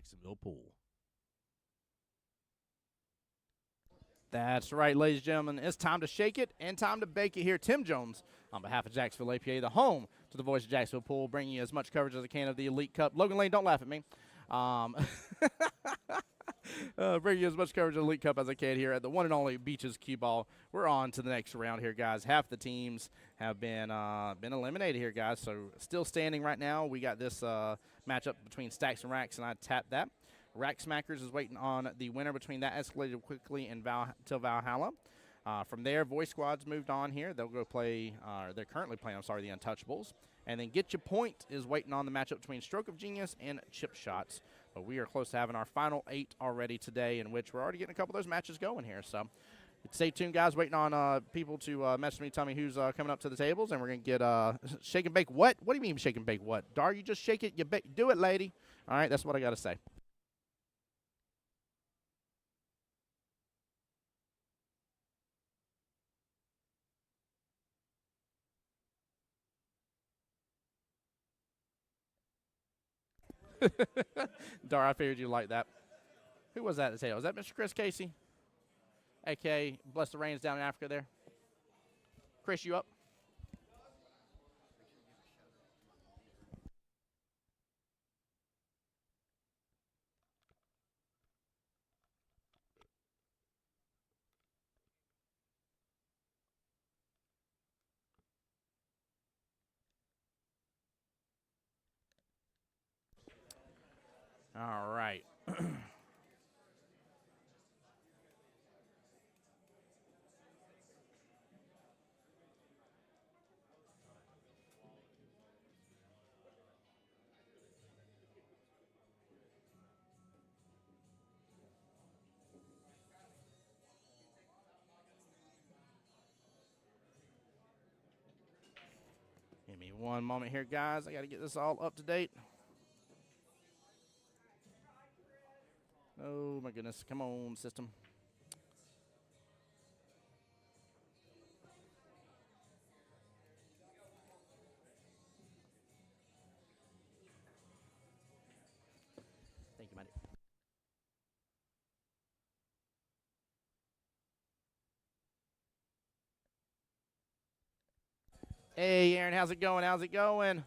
Jacksonville pool. That's right, ladies and gentlemen. It's time to shake it and time to bake it here. Tim Jones, on behalf of Jacksonville APA, the home to the voice of Jacksonville Pool, bringing you as much coverage as I can of the Elite Cup. Logan Lane, don't laugh at me. Bringing you as much coverage of the Elite Cup as I can here at the one and only Beaches Qball. We're on to the next round here, guys. Half the teams have been eliminated here, guys. So still standing right now. We got this matchup between Stacks and Racks, and I tapped that. Rack Smackers is waiting on the winner between that escalated quickly and till Valhalla. From there, Voice Squad's moved on here. They'll go play, they're currently playing, the Untouchables. And then Get Your Point is waiting on the matchup between Stroke of Genius and Chip Shots. But we are close to having our final 8 already today, in which we're already getting a couple of those matches going here. So stay tuned, guys. Waiting on people to message me, tell me who's coming up to the tables. And we're going to get shake and bake what? What do you mean shake and bake what? Dar, you just shake it, you bake. Do it, lady. All right, that's what I got to say. Dar, I figured you like that. Who was that at the table? Was that Mr. Chris Casey? A.K.A. Bless the Rains down in Africa there. Chris, you up? All right. Give me one moment here, guys. I got to get this all up to date. Oh, my goodness. Come on, system. Thank you, buddy. Hey, Aaron, how's it going? How's it going?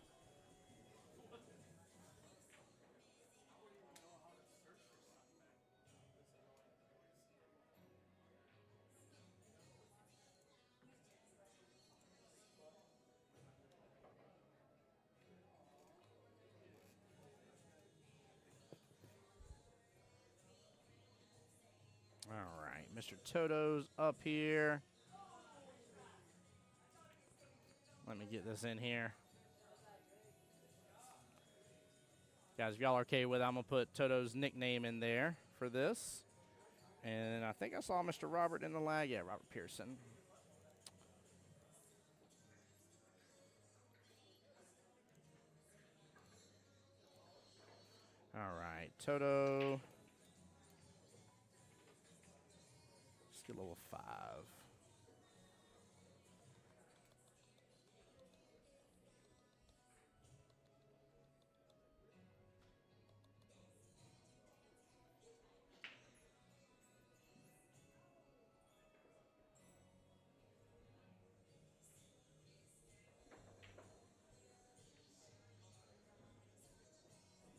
All right. Mr. Toto's up here. Let me get this in here. Guys, if y'all are okay with it, I'm going to put Toto's nickname in there for this. And I think I saw Mr. Robert in the lag. Yeah, Robert Pearson. All right, Toto. Skill level 5.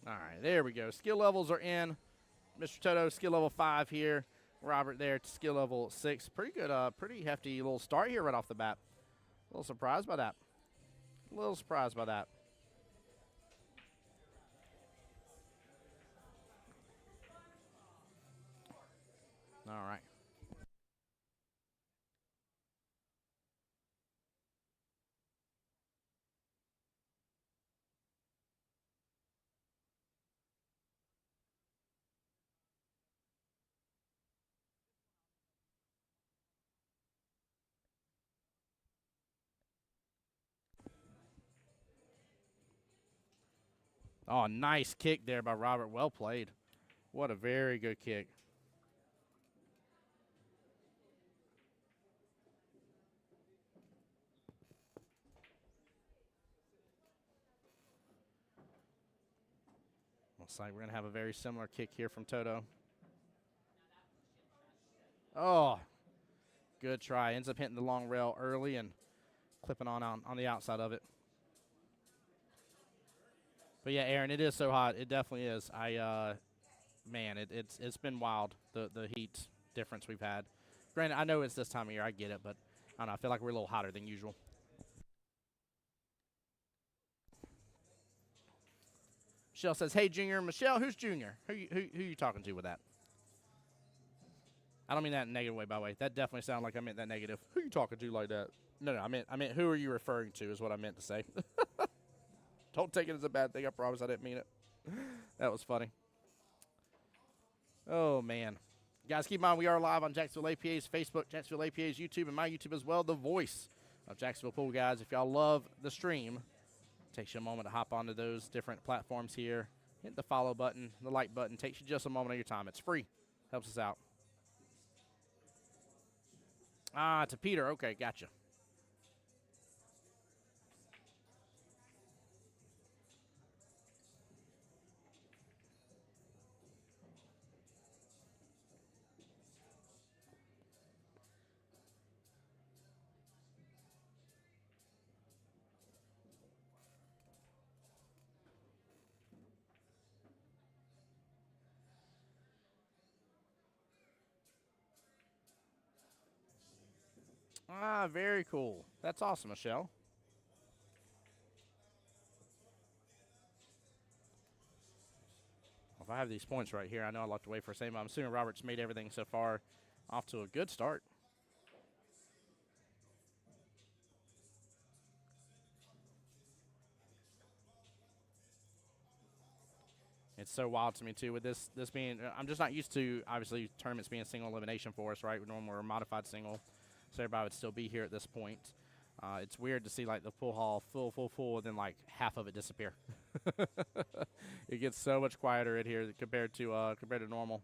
All right, there we go. Skill levels are in. Mr. Toto, skill level 5 here. Robert there, skill level 6. Pretty good, pretty hefty little start here right off the bat. A little surprised by that. A little surprised by that. All right. Oh, nice kick there by Robert. Well played. What a very good kick. Looks like we're going to have a very similar kick here from Toto. Oh, good try. Ends up hitting the long rail early and clipping on the outside of it. But yeah, Aaron, it is so hot. It definitely is. Man, it's been wild, the heat difference we've had. Granted, I know it's this time of year. I get it, but I don't know. I feel like we're a little hotter than usual. Michelle says, "Hey, Junior." Michelle, who's Junior? Who you talking to with that? I don't mean that in a negative way, by the way. That definitely sounded like I meant that negative. Who you talking to like that? No, I meant who are you referring to is what I meant to say. Don't take it as a bad thing. I promise I didn't mean it. That was funny. Oh, man. Guys, keep in mind we are live on Jacksonville APA's Facebook, Jacksonville APA's YouTube, and my YouTube as well, the voice of Jacksonville Pool, guys. If y'all love the stream, takes you a moment to hop onto those different platforms here. Hit the follow button, the like button. Takes you just a moment of your time. It's free. Helps us out. Ah, to Peter. Okay, gotcha. Ah, very cool. That's awesome, Michelle. If I have these points right here, I know I locked away for a second, but I'm assuming Robert's made everything so far off to a good start. It's so wild to me, too, with this being – I'm just not used to, obviously, tournaments being single elimination for us, right? Normally we're a modified single, so everybody would still be here at this point. It's weird to see, like, the pool hall full, and then, like, half of it disappear. It gets so much quieter in here compared to normal.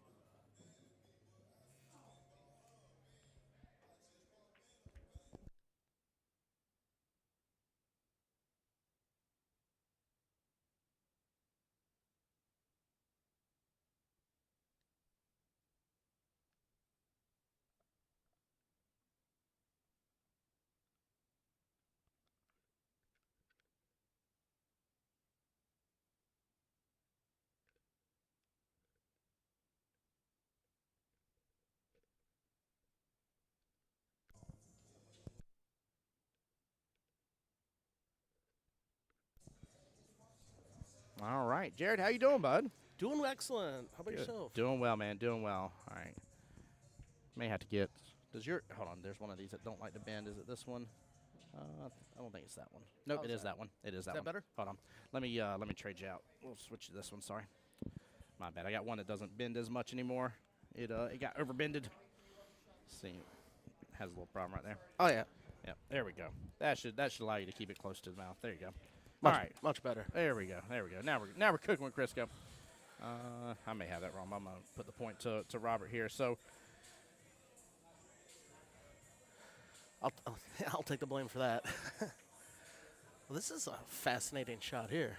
All right. Jared, how you doing, bud? Doing excellent. How about yourself? Doing well, man. Doing well. All right. May have to get – hold on. There's one of these that don't like to bend. Is it this one? I don't think it's that one. Nope, it is that one. It is that one. Is that better? Hold on. Let me trade you out. We'll switch to this one. Sorry. My bad. I got one that doesn't bend as much anymore. It got overbended. See, it has a little problem right there. Oh, yeah. Yeah, there we go. That should allow you to keep it close to the mouth. There you go. All right. Much better. There we go. Now we're cooking with Crisco. I may have that wrong. I'm going to put the point to Robert here. So I'll take the blame for that. Well, this is a fascinating shot here.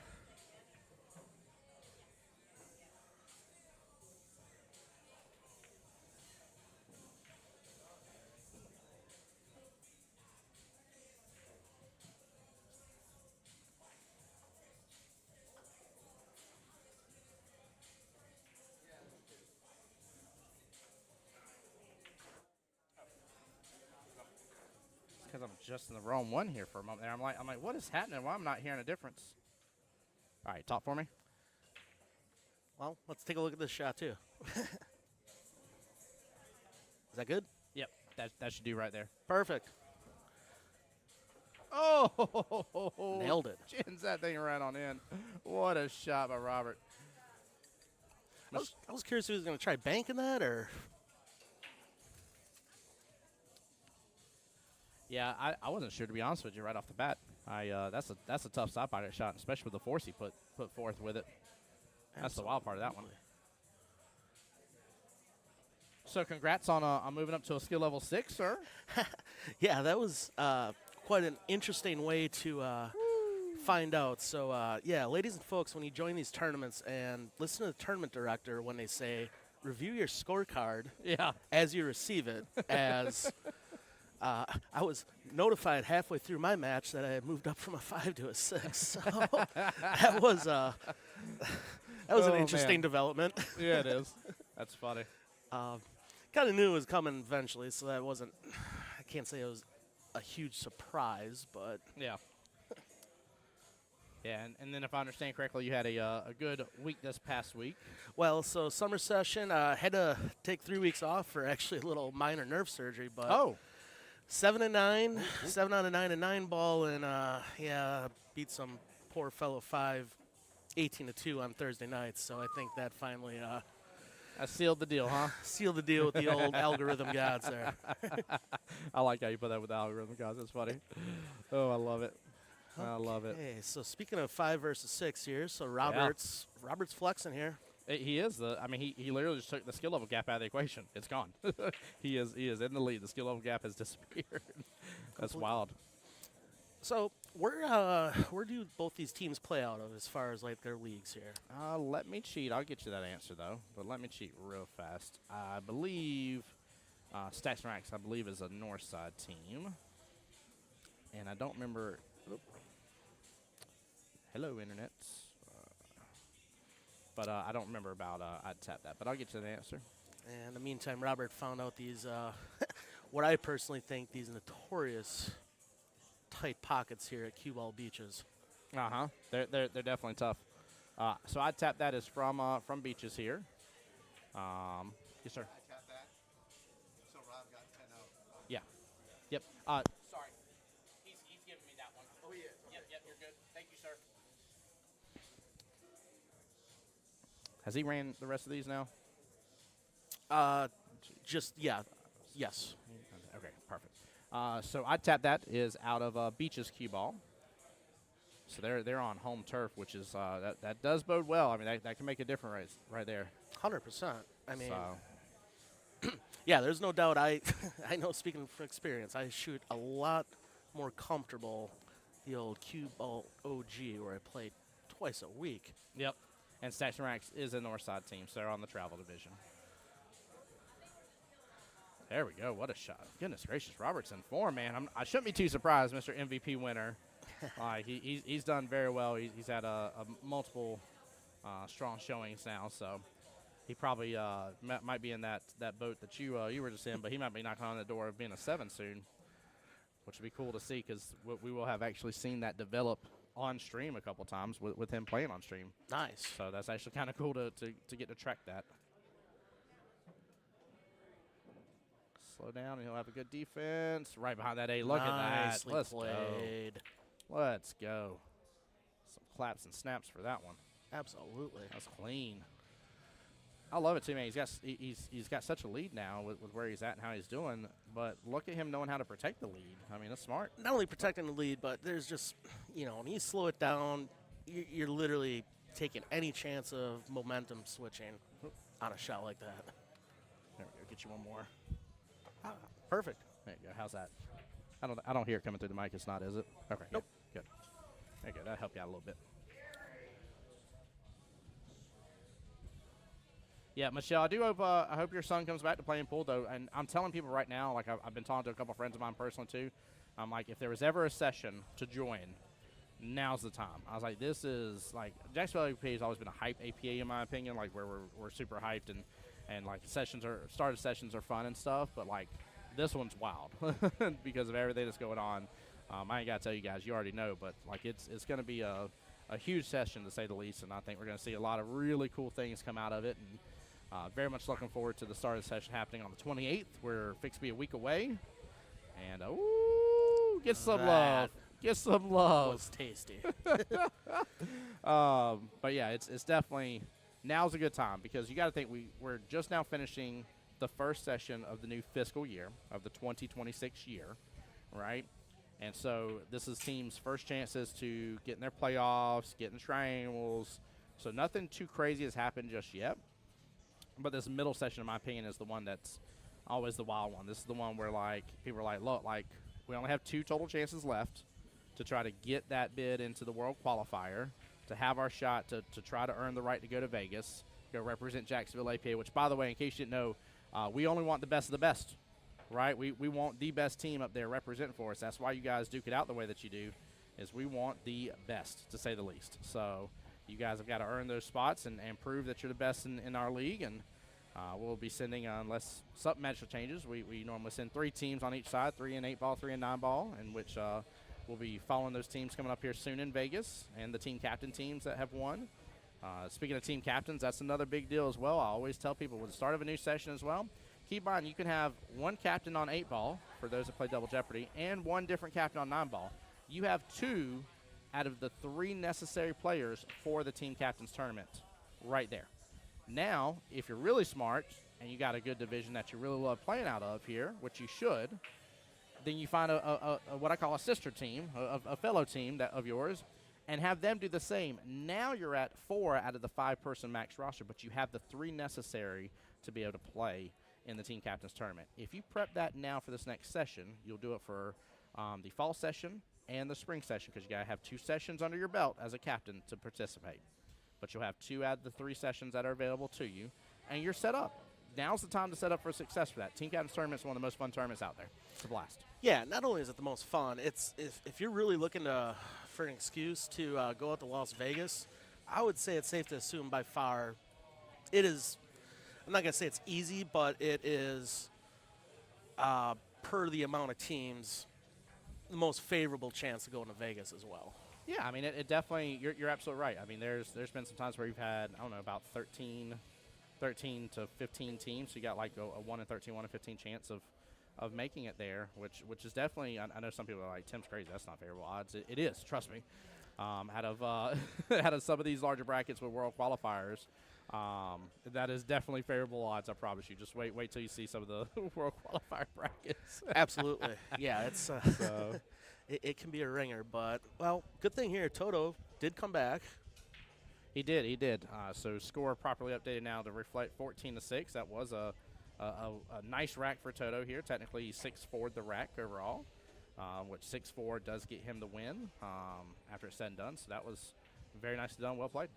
because I'm just in the wrong one here for a moment there. I'm like, what is happening? Why am I not hearing a difference? All right, talk for me. Well, let's take a look at this shot, too. Is that good? Yep, that should do right there. Perfect. Oh, Nailed it. Chins that thing right on in. What a shot by Robert. I was curious if he was going to try banking that or. Yeah, I wasn't sure, to be honest with you, right off the bat. That's a tough side pocket shot, especially with the force he put forth with it. That's the wild part of that one. So congrats on moving up to a skill level 6, sir. Yeah, that was quite an interesting way to find out. So, yeah, ladies and folks, when you join these tournaments and listen to the tournament director when they say, review your scorecard Yeah. as you receive it, as I was notified halfway through my match that I had moved up from a 5 to a 6. So that was an Oh, interesting man. development. Yeah, it is. That's funny. Kind of knew it was coming eventually, so that wasn't, I can't say it was a huge surprise, but Yeah. Yeah, and then if I understand correctly, you had a good week this past week. well, so summer session, had to take 3 weeks off for actually a little minor nerve surgery, but Oh. 7-9, 7 out of 9 and 9 ball, and yeah, beat some poor fellow 5, 18-2 on Thursday nights. So I think that finally I sealed the deal, huh? sealed the deal with the old algorithm gods there. I like how you put that with the algorithm, guys. That's funny. Oh, I love it. I love it. Hey, so speaking of 5 versus 6 here, so Robert's flexing here. He is I mean, he literally just took the skill level gap out of the equation. It's gone. he is in the lead. The skill level gap has disappeared. That's wild. So where do both these teams play out of as far as like their leagues here? Let me cheat. I'll get you that answer though, but let me cheat real fast. I believe Stacks and Racks, I believe, is a north side team, and I don't remember. Hello, internet. But I don't remember about I'd tap that, but I'll get you the answer. And in the meantime, Robert found out these, what I personally think, these notorious tight pockets here at Qball Beaches. Uh-huh. They're definitely tough. So I'd tap that is from Beaches here. Yes, sir. I tap that. So Rob got 10-0. Yeah. Yep. Sorry. He's giving me that one. Oh, yeah. Yep, you're good. Thank you, sir. Has he ran the rest of these now? Yes. Okay, perfect. So I tap that is out of Beaches Qball. So they're on home turf, which is that does bode well. I mean, that can make a difference right there. 100%. I mean, So, yeah, there's no doubt. I know, speaking from experience, I shoot a lot more comfortable the old Qball OG where I play twice a week. yep. And Stacks and Racks is a north side team, so they're on the travel division. There we go. What a shot. Goodness gracious. Robert's in form, man. I shouldn't be too surprised, Mr. MVP winner. He's done very well. He's had a multiple strong showings now, so he probably might be in that boat that you were just in, but he might be knocking on the door of being a 7 soon, which would be cool to see because we will have actually seen that develop on stream a couple times with him playing on stream. Nice. So that's actually kind of cool to get to track that. Slow down, and he'll have a good defense. Right behind that A. Look at that. Nicely Let's played. go. Let's go. Some claps and snaps for that one. Absolutely. That's clean. I love it too, man. He's got such a lead now with where he's at and how he's doing. But look at him knowing how to protect the lead. I mean, that's smart. Not only protecting the lead, but there's just, when you slow it down, you're literally taking any chance of momentum switching on a shot like that. There we go. Get you one more. Perfect. There you go. How's that? I don't hear it coming through the mic. It's not, is it? Okay. Nope. Good. There you go. That'll help you out a little bit. Yeah, Michelle, I hope your son comes back to playing pool, though. And I'm telling people right now, like I've been talking to a couple friends of mine personally, too. I'm like, if there was ever a session to join, now's the time. I was like, this is, like, Jacksonville APA has always been a hype APA, in my opinion, like where we're super hyped and like, started sessions are fun and stuff, but, like, this one's wild because of everything that's going on. I ain't got to tell you guys, you already know, but, like, it's going to be a huge session, to say the least, and I think we're going to see a lot of really cool things come out of it. And very much looking forward to the start of the session happening on the 28th. We're fixed to be a week away. And, get some love. Get some love. Was tasty. But, yeah, it's definitely now's a good time because you got to think we're just now finishing the first session of the new fiscal year of the 2026 year, right? And so this is teams' first chances to get in their playoffs, get in triangles. So nothing too crazy has happened just yet. But this middle session, in my opinion, is the one that's always the wild one. This is the one where, like, people are like, look, like, we only have 2 total chances left. to try to get that bid into the World Qualifier, to have our shot to try to earn the right to go to Vegas, go represent Jacksonville APA, which, by the way, in case you didn't know, we only want the best of the best, right? We want the best team up there representing for us. That's why you guys duke it out the way that you do, is we want the best, to say the least. So you guys have got to earn those spots and prove that you're the best in our league, and we'll be sending, unless something magical changes, we normally send 3 teams on each side, 3 in 8-ball, 3 in 9-ball, in which we'll be following those teams coming up here soon in Vegas, and the team captain teams that have won. Speaking of team captains, that's another big deal as well. I always tell people with the start of a new session as well, keep in mind you can have 1 captain on 8-ball, for those that play Double Jeopardy, and 1 different captain on 9-ball. You have 2 out of the 3 necessary players for the team captains tournament right there. Now, if you're really smart and you got a good division that you really love playing out of here, which you should, then you find a what I call a sister team, a fellow team of yours, and have them do the same. Now you're at 4 out of the 5-person max roster, but you have the 3 necessary to be able to play in the team captains tournament. If you prep that now for this next session, you'll do it for the fall session and the spring session, because you got to have 2 sessions under your belt as a captain to participate. But you'll have 2 out of the 3 sessions that are available to you, and you're set up. Now's the time to set up for success for that. Team Captains Tournament is one of the most fun tournaments out there. It's a blast. Yeah, not only is it the most fun, it's if you're really looking for an excuse to go out to Las Vegas, I would say it's safe to assume by far it is, I'm not going to say it's easy, but it is, per the amount of teams, the most favorable chance to go into Vegas as well. Yeah, I mean, it definitely, you're absolutely right. I mean, there's been some times where you've had, I don't know, about 13 to 15 teams. So you got like a 1 in 13, 1 in 15 chance of making it there, which is definitely, I know some people are like, Tim's crazy, that's not favorable odds. It is, trust me. Out of out of some of these larger brackets with world qualifiers, that is definitely favorable odds, I promise you. Just wait till you see some of the world qualifier brackets. Absolutely. Yeah, it's so. It can be a ringer, but, well, good thing here, Toto did come back. He did. So score properly updated now to reflect 14-6. That was a nice rack for Toto here. Technically, he 6-4'd the rack overall, which 6-4 does get him the win after it's said and done. So that was very nicely done. Well played.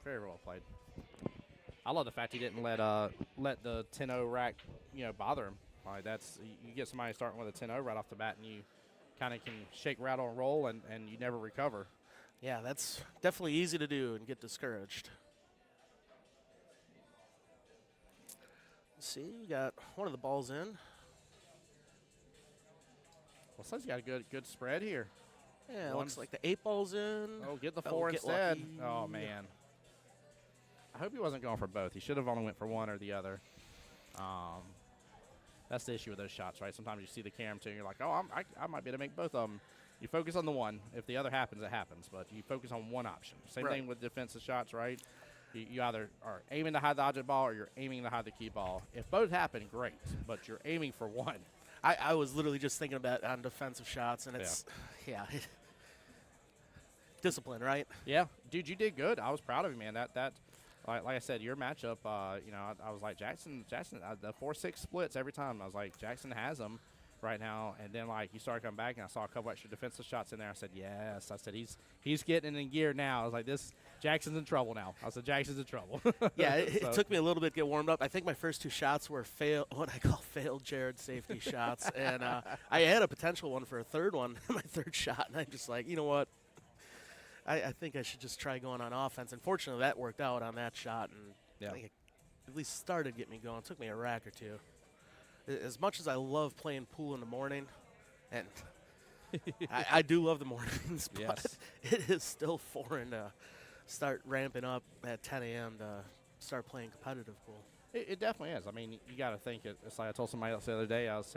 Very well played. I love the fact he didn't let the 10-0 rack bother him. Like that's, you get somebody starting with a 10-0 right off the bat, and you kind of can shake, rattle, and roll, and you never recover. Yeah, that's definitely easy to do and get discouraged. Let's see, we got one of the balls in. Well, so he's got a good spread here. Yeah, it looks like the 8 ball's in. Oh, get the Oh, 4 get instead. lucky. Oh, man. I hope he wasn't going for both. He should have only went for one or the other. That's the issue with those shots, right? Sometimes you see the cam too, and you're like, oh, I might be able to make both of them. You focus on the one. If the other happens, it happens. But you focus on one option. Same Right. thing with defensive shots, right? You either are aiming to hide the object ball or you're aiming to hide the Qball. If both happen, great. But you're aiming for one. I was literally just thinking about on defensive shots, and it's, yeah. Discipline, right? Yeah. Dude, you did good. I was proud of you, man. That like I said, your matchup, I was like, Jackson, the 4-6 splits every time. I was like, Jackson has them right now. And then, like, you started coming back, and I saw a couple extra defensive shots in there. I said, yes. I said, he's getting in gear now. I was like, Jackson's in trouble now. I said, Jackson's in trouble. Yeah, it took me a little bit to get warmed up. I think my first 2 shots were what I call failed Jared safety shots. And I had a potential one for a third one, my third shot. And I'm just like, you know what? I think I should just try going on offense. And fortunately, that worked out on that shot. And I think it at least started to get me going. It took me a rack or 2. As much as I love playing pool in the morning, and I do love the mornings, but Yes. it is still foreign to start ramping up at 10 a.m. to start playing competitive pool. It definitely is. I mean, you got to think it's like I told somebody else the other day. I was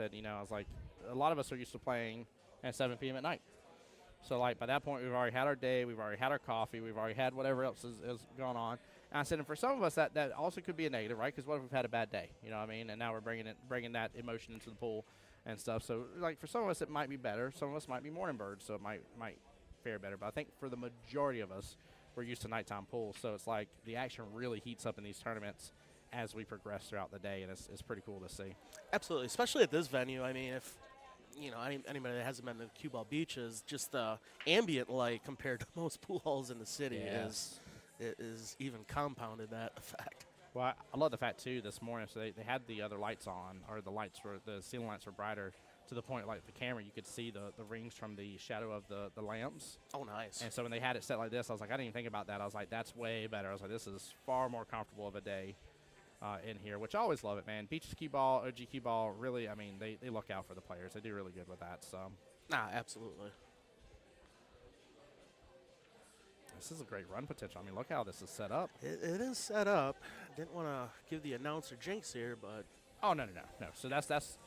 like, a lot of us are used to playing at 7 p.m. at night. So, like, by that point, we've already had our day, we've already had our coffee, we've already had whatever else is going on. And I said, and for some of us, that also could be a negative, right? Because what if we've had a bad day? You know what I mean? And now we're bringing that emotion into the pool and stuff. So, like, for some of us, it might be better. Some of us might be morning birds, so it might fare better. But I think for the majority of us, we're used to nighttime pool. So it's like the action really heats up in these tournaments as we progress throughout the day, and it's pretty cool to see. Absolutely, especially at this venue. I mean, anybody that hasn't been to Qball beaches, just the ambient light compared to most pool halls in the city is even compounded that effect. Well, I love the fact, too, this morning, so they had the other lights on, or the ceiling lights were brighter to the point, like the camera, you could see the rings from the shadow of the lamps. Oh, nice. And so when they had it set like this, I was like, I didn't even think about that. I was like, that's way better. I was like, this is far more comfortable of a day in here, which I always love it, man. Beaches Qball, OG Qball, really, I mean, they look out for the players. They do really good with that, so. Nah, absolutely. This is a great run potential. I mean, look how this is set up. It is set up. Didn't want to give the announcer jinx here, but. Oh, no. So that's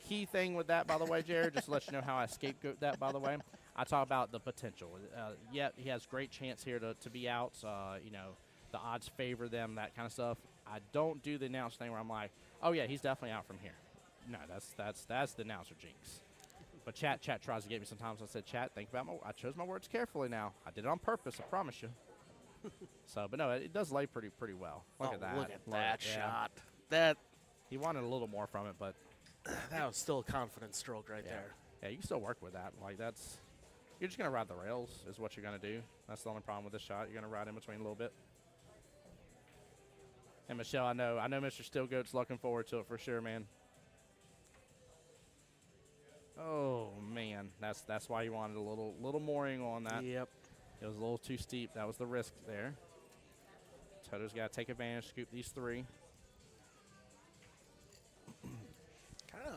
key thing with that, by the way, Jared, just to let you know how I scapegoat that, by the way. I talk about the potential. Yeah, he has great chance here to be out. The odds favor them, that kind of stuff. I don't do the announce thing where I'm like, oh, yeah, he's definitely out from here. No, that's the announcer jinx. But chat tries to get me sometimes. I said, chat, I chose my words carefully now. I did it on purpose, I promise you. But no, it does lay pretty well. Look at that. Look at that shot. He wanted a little more from it, but that was still a confident stroke right there. Yeah, you can still work with that. You're just going to ride the rails is what you're going to do. That's the only problem with this shot. You're going to ride in between a little bit. And Michelle, I know Mr. Stillgoat's looking forward to it for sure, man. Oh man, that's why you wanted a little mooring on that. Yep. It was a little too steep. That was the risk there. Toto's got to take advantage, scoop these 3. Kind of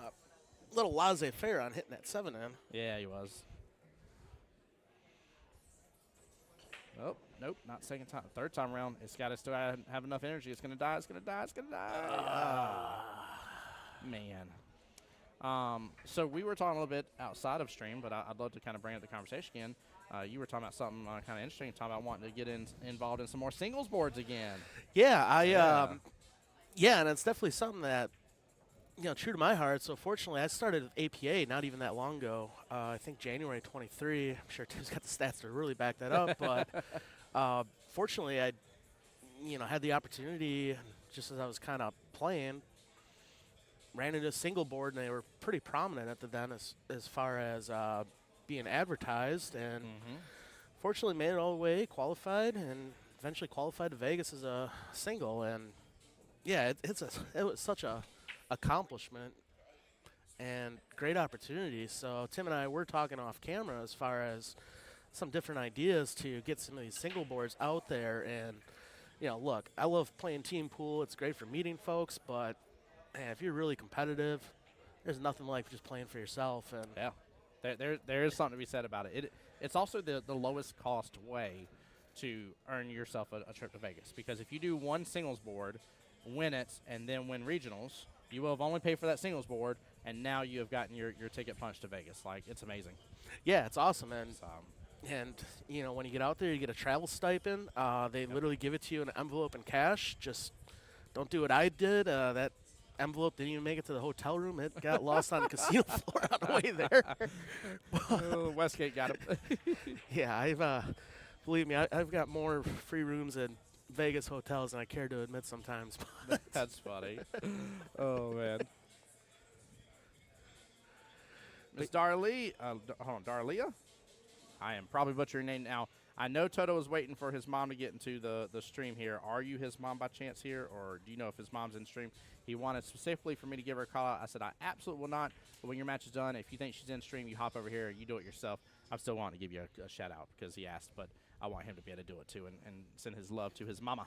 a little laissez-faire on hitting that 7 in. Yeah, he was. Oh, nope, not second time. Third time around, it's got to still have enough energy. It's going to die. It's going to die. It's going to die. Man. So we were talking a little bit outside of stream, but I'd love to kind of bring up the conversation again. You were talking about something kind of interesting, talking about wanting to get involved in some more singles boards again. Yeah, and it's definitely something that, true to my heart. So fortunately, I started with APA not even that long ago. I think January 23. I'm sure Tim's got the stats to really back that up. But fortunately, I, had the opportunity, just as I was kind of playing, ran into a single board, and they were pretty prominent at the den as far as being advertised. And fortunately made it all the way, qualified, and eventually qualified to Vegas as a single. And, yeah, it was such a accomplishment and great opportunity. So Tim and I were talking off camera as far as some different ideas to get some of these single boards out there. And, look, I love playing team pool. It's great for meeting folks, but man, if you're really competitive, there's nothing like just playing for yourself. And yeah, there is something to be said about it. It's also the lowest cost way to earn yourself a trip to Vegas, because if you do one singles board, win it, and then win regionals, you will have only paid for that singles board, and now you have gotten your ticket punched to Vegas. It's amazing. Yeah, it's awesome. And when you get out there, you get a travel stipend. They literally give it to you in an envelope in cash. Just don't do what I did. That envelope didn't even make it to the hotel room. It got lost on the casino floor on the way there. Westgate got it. Yeah, believe me, I've got more free rooms in Vegas hotels than I care to admit sometimes. That's funny. Oh, man. Miss Darlea, Darlea? I am probably butchering your name now. I know Toto was waiting for his mom to get into the stream here. Are you his mom by chance here, or do you know if his mom's in stream? He wanted specifically for me to give her a call out. I said, I absolutely will not. But when your match is done, if you think she's in stream, you hop over here, you do it yourself. I'm still wanting to give you a shout out because he asked, but I want him to be able to do it too and send his love to his mama.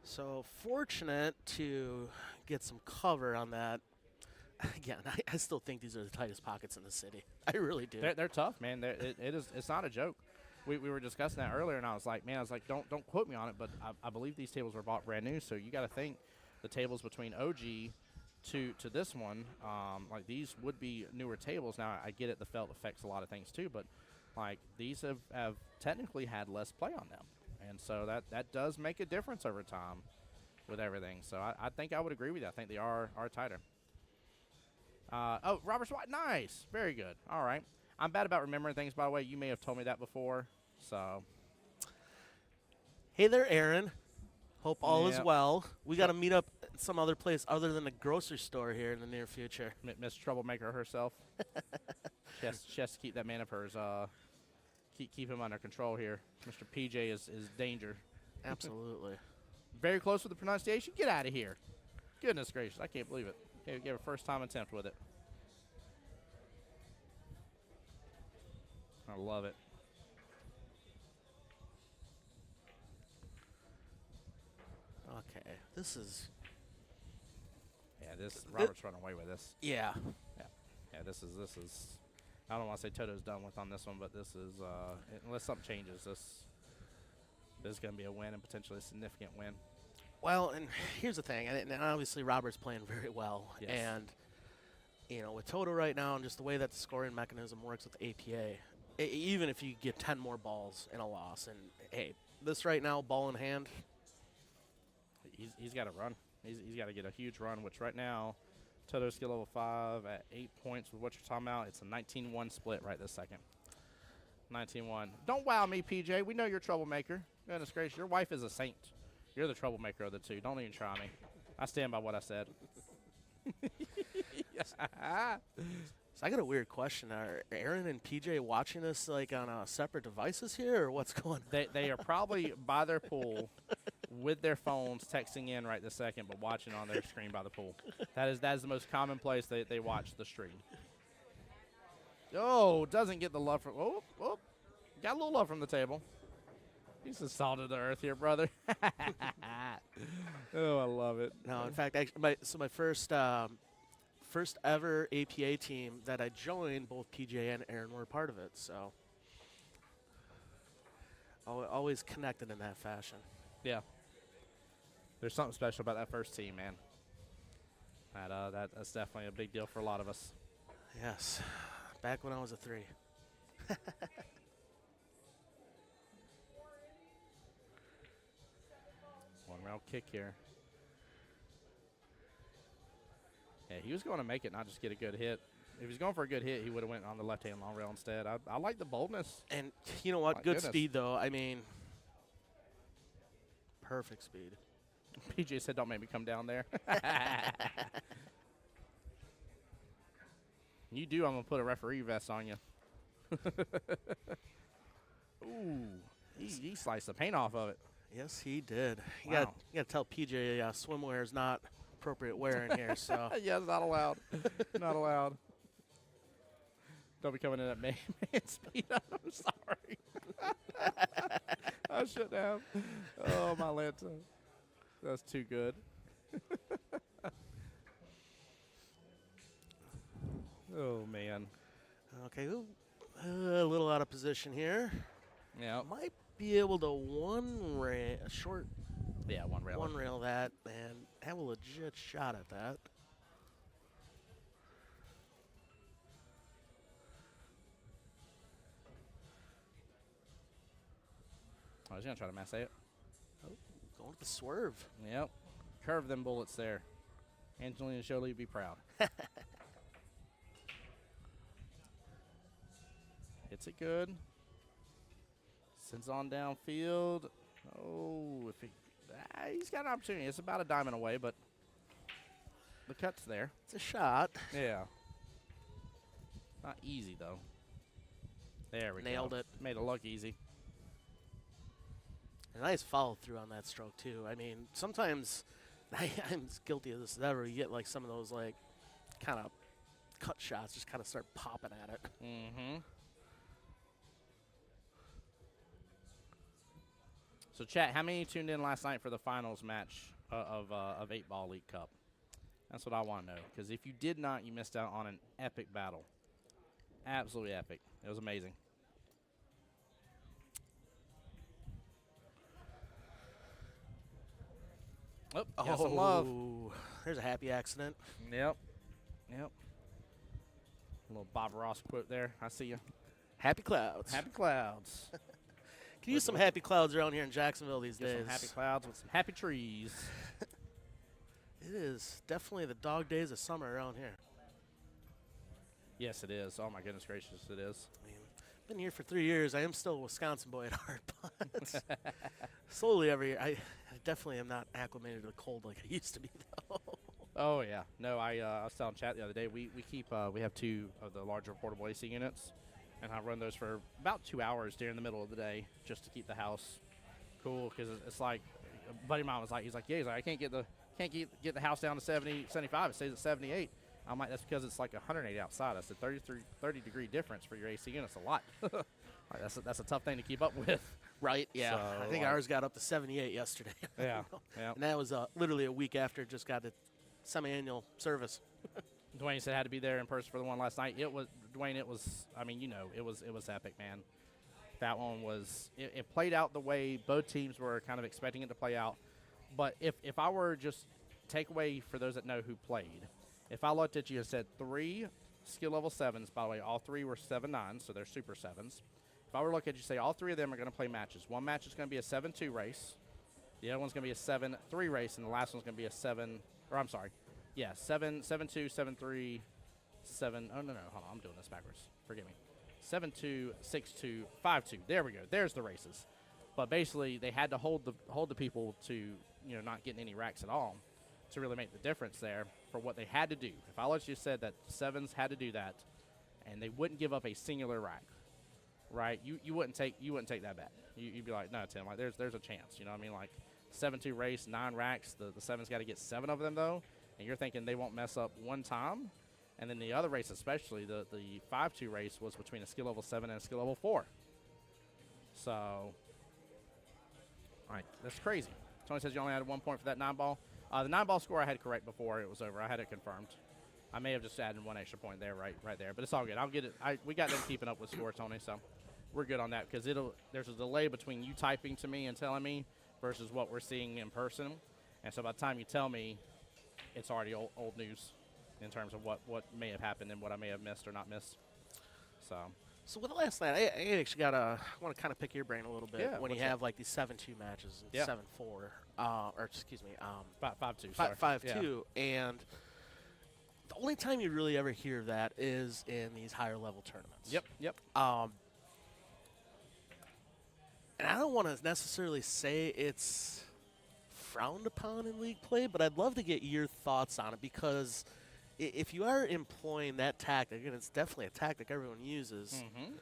So fortunate to get some cover on that. Again, I still think these are the tightest pockets in the city. I really do. They're tough, man. It's not a joke. We were discussing that earlier, and I was like, don't quote me on it, but I believe these tables were bought brand new, so you got to think the tables between OG to this one, these would be newer tables. Now, I get it, the felt affects a lot of things too, but these have technically had less play on them, and so that does make a difference over time with everything. So I think I would agree with you. I think they are tighter. Robert Swat, nice. Very good. All right. I'm bad about remembering things, by the way. You may have told me that before. So, hey there, Aaron. Hope all is well. We got to meet up some other place other than a grocery store here in the near future. Miss Troublemaker herself. she has to keep that man of hers. Keep him under control here. Mr. PJ is danger. Absolutely. Very close with the pronunciation. Get out of here. Goodness gracious, I can't believe it. Gave a first time attempt with it. I love it. Okay, this is. Yeah, Robert's running away with this. Yeah. Yeah, this is. I don't want to say Toto's done with on this one, but this is unless something changes, this is going to be a win and potentially a significant win. Well, and here's the thing, and obviously Robert's playing very well, Yes. and with Toto right now and just the way that the scoring mechanism works with APA, even if you get 10 more balls in a loss, and hey, this right now, ball in hand. He's got to run. He's got to get a huge run, which right now, Toto skill level 5 at 8 points with what you're talking about. It's a 19-1 split right this second. 19-1. Don't wow me, PJ. We know you're a troublemaker. Goodness gracious, your wife is a saint. You're the troublemaker of the two. Don't even try me. I stand by what I said. So I got a weird question. Are Aaron and PJ watching us like on separate devices here, or what's going on? They are probably by their pool with their phones texting in right this second, but watching on their screen by the pool. That is the most common place they watch the stream. Oh, doesn't get the love from. Oh, got a little love from the table. He's the salt of the earth here, brother. Oh, I love it. No, in fact, my first ever APA team that I joined, both PJ and Aaron were a part of it. So always connected in that fashion. Yeah. There's something special about that first team, man. That's definitely a big deal for a lot of us. Yes. Back when I was a 3. One round kick here. Yeah, he was going to make it, not just get a good hit. If he was going for a good hit, he would have went on the left-hand long rail instead. I like the boldness. And you know what? My Good goodness. speed, though. I mean, perfect speed. PJ said, don't make me come down there. You do, I'm going to put a referee vest on you. Ooh, he sliced the paint off of it. Yes, he did. You Wow. got to tell PJ swimwear is not appropriate wear in here. So Yes, not allowed. Not allowed. Don't be coming in at man speed. I'm sorry. I shouldn't have. Oh, my Lanta. That's too good. Oh, man. okay, ooh, a little out of position here. Yeah. Might be able to one rail that and have a legit shot at that. I was going to try to mass it. Going with the swerve. Yep. Curve them bullets there. Angelina Jolie would be proud. Hits it good. Sends on downfield. Oh, he's got an opportunity. It's about a diamond away, but the cut's there. It's a shot. Yeah. Not easy, though. There we go. Nailed it. Made it look easy. A nice follow through on that stroke too. I mean, sometimes I'm as guilty of this as ever. You get like some of those like kind of cut shots, just kind of start popping at it. Mm-hmm. So, chat, how many tuned in last night for the finals match of 8-Ball League Cup? That's what I want to know. Because if you did not, you missed out on an epic battle. Absolutely epic. It was amazing. Oh, got some love. There's a happy accident. Yep. A little Bob Ross quote there. I see you. Happy clouds. Happy clouds. Can use some happy clouds around here in Jacksonville these Get days. some happy clouds with some happy trees. It is definitely the dog days of summer around here. Yes, it is. Oh, my goodness gracious, it is. I mean, been here for 3 years. I am still a Wisconsin boy at heart, but slowly every year, I definitely am not acclimated to the cold like I used to be, though. Oh yeah, no. I was telling Chat the other day. We have 2 of the larger portable AC units, and I run those for about 2 hours during the middle of the day just to keep the house cool. Because it's like, a buddy of mine was like, he's like, I can't get the house down to 70, 75. It stays at 78. I'm like, that's because it's like 180 outside. I said 30 degree difference for your AC unit's a lot. Like, that's a tough thing to keep up with. Right, yeah. So, I think ours got up to 78 yesterday. Yeah, yeah. And that was literally a week after it just got the semi-annual service. Dwayne said I had to be there in person for the one last night. It was Dwayne. It was. I mean, it was epic, man. That one was. It played out the way both teams were kind of expecting it to play out. But if I were just take away for those that know who played, if I looked at you and said 3 skill level 7s, by the way, all 3 were 7-9s, so they're super 7s. If I were to look at you, say all 3 of them are going to play matches. One match is going to be a 7-2 race. The other one's going to be a 7-3 race, and the last one's going to be a 7. Or I'm sorry, yeah, 7-2, 7-3, 7. Oh no, hold on, I'm doing this backwards. Forgive me. 7-2, 6-2, 5-2. There we go. There's the races. But basically, they had to hold the people to not getting any racks at all to really make the difference there for what they had to do. If I let you said that 7s had to do that, and they wouldn't give up a singular rack, right? You wouldn't take that bet. You'd be like, no, Tim, like there's a chance. You know what I mean? Like 7-2 race, 9 racks. The 7's got to get 7 of them though, and you're thinking they won't mess up one time. And then the other race, especially the 5-2 race, was between a skill level 7 and a skill level 4. So, all right, that's crazy. Tony says you only had 1 point for that 9-ball. The 9-ball score I had correct before it was over. I had it confirmed. I may have just added 1 extra point there, right there, but it's all good. I'll get it. We got them keeping up with score, Tony, so we're good on that because there's a delay between you typing to me and telling me versus what we're seeing in person, and so by the time you tell me, it's already old news in terms of what may have happened and what I may have missed or not missed. So with the last night, I actually I want to kind of pick your brain a little bit Yeah, when you what's have like these 7-2 matches and Yeah. 7-4, or excuse me, 5-2, sorry. 5-2, and the only time you really ever hear that is in these higher level tournaments. Yep. And I don't want to necessarily say it's frowned upon in league play, but I'd love to get your thoughts on it because if you are employing that tactic, and it's definitely a tactic everyone uses, Mm-hmm.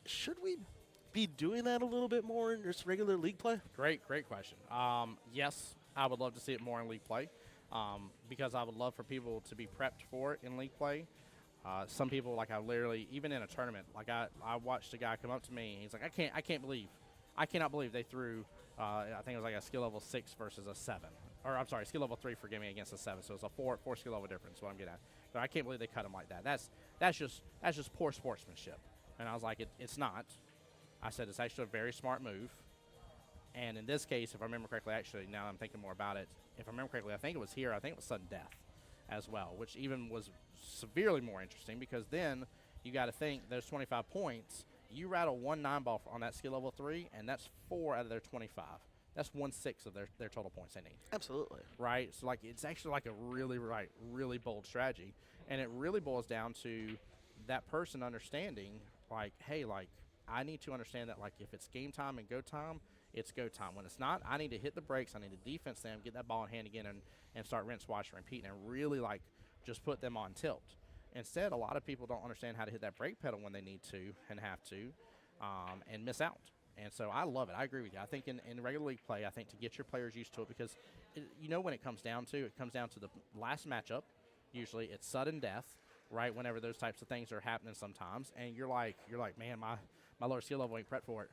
should we be doing that a little bit more in just regular league play? Great question. Yes, I would love to see it more in league play because I would love for people to be prepped for it in league play. Some people, like I literally, even in a tournament, like I watched a guy come up to me and he's like, I cannot believe they threw, I think it was like a skill level 6 versus a 7. Or I'm sorry, skill level 3, forgive me, against a 7. So it's a 4 skill level difference, what I'm getting at. But I can't believe they cut him like that. That's just poor sportsmanship. And I was like, it's not. I said it's actually a very smart move. And in this case, if I remember correctly, actually, now I'm thinking more about it, if I remember correctly, I think it was here, I think it was sudden death as well, which even was severely more interesting because then you got to think those 25 points, you rattle 1 9-ball on that skill level 3, and that's 4 out of their 25. That's 1/6 of their total points they need. Absolutely. Right? So, like, it's actually like a really bold strategy. And it really boils down to that person understanding, like, hey, like, I need to understand that, like, if it's game time and go time, it's go time. When it's not, I need to hit the brakes. I need to defense them, get that ball in hand again, and start rinse, wash, and repeat, and really, like, just put them on tilt. Instead, a lot of people don't understand how to hit that brake pedal when they need to and have to and miss out. And so I love it. I agree with you. I think in regular league play, I think to get your players used to it because, when it comes down to the last matchup. Usually it's sudden death, right, whenever those types of things are happening sometimes. And you're like, man, my lower skill level ain't prepped for it.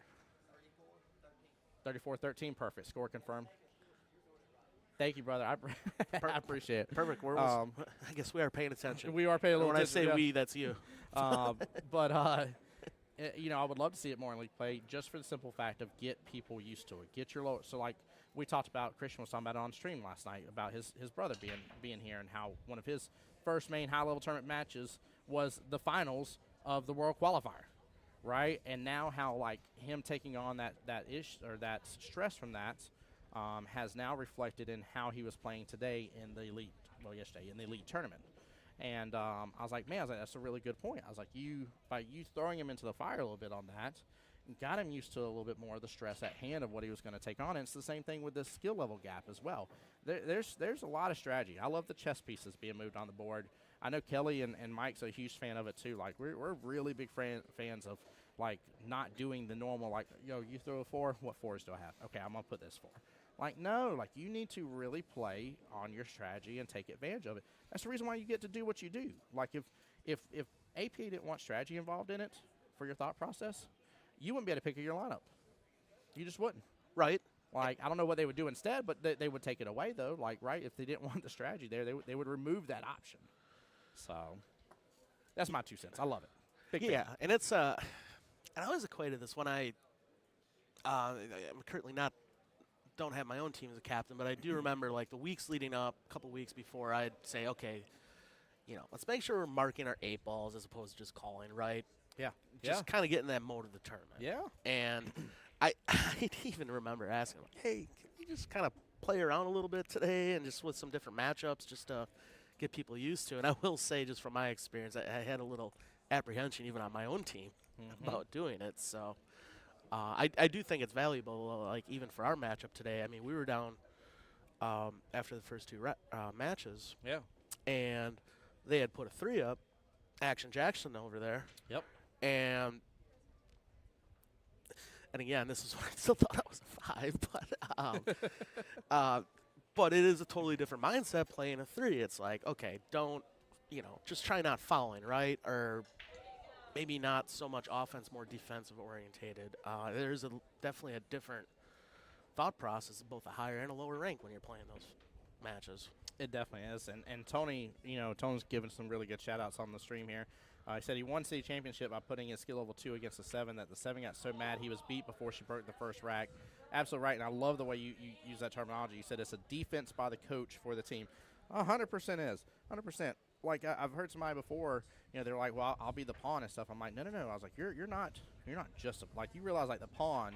34-13, perfect. Score confirmed. Thank you, brother. I appreciate it. Perfect. I guess we are paying attention. We are paying a little When attention. I say we, that's you. But I would love to see it more in league play just for the simple fact of get people used to it. Get your lower. So, like we talked about, Christian was talking about it on stream last night about his brother being here and how one of his first main high-level tournament matches was the finals of the World Qualifier, right? And now how, like, him taking on that stress from that has now reflected in how he was playing today in the elite, yesterday in the elite tournament. And I was like, man, that's a really good point. I was like, by you throwing him into the fire a little bit on that, got him used to a little bit more of the stress at hand of what he was going to take on. And it's the same thing with this skill level gap as well. There's a lot of strategy. I love the chess pieces being moved on the board. I know Kelly and Mike's a huge fan of it too. Like we're really big fans of like not doing the normal like, yo, you throw a 4, what 4s do I have? Okay, I'm gonna put this 4. Like no, like you need to really play on your strategy and take advantage of it. That's the reason why you get to do what you do. Like if APA didn't want strategy involved in it for your thought process, you wouldn't be able to pick your lineup. You just wouldn't. Right. Like, I don't know what they would do instead, but they would take it away, though. Like, right, if they didn't want the strategy there, they would remove that option. So, that's my 2 cents. I love it. Big fan. Yeah, and it's and I always equated this when I'm currently don't have my own team as a captain, but I do remember like the weeks leading up, a couple weeks before, I'd say, okay, let's make sure we're marking our 8 balls as opposed to just calling, right? Yeah. Just kind of get in that mode of the tournament. Yeah. And I even remember asking, like, hey, can we just kind of play around a little bit today and just with some different matchups just to get people used to? And I will say, just from my experience, I had a little apprehension even on my own team about doing it. So I do think it's valuable, like even for our matchup today. I mean, we were down after the first 2 matches. Yeah. And they had put a 3 up, Action Jackson over there. Yep. And again, this is when I still thought I was a 5, but it is a totally different mindset playing a 3. It's like, okay, don't, just try not fouling, right? Or maybe not so much offense, more defensive orientated. There's definitely a different thought process, both a higher and a lower rank when you're playing those matches. It definitely is. And Tony, Tony's given some really good shout-outs on the stream here. He said he won city championship by putting his skill level 2 against the 7, that the 7 got so mad he was beat before she broke the first rack. Absolutely right, and I love the way you use that terminology. You said it's a defense by the coach for the team. 100% is. 100%. Like, I've heard somebody before, they're like, well, I'll be the pawn and stuff. I'm like, no. I was like, you're not just like, you realize, like, the pawn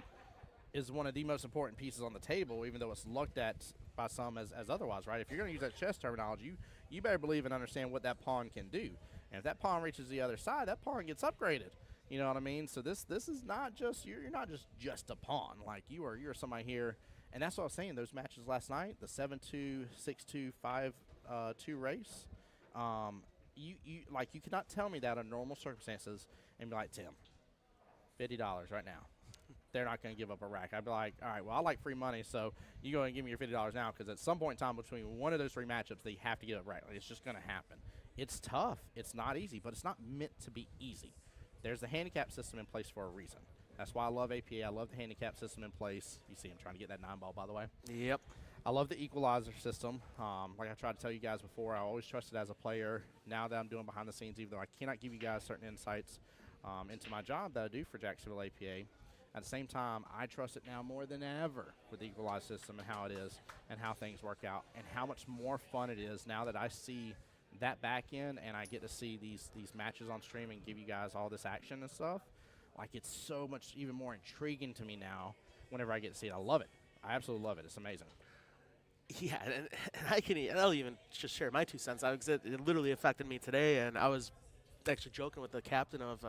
is one of the most important pieces on the table, even though it's looked at by some as otherwise, right? If you're going to use that chess terminology, you better believe and understand what that pawn can do. And if that pawn reaches the other side, that pawn gets upgraded. You know what I mean? So this is not just, you're not just a pawn. Like, you're somebody here. And that's what I was saying, those matches last night, the 7-2, 6-2, 5-2 race, you cannot tell me that under normal circumstances and be like, Tim, $50 right now. They're not going to give up a rack. I'd be like, all right, well, I like free money, so you go and give me your $50 now, because at some point in time between one of those 3 matchups, they have to give up a rack. Like, it's just going to happen. It's tough. It's not easy, but it's not meant to be easy. There's the handicap system in place for a reason. That's why I love APA. I love the handicap system in place. You see him trying to get that 9 ball, by the way. Yep. I love the equalizer system. Like I tried to tell you guys before, I always trusted as a player. Now that I'm doing behind the scenes, even though I cannot give you guys certain insights into my job that I do for Jacksonville APA, at the same time, I trust it now more than ever with the equalizer system and how it is and how things work out and how much more fun it is now that I see that back end and I get to see these matches on stream and give you guys all this action and stuff. Like, it's so much even more intriguing to me now whenever I get to see it. I love it. I absolutely love it. It's amazing. Yeah, and I'll even just share my 2 cents. It literally affected me today, and I was actually joking with the captain of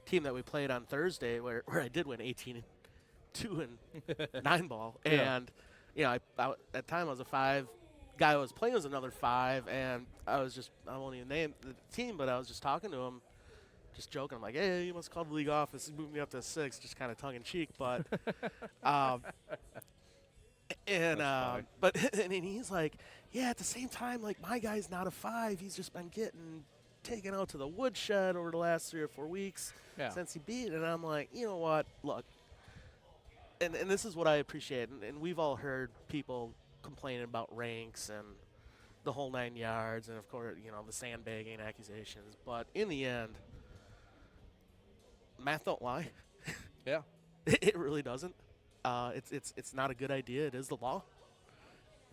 team that we played on Thursday where I did win 18-2 and 9 ball. Yeah. And, at that time I was a 5. Guy I was playing was another 5, and I won't even name the team, but I was just talking to him, just joking. I'm like, hey, you must call the league office. He moved me up to 6, just kind of tongue-in-cheek. But, and he's like, yeah, at the same time, like, my guy's not a 5. He's just been getting taken out to the woodshed over the last 3 or 4 weeks since he beat. And I'm like, you know what? Look, and this is what I appreciate. And we've all heard people complaining about ranks and the whole 9 yards, and of course, the sandbagging accusations. But in the end, math don't lie. Yeah. It really doesn't. It's not a good idea. It is the law.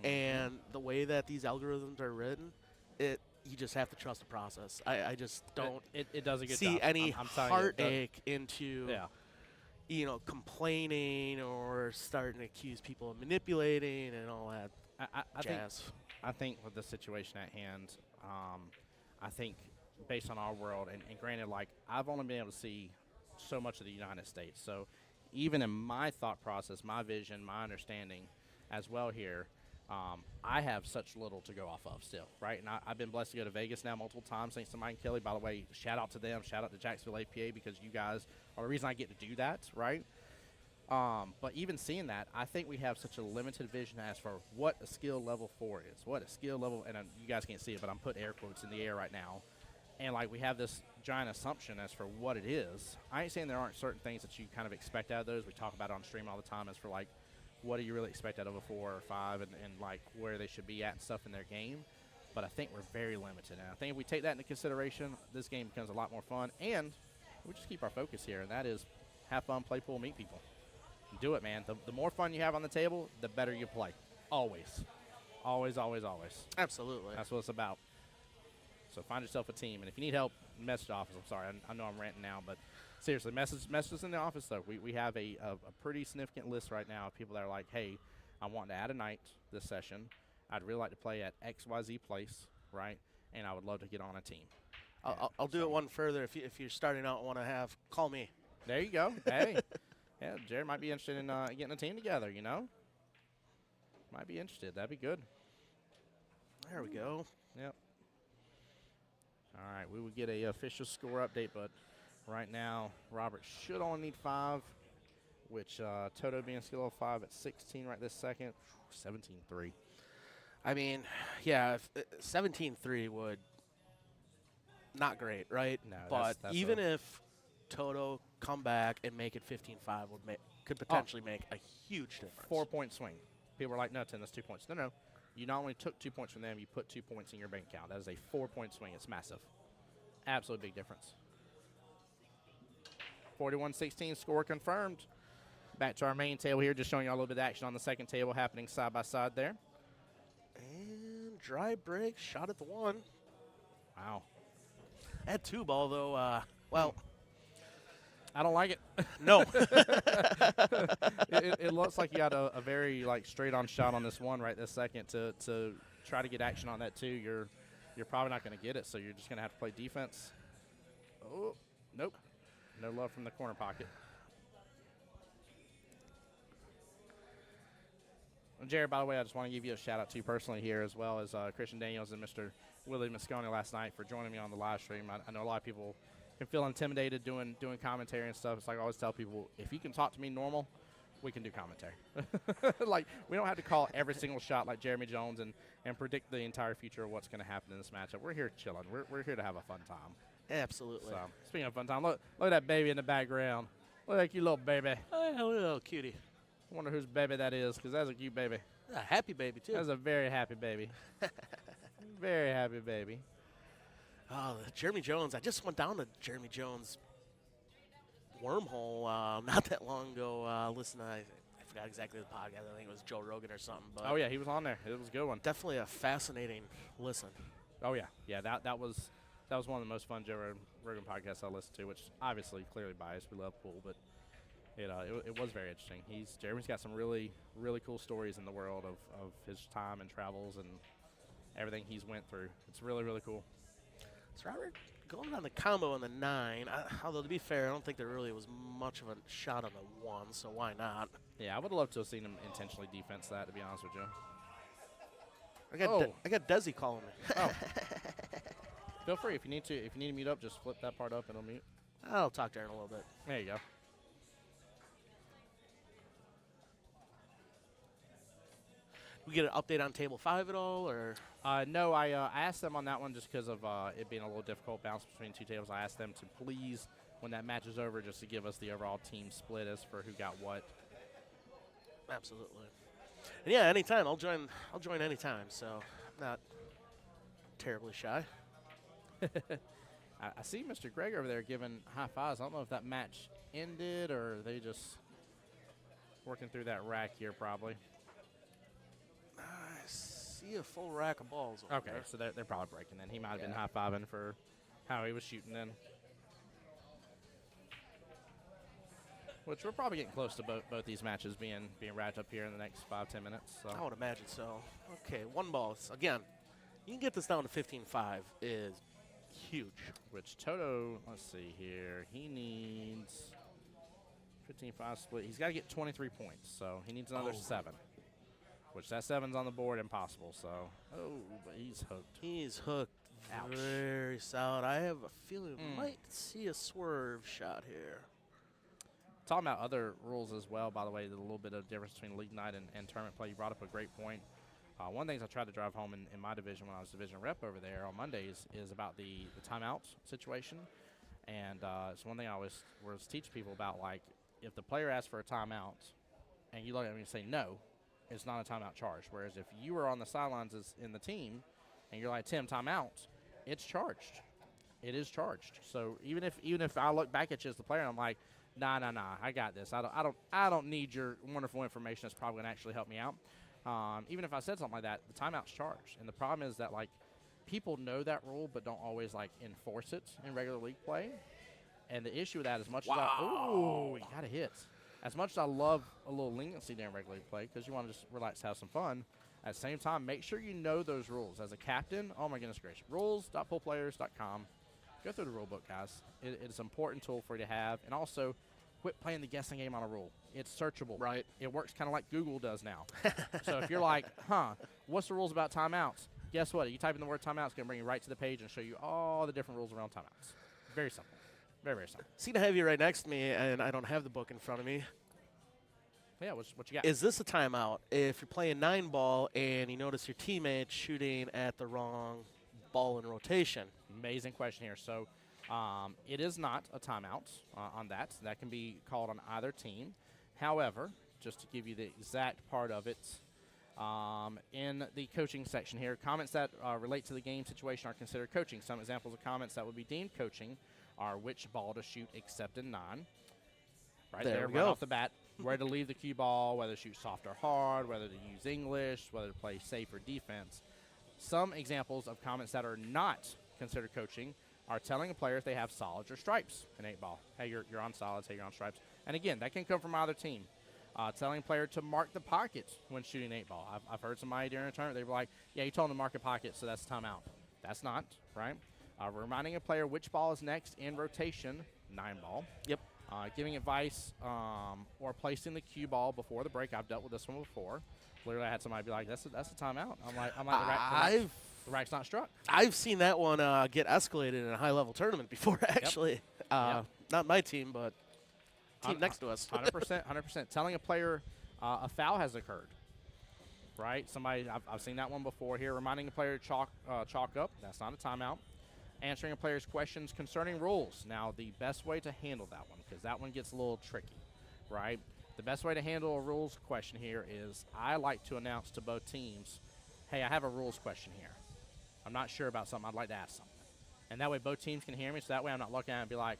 And the way that these algorithms are written, you just have to trust the process. I just don't it does a good see job. any I'm telling you, heartache into complaining or starting to accuse people of manipulating and all that I jazz. I think with the situation at hand, I think based on our world, and granted, like, I've only been able to see so much of the United States. So even in my thought process, my vision, my understanding as well here, I have such little to go off of still, right? And I've been blessed to go to Vegas now multiple times thanks to Mike and Kelly. By the way, shout out to them. Shout out to Jacksonville APA because you guys are the reason I get to do that, right? But even seeing that, I think we have such a limited vision as for what a skill level 4 is, what a skill level, and you guys can't see it, but I'm putting air quotes in the air right now. And, like, we have this giant assumption as for what it is. I ain't saying there aren't certain things that you kind of expect out of those. We talk about it on stream all the time as for, like, what do you really expect out of a 4 or 5 and like, where they should be at and stuff in their game. But I think we're very limited. And I think if we take that into consideration, this game becomes a lot more fun. And we just keep our focus here, and that is have fun, play pool, meet people. Do it, man. The more fun you have on the table, the better you play. Always. Always, always, always. Absolutely. That's what it's about. So find yourself a team. And if you need help, message the office. I'm sorry. I know I'm ranting now, but seriously, message us in the office, though. We have a pretty significant list right now of people that are like, hey, I want to add a night this session. I'd really like to play at XYZ place, right? And I would love to get on a team. I'll do it one further. If you're starting out and want to call me. There you go. Hey. Yeah, Jared might be interested in getting a team together, you know? Might be interested. That'd be good. There we go. Yep. All right, we would get a official score update, but right now, Robert should only need 5, which Toto being skill level 5 at 16 right this second. 17-3. I mean, yeah, 17-3 would not great, right? No, but that's even if Toto come back and make it 15-5 could potentially make a huge difference. 4-point swing. People are like, no, Tim, that's 2 points. No. You not only took 2 points from them, you put 2 points in your bank account. That is a 4-point swing. It's massive. Absolute big difference. 41-16, score confirmed. Back to our main table here, just showing you a little bit of action on the second table happening side by side there. And dry break, shot at the 1. Wow. At Qball, though, well, I don't like it. no. it looks like you got a very, like, straight-on shot on this one right this second. To try to get action on that, too, you're probably not going to get it, so you're just going to have to play defense. Oh, nope. No love from the corner pocket. And Jared, by the way, I just want to give you a shout-out to you personally here, as well as Christian Daniels and Mr. Willie Moscone last night for joining me on the live stream. I know a lot of people can feel intimidated doing commentary and stuff. It's like I always tell people, if you can talk to me normal, we can do commentary. Like, we don't have to call every single shot like Jeremy Jones and predict the entire future of what's going to happen in this matchup. We're here chilling. We're here to have a fun time. Absolutely. So, speaking of fun time, look at that baby in the background. Look at you little baby. Oh, little cutie. I wonder whose baby that is, because that's a cute baby. A happy baby, too. That's a very happy baby. Very happy baby. Oh, Jeremy Jones. I just went down to Jeremy Jones' wormhole not that long ago. Listen, I forgot exactly the podcast. I think it was Joe Rogan or something. But Oh, yeah, he was on there. It was a good one. definitely a fascinating listen. Oh, yeah. Yeah, that was one of the most fun Joe Rogan podcasts I listened to, which obviously clearly biased. We love pool, but it was very interesting. Jeremy's got some really, really cool stories in the world of his time and travels and everything he's went through. It's really, really cool. So Robert, going on the combo on the 9, although to be fair, I don't think there really was much of a shot on the 1, so why not? Yeah, I would have loved to have seen him intentionally defense that, to be honest with you. I got Desi calling me. Oh. Feel free if you need to mute up, just flip that part up and it'll mute. I'll talk to her in a little bit. There you go. We get an update on table 5 at all, or? No, I asked them on that one just because of it being a little difficult bounce between two tables. I asked them to please, when that match is over, just to give us the overall team split as for who got what. Absolutely. And yeah, anytime. I'll join anytime, so I'm not terribly shy. I see Mr. Greg over there giving high fives. I don't know if that match ended or they just working through that rack here probably. I see a full rack of balls over Okay, there. so they're probably breaking then. He might have been high-fiving for how he was shooting then. Which we're probably getting close to both these matches being wrapped up here in the next 5-10 minutes. So. I would imagine so. Okay, 1 ball. Again, you can get this down to 15-5 is huge. Which Toto, let's see here, he needs 15-5 split. He's got to get 23 points, so he needs another 7. Which that 7's on the board, impossible. So, but he's hooked. He's hooked. Ouch. Very solid. I have a feeling we might see a swerve shot here. Talking about other rules as well, by the way, there's a little bit of difference between league night and tournament play. You brought up a great point. One of the things I tried to drive home in my division when I was division rep over there on Mondays is about the timeout situation. And it's one thing I always teach people about, like, if the player asks for a timeout and you look at him and say no, it's not a timeout charge. Whereas if you were on the sidelines in the team and you're like, Tim, timeout, it's charged. It is charged. So even if I look back at you as the player and I'm like, nah, I got this. I don't need your wonderful information that's probably going to actually help me out. Even if I said something like that, the timeout's charged. And the problem is that, like, people know that rule but don't always, like, enforce it in regular league play. And the issue with that, as much as you got a hit. As much as I love a little leniency during regular league play because you want to just relax, have some fun, at the same time, make sure you know those rules. As a captain, oh my goodness gracious, rules.poolplayers.com. Go through the rule book, guys. It's an important tool for you to have. And also, quit playing the guessing game on a rule. It's searchable. Right. It works kind of like Google does now. So if you're like, what's the rules about timeouts? Guess what? You type in the word timeout, it's going to bring you right to the page and show you all the different rules around timeouts. Very simple. Very, very simple. See to have you right next to me, and I don't have the book in front of me. Yeah, what you got? Is this a timeout if you're playing 9-ball and you notice your teammate's shooting at the wrong ball in rotation? Amazing question here. So it is not a timeout on that. That can be called on either team. However, just to give you the exact part of it, in the coaching section here, comments that relate to the game situation are considered coaching. Some examples of comments that would be deemed coaching are which ball to shoot except in 9. Right there, right off the bat. Where to leave the cue ball, whether to shoot soft or hard, whether to use English, whether to play safe or defense. Some examples of comments that are not considered coaching are telling a player if they have solids or stripes in 8-ball. Hey, you're on solids. Hey, you're on stripes. And again, that can come from either team. Telling a player to mark the pocket when shooting 8-ball. I've heard somebody during a tournament, they were like, yeah, you told him to mark a pocket, so that's timeout. That's not, right? Reminding a player which ball is next in rotation, 9-ball. Yep. Giving advice or placing the cue ball before the break. I've dealt with this one before. Literally, I had somebody be like, "That's a timeout." I'm like, the rack's not struck. I've seen that one get escalated in a high-level tournament before, actually. Not my team, but team next to us. 100%. Telling a player a foul has occurred. Right? I've seen that one before here. Reminding a player to chalk up. That's not a timeout. Answering a player's questions concerning rules. Now, the best way to handle that one, because that one gets a little tricky, right? The best way to handle a rules question here is I like to announce to both teams, hey, I have a rules question here. I'm not sure about something. I'd like to ask something. And that way both teams can hear me, so that way I'm not looking at it and be like,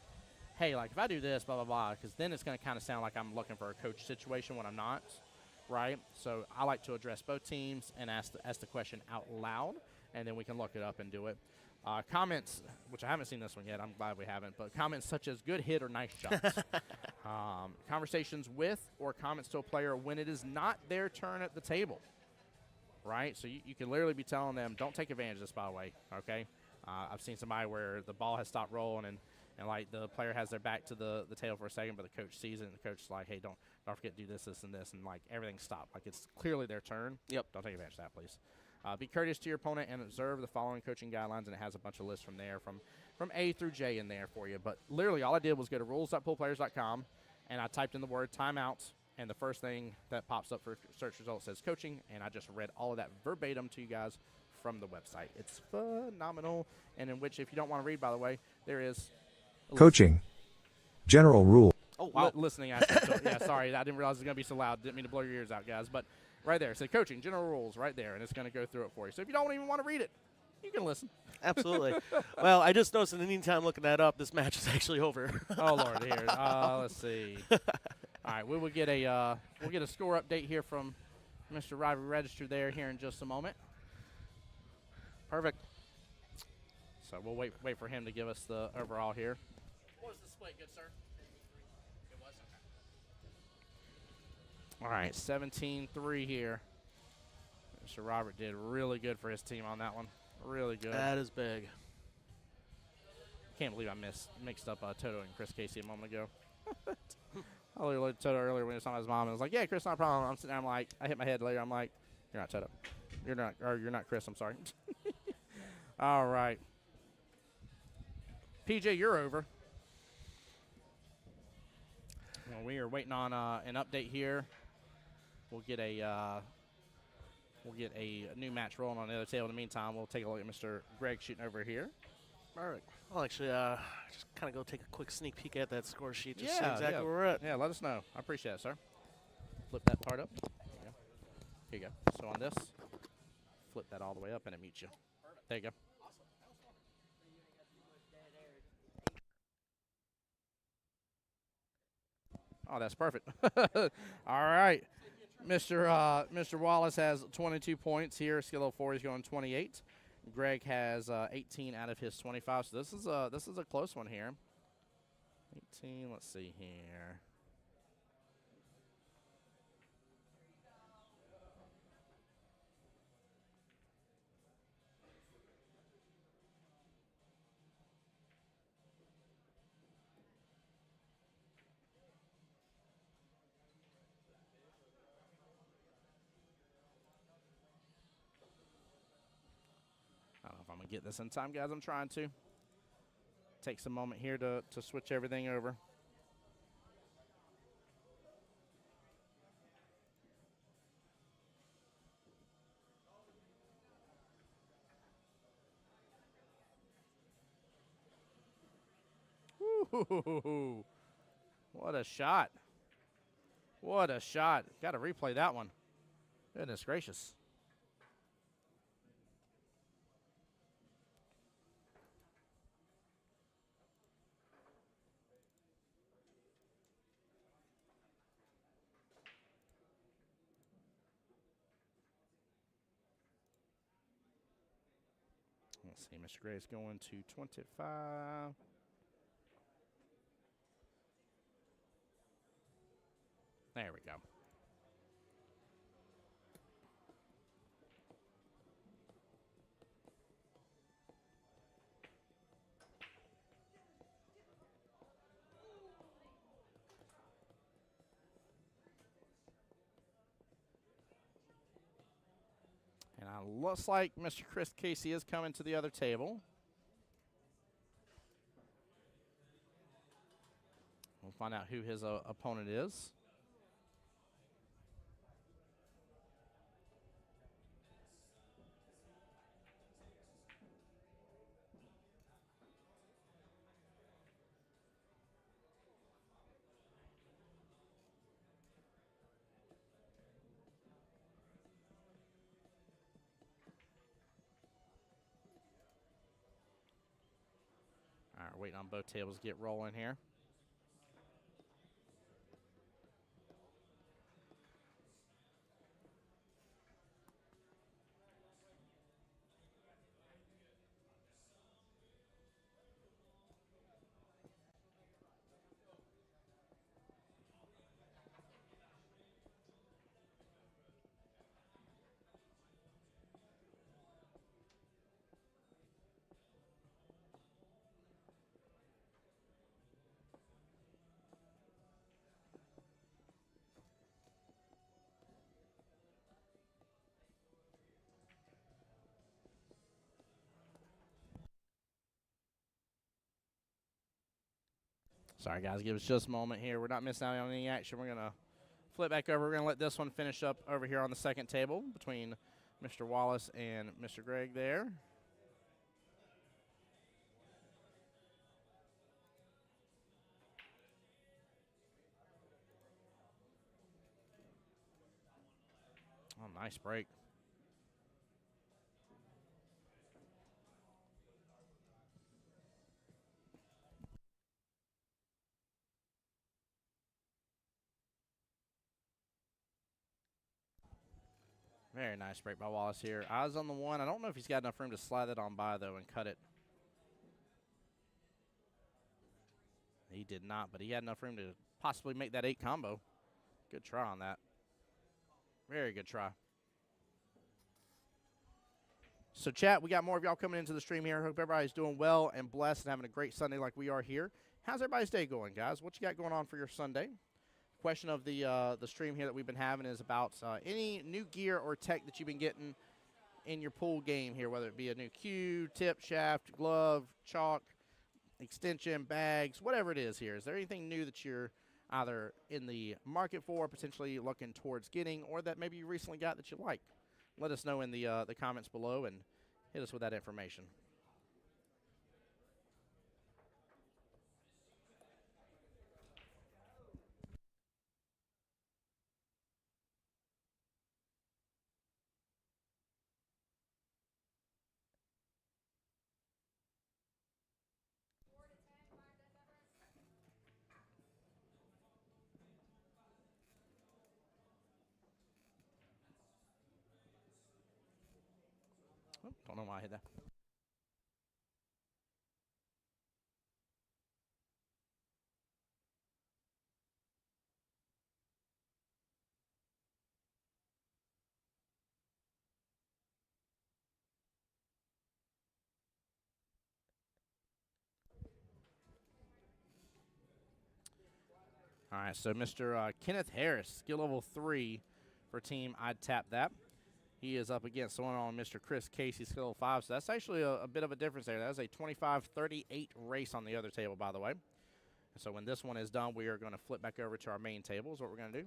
hey, like if I do this, blah, blah, blah, because then it's going to kind of sound like I'm looking for a coach situation when I'm not, right? So I like to address both teams and ask the question out loud, and then we can look it up and do it. Comments, which I haven't seen this one yet, I'm glad we haven't, but comments such as good hit or nice shots. Conversations with or comments to a player when it is not their turn at the table, right? So you can literally be telling them, don't take advantage of this, by the way, okay? I've seen somebody where the ball has stopped rolling and like the player has their back to the table for a second, but the coach sees it and the coach is like, hey, don't forget to do this, and this, and like everything stopped. Like it's clearly their turn. Yep. Don't take advantage of that, please. Be courteous to your opponent and observe the following coaching guidelines, and it has a bunch of lists from there, from A through J in there for you. But literally all I did was go to rules.poolplayers.com, and I typed in the word timeout, and the first thing that pops up for search results says coaching, and I just read all of that verbatim to you guys from the website. It's phenomenal, and in which, if you don't want to read, by the way, there is coaching. General rule. Oh, wow. Listening. Yeah, sorry. I didn't realize it was going to be so loud. Didn't mean to blow your ears out, guys. But right there, say coaching, general rules right there, and it's going to go through it for you. So if you don't even want to read it, you can listen. Absolutely. Well, I just noticed in the meantime looking that up, this match is actually over. Oh, Lord. Here. Let's see. All right. We'll get a score update here from Mr. Rivalry Register there here in just a moment. Perfect. So we'll wait for him to give us the overall here. What was the split, good sir? It was? Okay. All right, 17-3 here. Mr. Robert did really good for his team on that one. Really good. That is big. Can't believe I mixed up Toto and Chris Casey a moment ago. I literally looked at Toto earlier when he was talking to his mom and was like, "Yeah, Chris, not a problem." I'm sitting there, I'm like, I hit my head later. I'm like, "You're not Toto. You're not Chris. I'm sorry." All right. PJ, you're over. Well, we are waiting on an update here. We'll get a new match rolling on the other table. In the meantime, we'll take a look at Mr. Greg shooting over here. All right. I'll actually just kind of go take a quick sneak peek at that score sheet, just see exactly where we're at. Yeah, let us know. I appreciate it, sir. Flip that part up. There you go. Here you go. So on this, flip that all the way up and it mutes you. There you go. Oh, that's perfect. All right. Mr. Wallace has 22 points here. Skill 4 is going 28. Greg has 18 out of his 25. So this is a close one here. 18. Let's see here. I don't know if I'm going to get this in time, guys. I'm trying to. Takes a moment here to switch everything over. Woo-hoo-hoo-hoo. What a shot. What a shot. Got to replay that one. Goodness gracious. Let's see, Mr. Gray's going to 25. There we go. And it looks like Mr. Chris Casey is coming to the other table. We'll find out who his opponent is. All right, waiting on both tables to get rolling here. Sorry, guys. Give us just a moment here. We're not missing out on any action. We're going to flip back over. We're going to let this one finish up over here on the second table between Mr. Wallace and Mr. Greg there. Oh, nice break. Very nice break by Wallace here. Eyes on the one. I don't know if he's got enough room to slide that on by, though, and cut it. He did not, but he had enough room to possibly make that 8 combo. Good try on that. Very good try. So, chat, we got more of y'all coming into the stream here. Hope everybody's doing well and blessed and having a great Sunday like we are here. How's everybody's day going, guys? What you got going on for your Sunday? Question of the stream here that we've been having is about any new gear or tech that you've been getting in your pool game here, whether it be a new cue, tip, shaft, glove, chalk, extension, bags, whatever it is here. Is there anything new that you're either in the market for, potentially looking towards getting, or that maybe you recently got that you like? Let us know in the comments below and hit us with that information. Oh, don't know why I hit that. All right, so Mr. Kenneth Harris, skill level 3 for team I'd Tap That. He is up against someone on Mr. Chris Casey, skill level 5. So that's actually a bit of a difference there. That is a 25-38 race on the other table, by the way. And so when this one is done, we are going to flip back over to our main table is what we're going to do.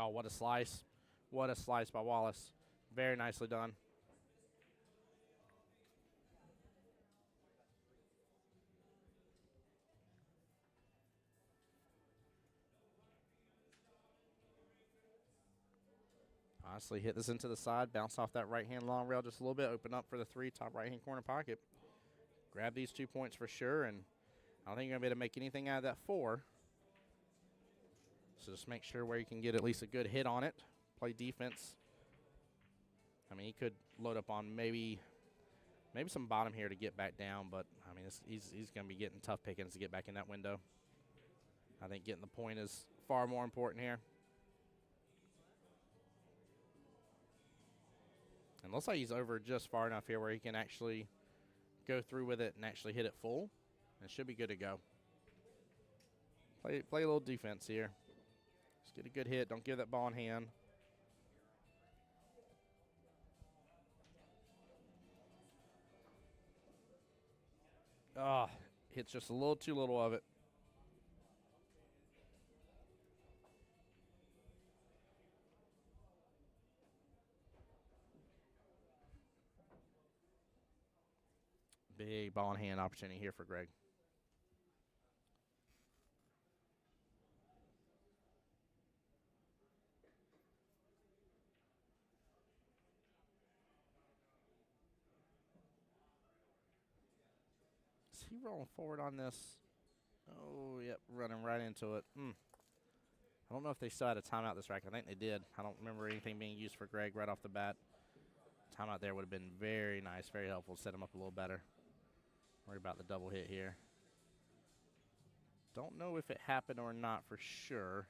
Oh, what a slice. What a slice by Wallace. Very nicely done. Honestly, hit this into the side, bounce off that right-hand long rail just a little bit, open up for the 3, top right-hand corner pocket. Grab these 2 points for sure, and I don't think you're going to be able to make anything out of that 4. So just make sure where you can get at least a good hit on it. Play defense. I mean, he could load up on maybe some bottom here to get back down, but, I mean, he's going to be getting tough pickings to get back in that window. I think getting the point is far more important here. And looks like he's over just far enough here where he can actually go through with it and actually hit it full. And should be good to go. Play a little defense here. Just get a good hit. Don't give that ball in hand. Ah, hits just a little too little of it. Big ball in hand opportunity here for Greg. Is he rolling forward on this? Oh, yep, running right into it. I don't know if they still had a timeout this rack. I think they did. I don't remember anything being used for Greg right off the bat. Timeout there would have been very nice, very helpful to set him up a little better. Worry about the double hit here. Don't know if it happened or not for sure.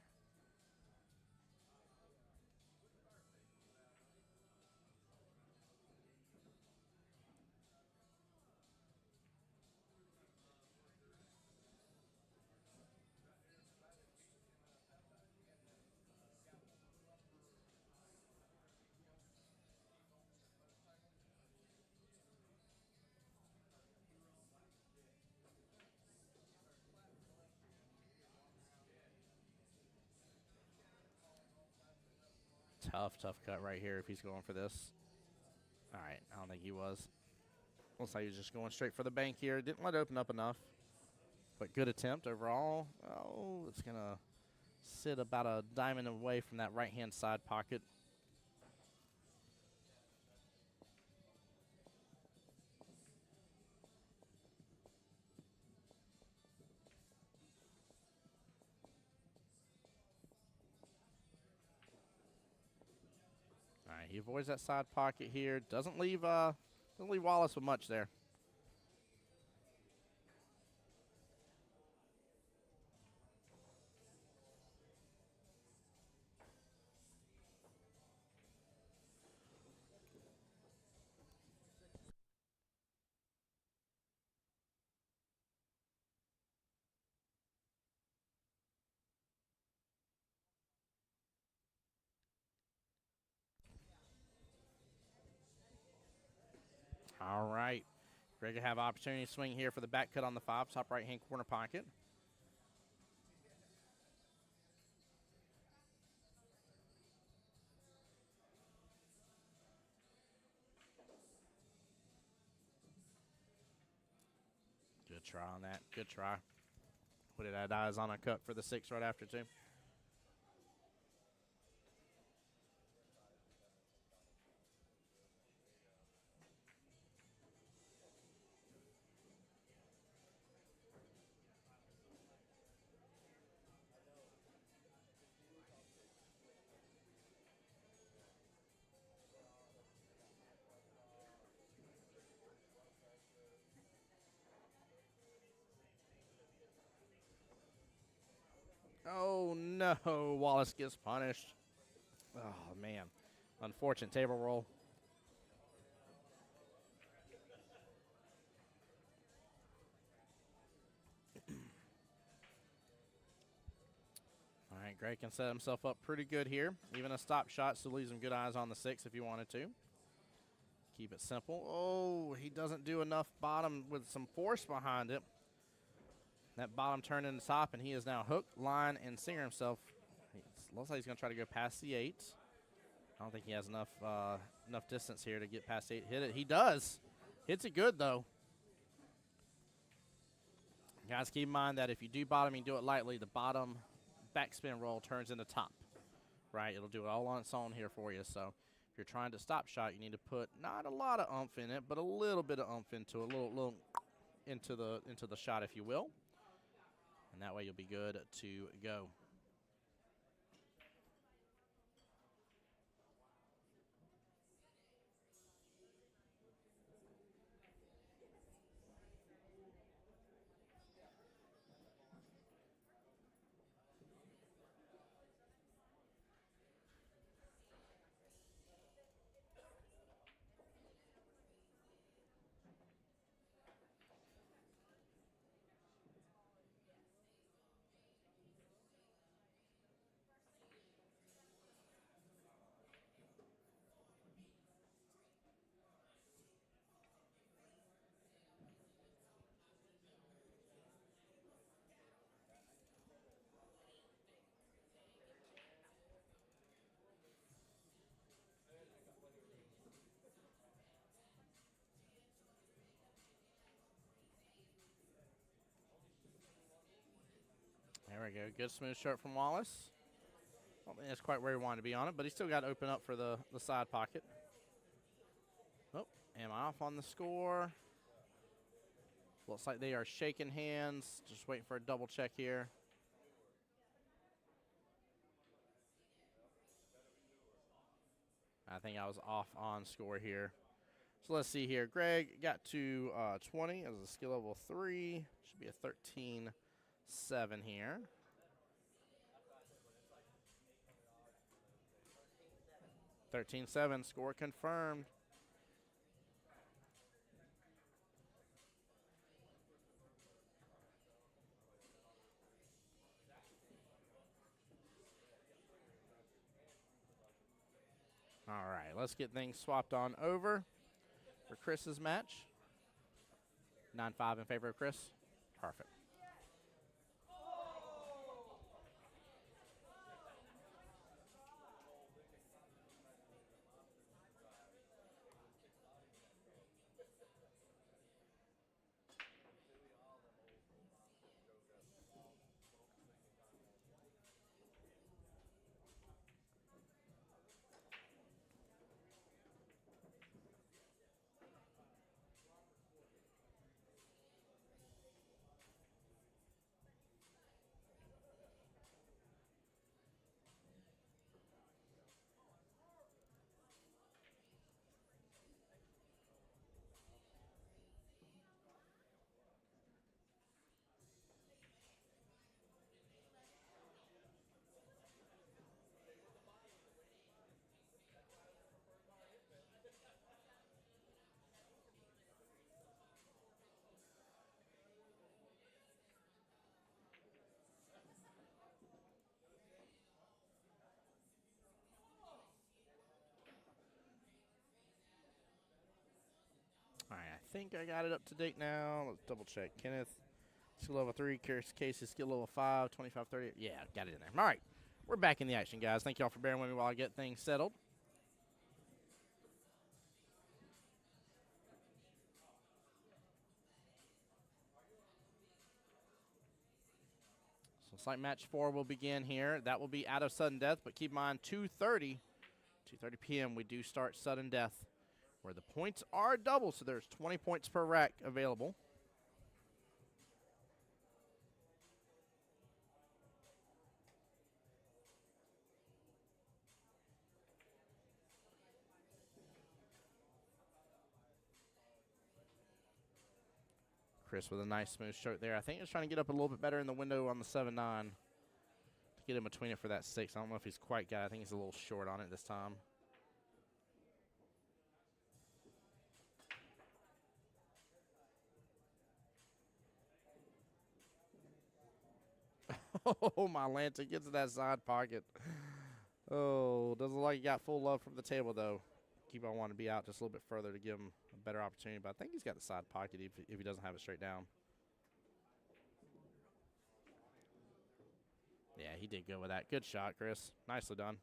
Tough cut right here if he's going for this. All right, I don't think he was. Looks like he was just going straight for the bank here. Didn't let it open up enough. But good attempt overall. Oh, it's going to sit about a diamond away from that right-hand side pocket. All right, he avoids that side pocket here. Doesn't leave Wallace with much there. All right. Greg will have opportunity to swing here for the back cut on the 5, top right-hand corner pocket. Good try on that. Good try. Put it at eyes on a cut for the 6 right after, too. Oh, no. Wallace gets punished. Oh, man. Unfortunate table roll. All right, Greg can set himself up pretty good here. Even a stop shot still leaves him good eyes on the 6 if he wanted to. Keep it simple. Oh, he doesn't do enough bottom with some force behind it. That bottom turned into top, and he is now hook, line, and singer himself. Looks like he's going to try to go past the 8. I don't think he has enough distance here to get past the 8. Hit it. He does. Hits it good, though. Guys, keep in mind that if you do bottom, you do it lightly. The bottom backspin roll turns into top, right? It'll do it all on its own here for you. So if you're trying to stop shot, you need to put not a lot of oomph in it, but a little bit of oomph into it, a little into the shot, if you will. And that way you'll be good to go. There we go. Good smooth stroke from Wallace. I don't think that's quite where he wanted to be on it, but he still got to open up for the side pocket. Oh, am I off on the score? Looks like they are shaking hands. Just waiting for a double check here. I think I was off on score here. So let's see here. Greg got to 20 as a skill level 3. Should be a 13-7 here. $13-7, score confirmed. All right, let's get things swapped on over for Chris's match. 9-5 in favor of Chris. Perfect. think I got it up to date now. Let's double check. Kenneth, skill level 3. Casey, skill level 5. 25, 30. Yeah, got it in there. All right. We're back in the action, guys. Thank y'all for bearing with me while I get things settled. So it's like match 4 will begin here. That will be out of sudden death, but keep in mind 2:30 p.m. we do start sudden death, where the points are double, so there's 20 points per rack available. Chris with a nice smooth stroke there. I think he's trying to get up a little bit better in the window on the 7-9 to get in between it for that 6. I don't know if he's quite got it. I think he's a little short on it this time. Oh, my Lanta gets in that side pocket. Oh, doesn't look like he got full love from the table, though. Qball wanted to be out just a little bit further to give him a better opportunity, but I think he's got the side pocket if he doesn't have it straight down. Yeah, he did good with that. Good shot, Chris. Nicely done.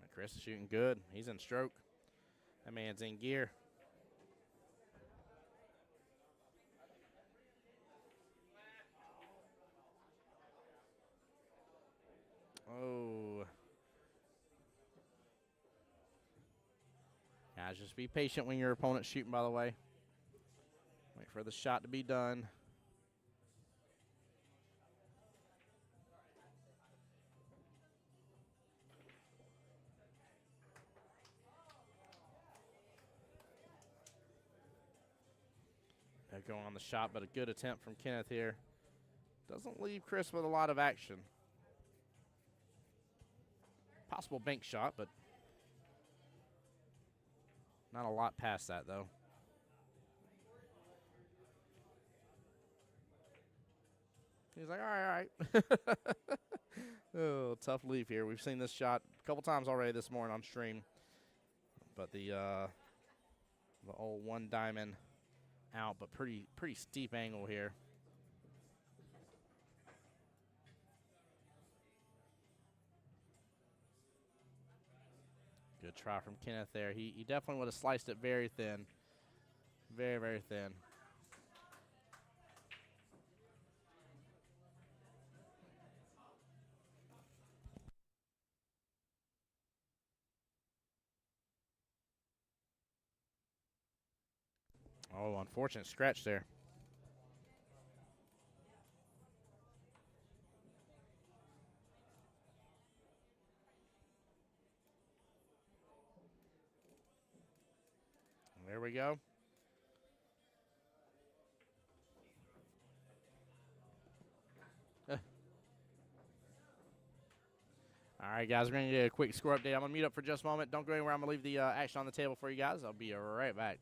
And Chris is shooting good. He's in stroke. That man's in gear. Oh. Guys, just be patient when your opponent's shooting, by the way. Wait for the shot to be done. They're going on the shot, but a good attempt from Kenneth here. Doesn't leave Chris with a lot of action. Possible bank shot, but not a lot past that, though. He's like, all right, all right. Oh, tough leave here. We've seen this shot a couple times already this morning on stream. But the old one diamond out, but pretty steep angle here. Good try from Kenneth there. He definitely would have sliced it very thin. Very, very thin. Oh, unfortunate scratch there. There we go. All right, guys, we're going to get a quick score update. I'm going to mute up for just a moment. Don't go anywhere. I'm going to leave the action on the table for you guys. I'll be right back.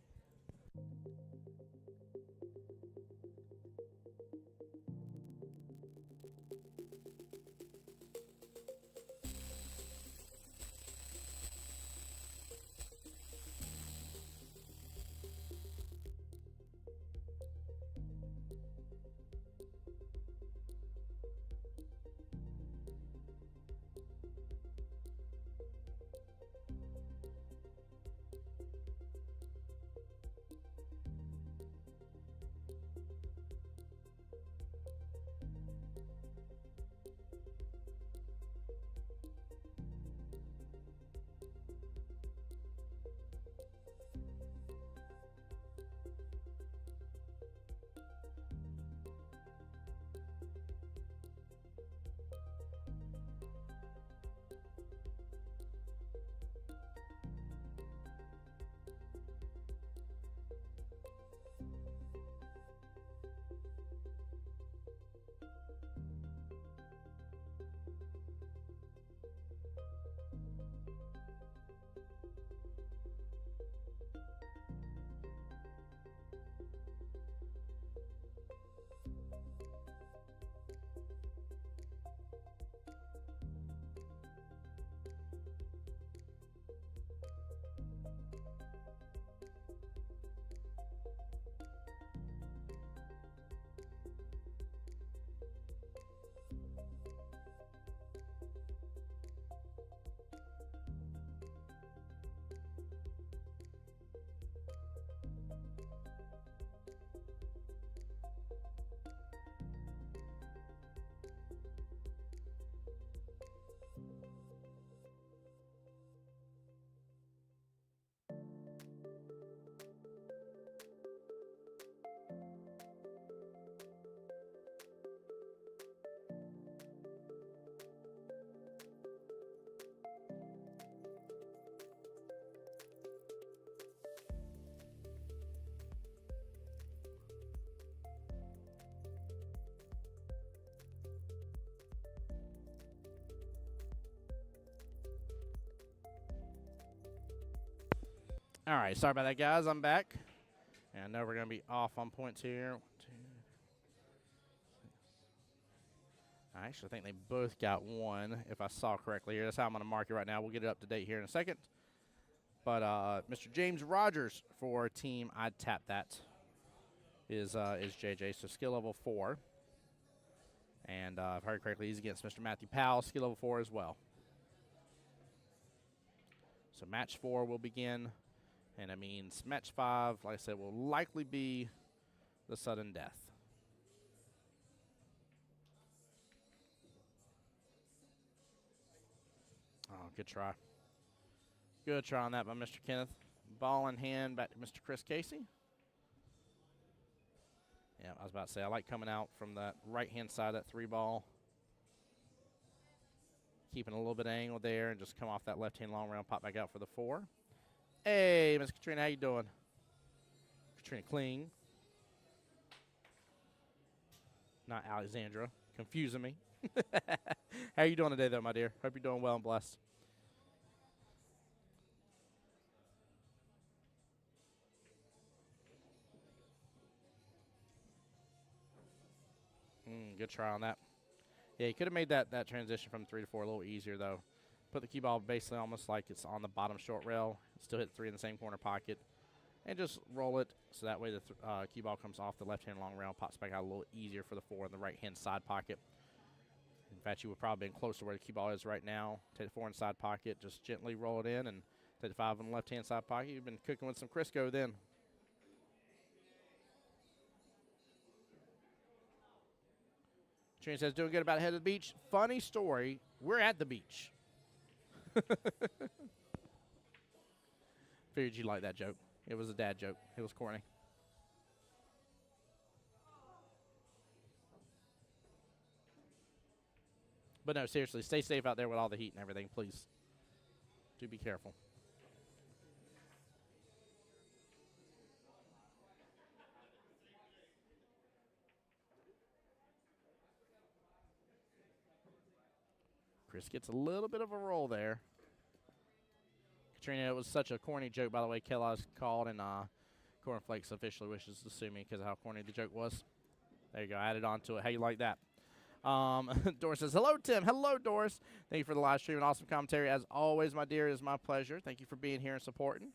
All right, sorry about that, guys. I'm back. And I know we're going to be off on points here. 1, 2. I actually think they both got 1, if I saw correctly here. That's how I'm going to mark it right now. We'll get it up to date here in a second. But Mr. James Rogers for team I'd Tap That is JJ, so skill level 4. And if I heard correctly, he's against Mr. Matthew Powell, skill level 4 as well. So match 4 will begin, and it means match 5, like I said, will likely be the sudden death. Oh, good try. Good try on that by Mr. Kenneth. Ball in hand, back to Mr. Chris Casey. Yeah, I was about to say, I like coming out from that right-hand side of that 3 ball. Keeping a little bit of angle there and just come off that left-hand long round, pop back out for the 4. Hey, Miss Katrina, how you doing? Katrina Kling. Not Alexandra. Confusing me. How you doing today, though, my dear? Hope you're doing well and blessed. Good try on that. Yeah, he could have made that transition from 3 to 4 a little easier, though. Put the cue ball basically almost like it's on the bottom short rail. Still hit 3 in the same corner pocket. And just roll it so that way the cue ball comes off the left-hand long rail, pops back out a little easier for the 4 in the right-hand side pocket. In fact, you would probably be close to where the cue ball is right now. Take the 4 inside pocket, just gently roll it in, and take the 5 on the left-hand side pocket. You've been cooking with some Crisco then. Trina says, doing good about head of the beach. Funny story, we're at the beach. Figured you'd like that joke. It was a dad joke. It was corny. But no, seriously, stay safe out there with all the heat and everything, please. Do be careful. Chris gets a little bit of a roll there. Katrina, it was such a corny joke, by the way. Kellogg's called, and Cornflakes officially wishes to sue me because of how corny the joke was. There you go. Added on to it. How you like that? Doris says, hello, Tim. Hello, Doris. Thank you for the live stream and awesome commentary. As always, my dear, it is my pleasure. Thank you for being here and supporting.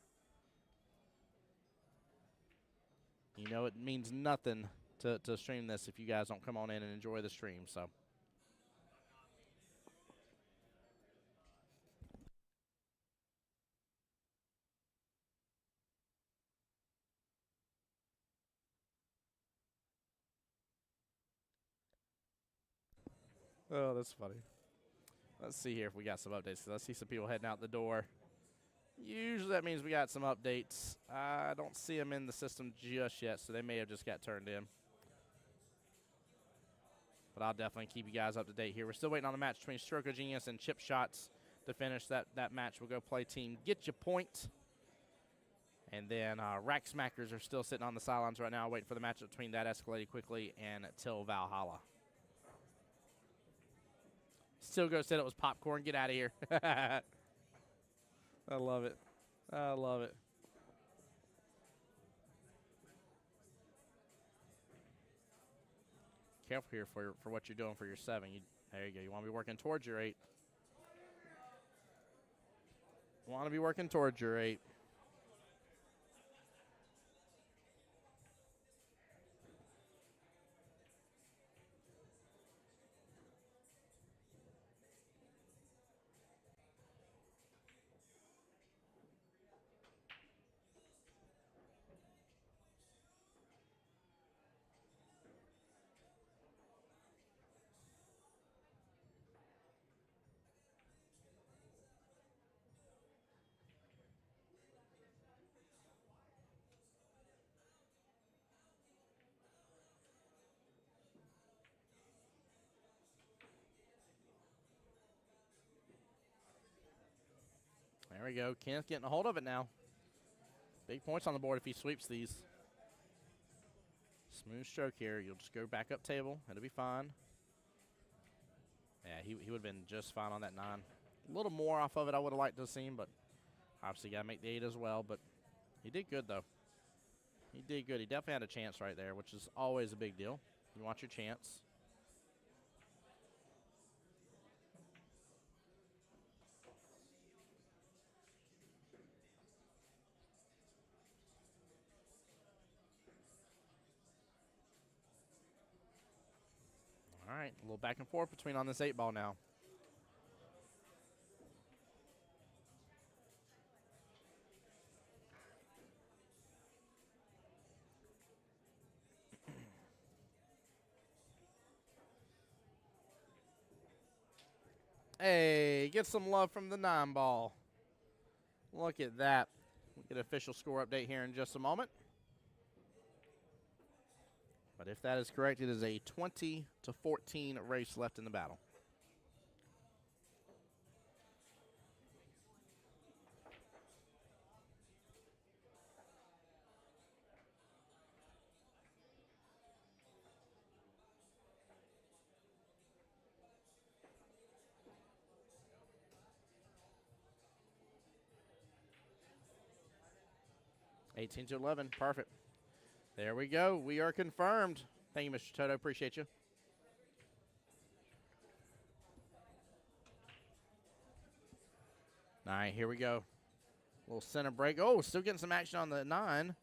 You know, it means nothing to stream this if you guys don't come on in and enjoy the stream, so. Oh, that's funny. Let's see here if we got some updates, because I see some people heading out the door. Usually that means we got some updates. I don't see them in the system just yet, so they may have just got turned in. But I'll definitely keep you guys up to date here. We're still waiting on the match between Stroke Genius and Chip Shots to finish that match. We'll go play team Get Ya Point. And then Rack Smackers are still sitting on the sidelines right now, waiting for the match between That Escalated Quickly and Till Valhalla. Still go said it was popcorn. Get out of here. I love it. I love it. Careful here for what you're doing for your 7. There you go. You want to be working towards your 8. Want to be working towards your 8. There we go. Kenneth getting a hold of it now. Big points on the board if he sweeps these. Smooth stroke here. You'll just go back up table. It'll be fine. Yeah, he would have been just fine on that 9. A little more off of it I would have liked to have seen, but obviously got to make the 8 as well. But He did good, though. He did good. He definitely had a chance right there, which is always a big deal. You want your chance. All right, a little back and forth between on this 8 ball now. Hey, get some love from the 9 ball. Look at that. We'll get an official score update here in just a moment. But if that is correct, it is a 20-14 race left in the battle. (18 to 11), perfect. There we go. We are confirmed. Thank you, Mr. Toto. Appreciate you. All right, here we go. Little center break. Oh, still getting some action on the 9.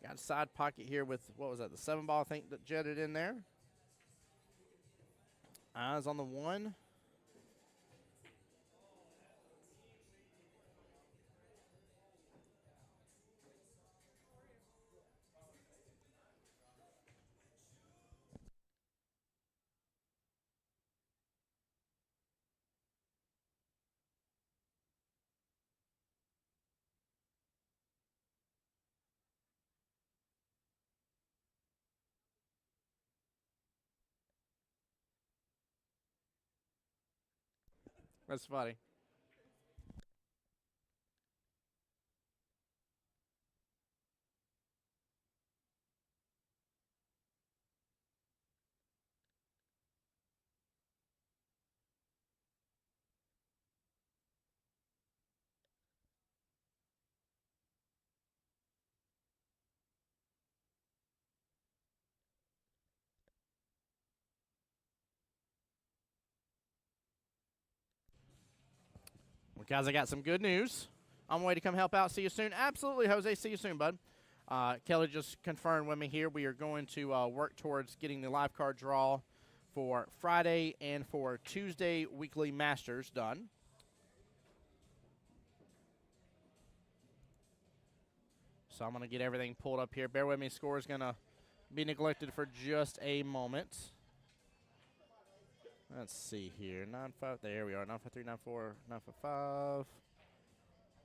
Got a side pocket here with, what was that, the 7 ball, I think, that jetted in there. Eyes on the 1. That's funny. Well, guys, I got some good news. On my way to come help out. See you soon. Absolutely, Jose. See you soon, bud. Kelly just confirmed with me here. We are going to work towards getting the live card draw for Friday and for Tuesday weekly Masters done. So I'm going to get everything pulled up here. Bear with me. Score is going to be neglected for just a moment. Let's see here. 9-5. There we are. 953, 94, 955.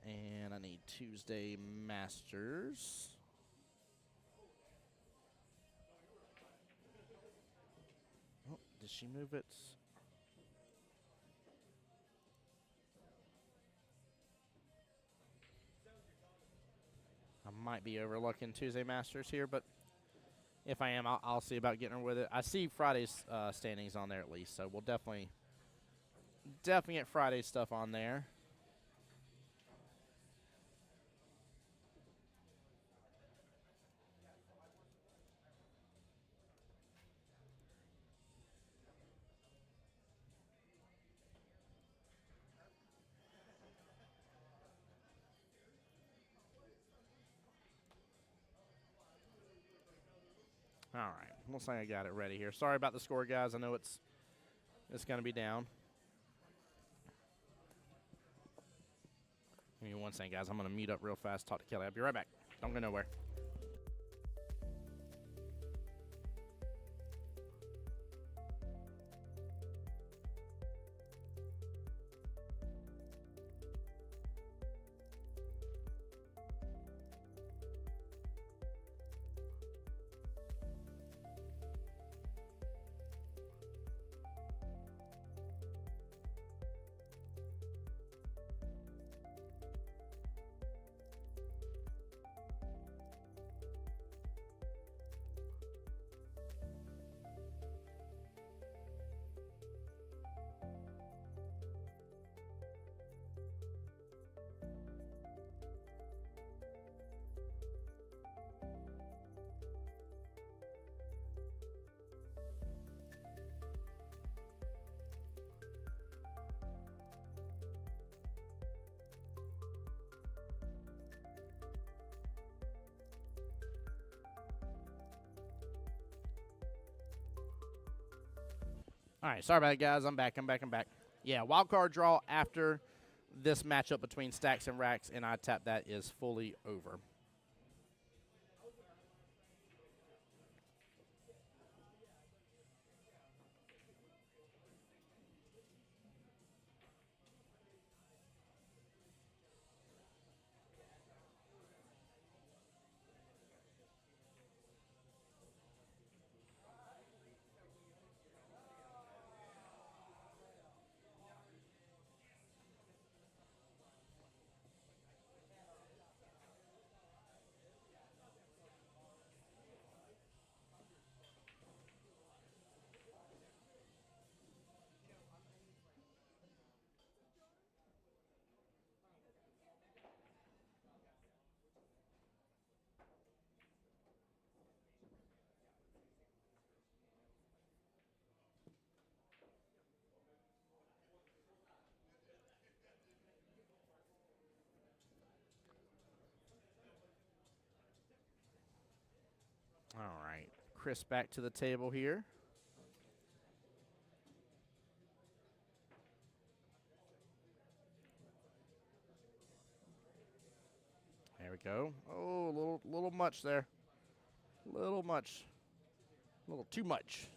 And I need Tuesday Masters. Oh, did she move it? I might be overlooking Tuesday Masters here, but if I am, I'll see about getting her with it. I see Friday's standings on there at least, so we'll definitely get Friday's stuff on there. All right, looks like I got it ready here. Sorry about the score, guys. I know it's going to be down. Give me one second, guys. I'm going to mute up real fast, talk to Kelly. I'll be right back. Don't go nowhere. All right, sorry about that, guys. I'm back. Yeah, wild card draw after this matchup between Stacks and Racks, and I tap that is fully over. All right, Chris back to the table here. There we go. Oh, a little much there. Little much. A little too much.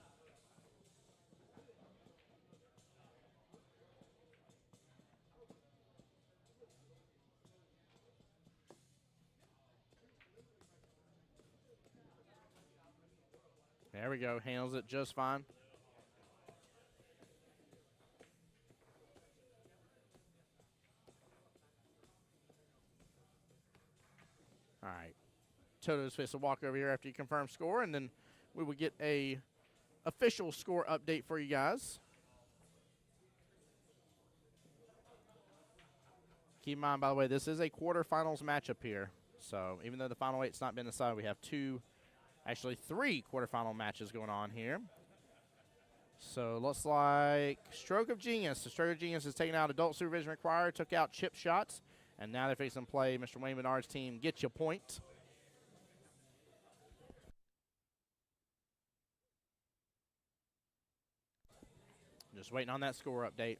There we go. Handles it just fine. All right. Toto's supposed to walk over here after you confirm score, and then we will get a official score update for you guys. Keep in mind, by the way, this is a quarterfinals matchup here. So even though the final eight's not been decided, we have actually three quarterfinal matches going on here. So it looks like Stroke of Genius. The Stroke of Genius is taking out Adult Supervision Required, took out Chip Shots, and now they're facing play Mr. Wayne Menard's team, Get You Point. Just waiting on that score update.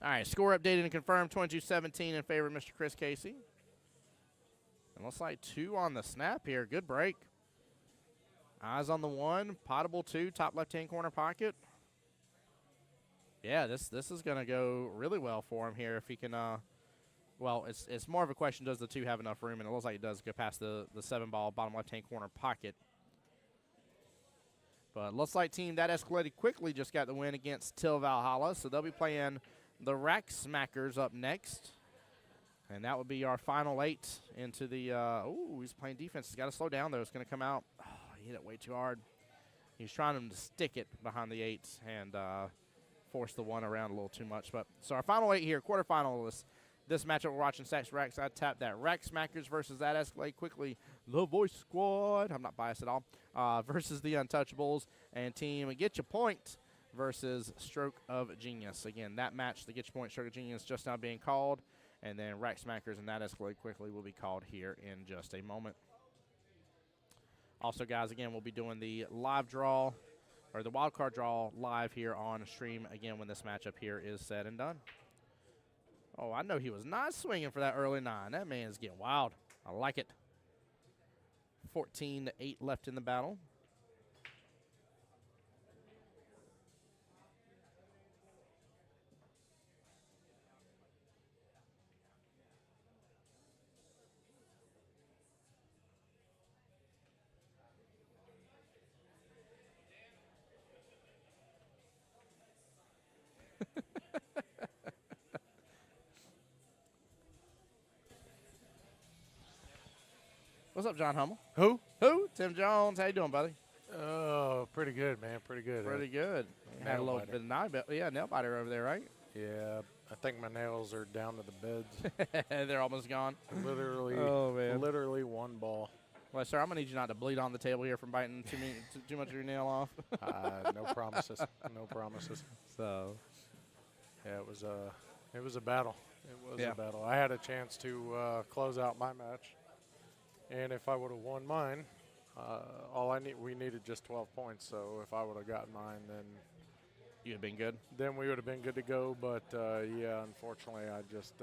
All right, score updated and confirmed, 22-17 in favor of Mr. Chris Casey. And looks like 2 on the snap here. Good break. Eyes on the 1, potable 2, top left-hand corner pocket. Yeah, this is going to go really well for him here if he can, well, it's more of a question, does the 2 have enough room? And it looks like it does go past the 7-ball bottom left-hand corner pocket. But looks like team that escalated quickly just got the win against Till Valhalla, so they'll be playing the Rack Smackers up next. And that would be our final 8 into the, he's playing defense. He's got to slow down, though. It's going to come out. Oh, he hit it way too hard. He's trying him to stick it behind the 8 and force the 1 around a little too much. But so our final 8 here, quarterfinalists. This matchup we're watching, Stacks Racks. I tap that. Rack Smackers versus that escalate quickly. The Voice Squad. I'm not biased at all. Versus the Untouchables. And team Get Your Point versus Stroke of Genius. Again, that match, the Get Your Point, Stroke of Genius, just now being called. And then Rack Smackers and that escalate quickly will be called here in just a moment. Also, guys, again, we'll be doing the live draw, or the wild card draw live here on stream, again, when this matchup here is said and done. Oh, I know he was not swinging for that early 9. That man's getting wild. I like it. 14-8 left in the battle. What's up, John Hummel? Who? Who? Tim Jones. How you doing, buddy? Oh, pretty good, man. Pretty good. Pretty good. Had a Nail little biter. bit of nail biter over there, right? Yeah, I think my nails are down to the beds. They're almost gone. Literally, Oh, man. literally one ball. Well, sir, I'm gonna need you not to bleed on the table here from biting too much of your nail off. No promises. No promises. So, Yeah, it was a battle. It was Yeah. a battle. I had a chance to close out my match, and if I would have won mine, we needed just 12 points. So if I would have gotten mine, you'd have been good. then we would have been good to go. But yeah, unfortunately, I just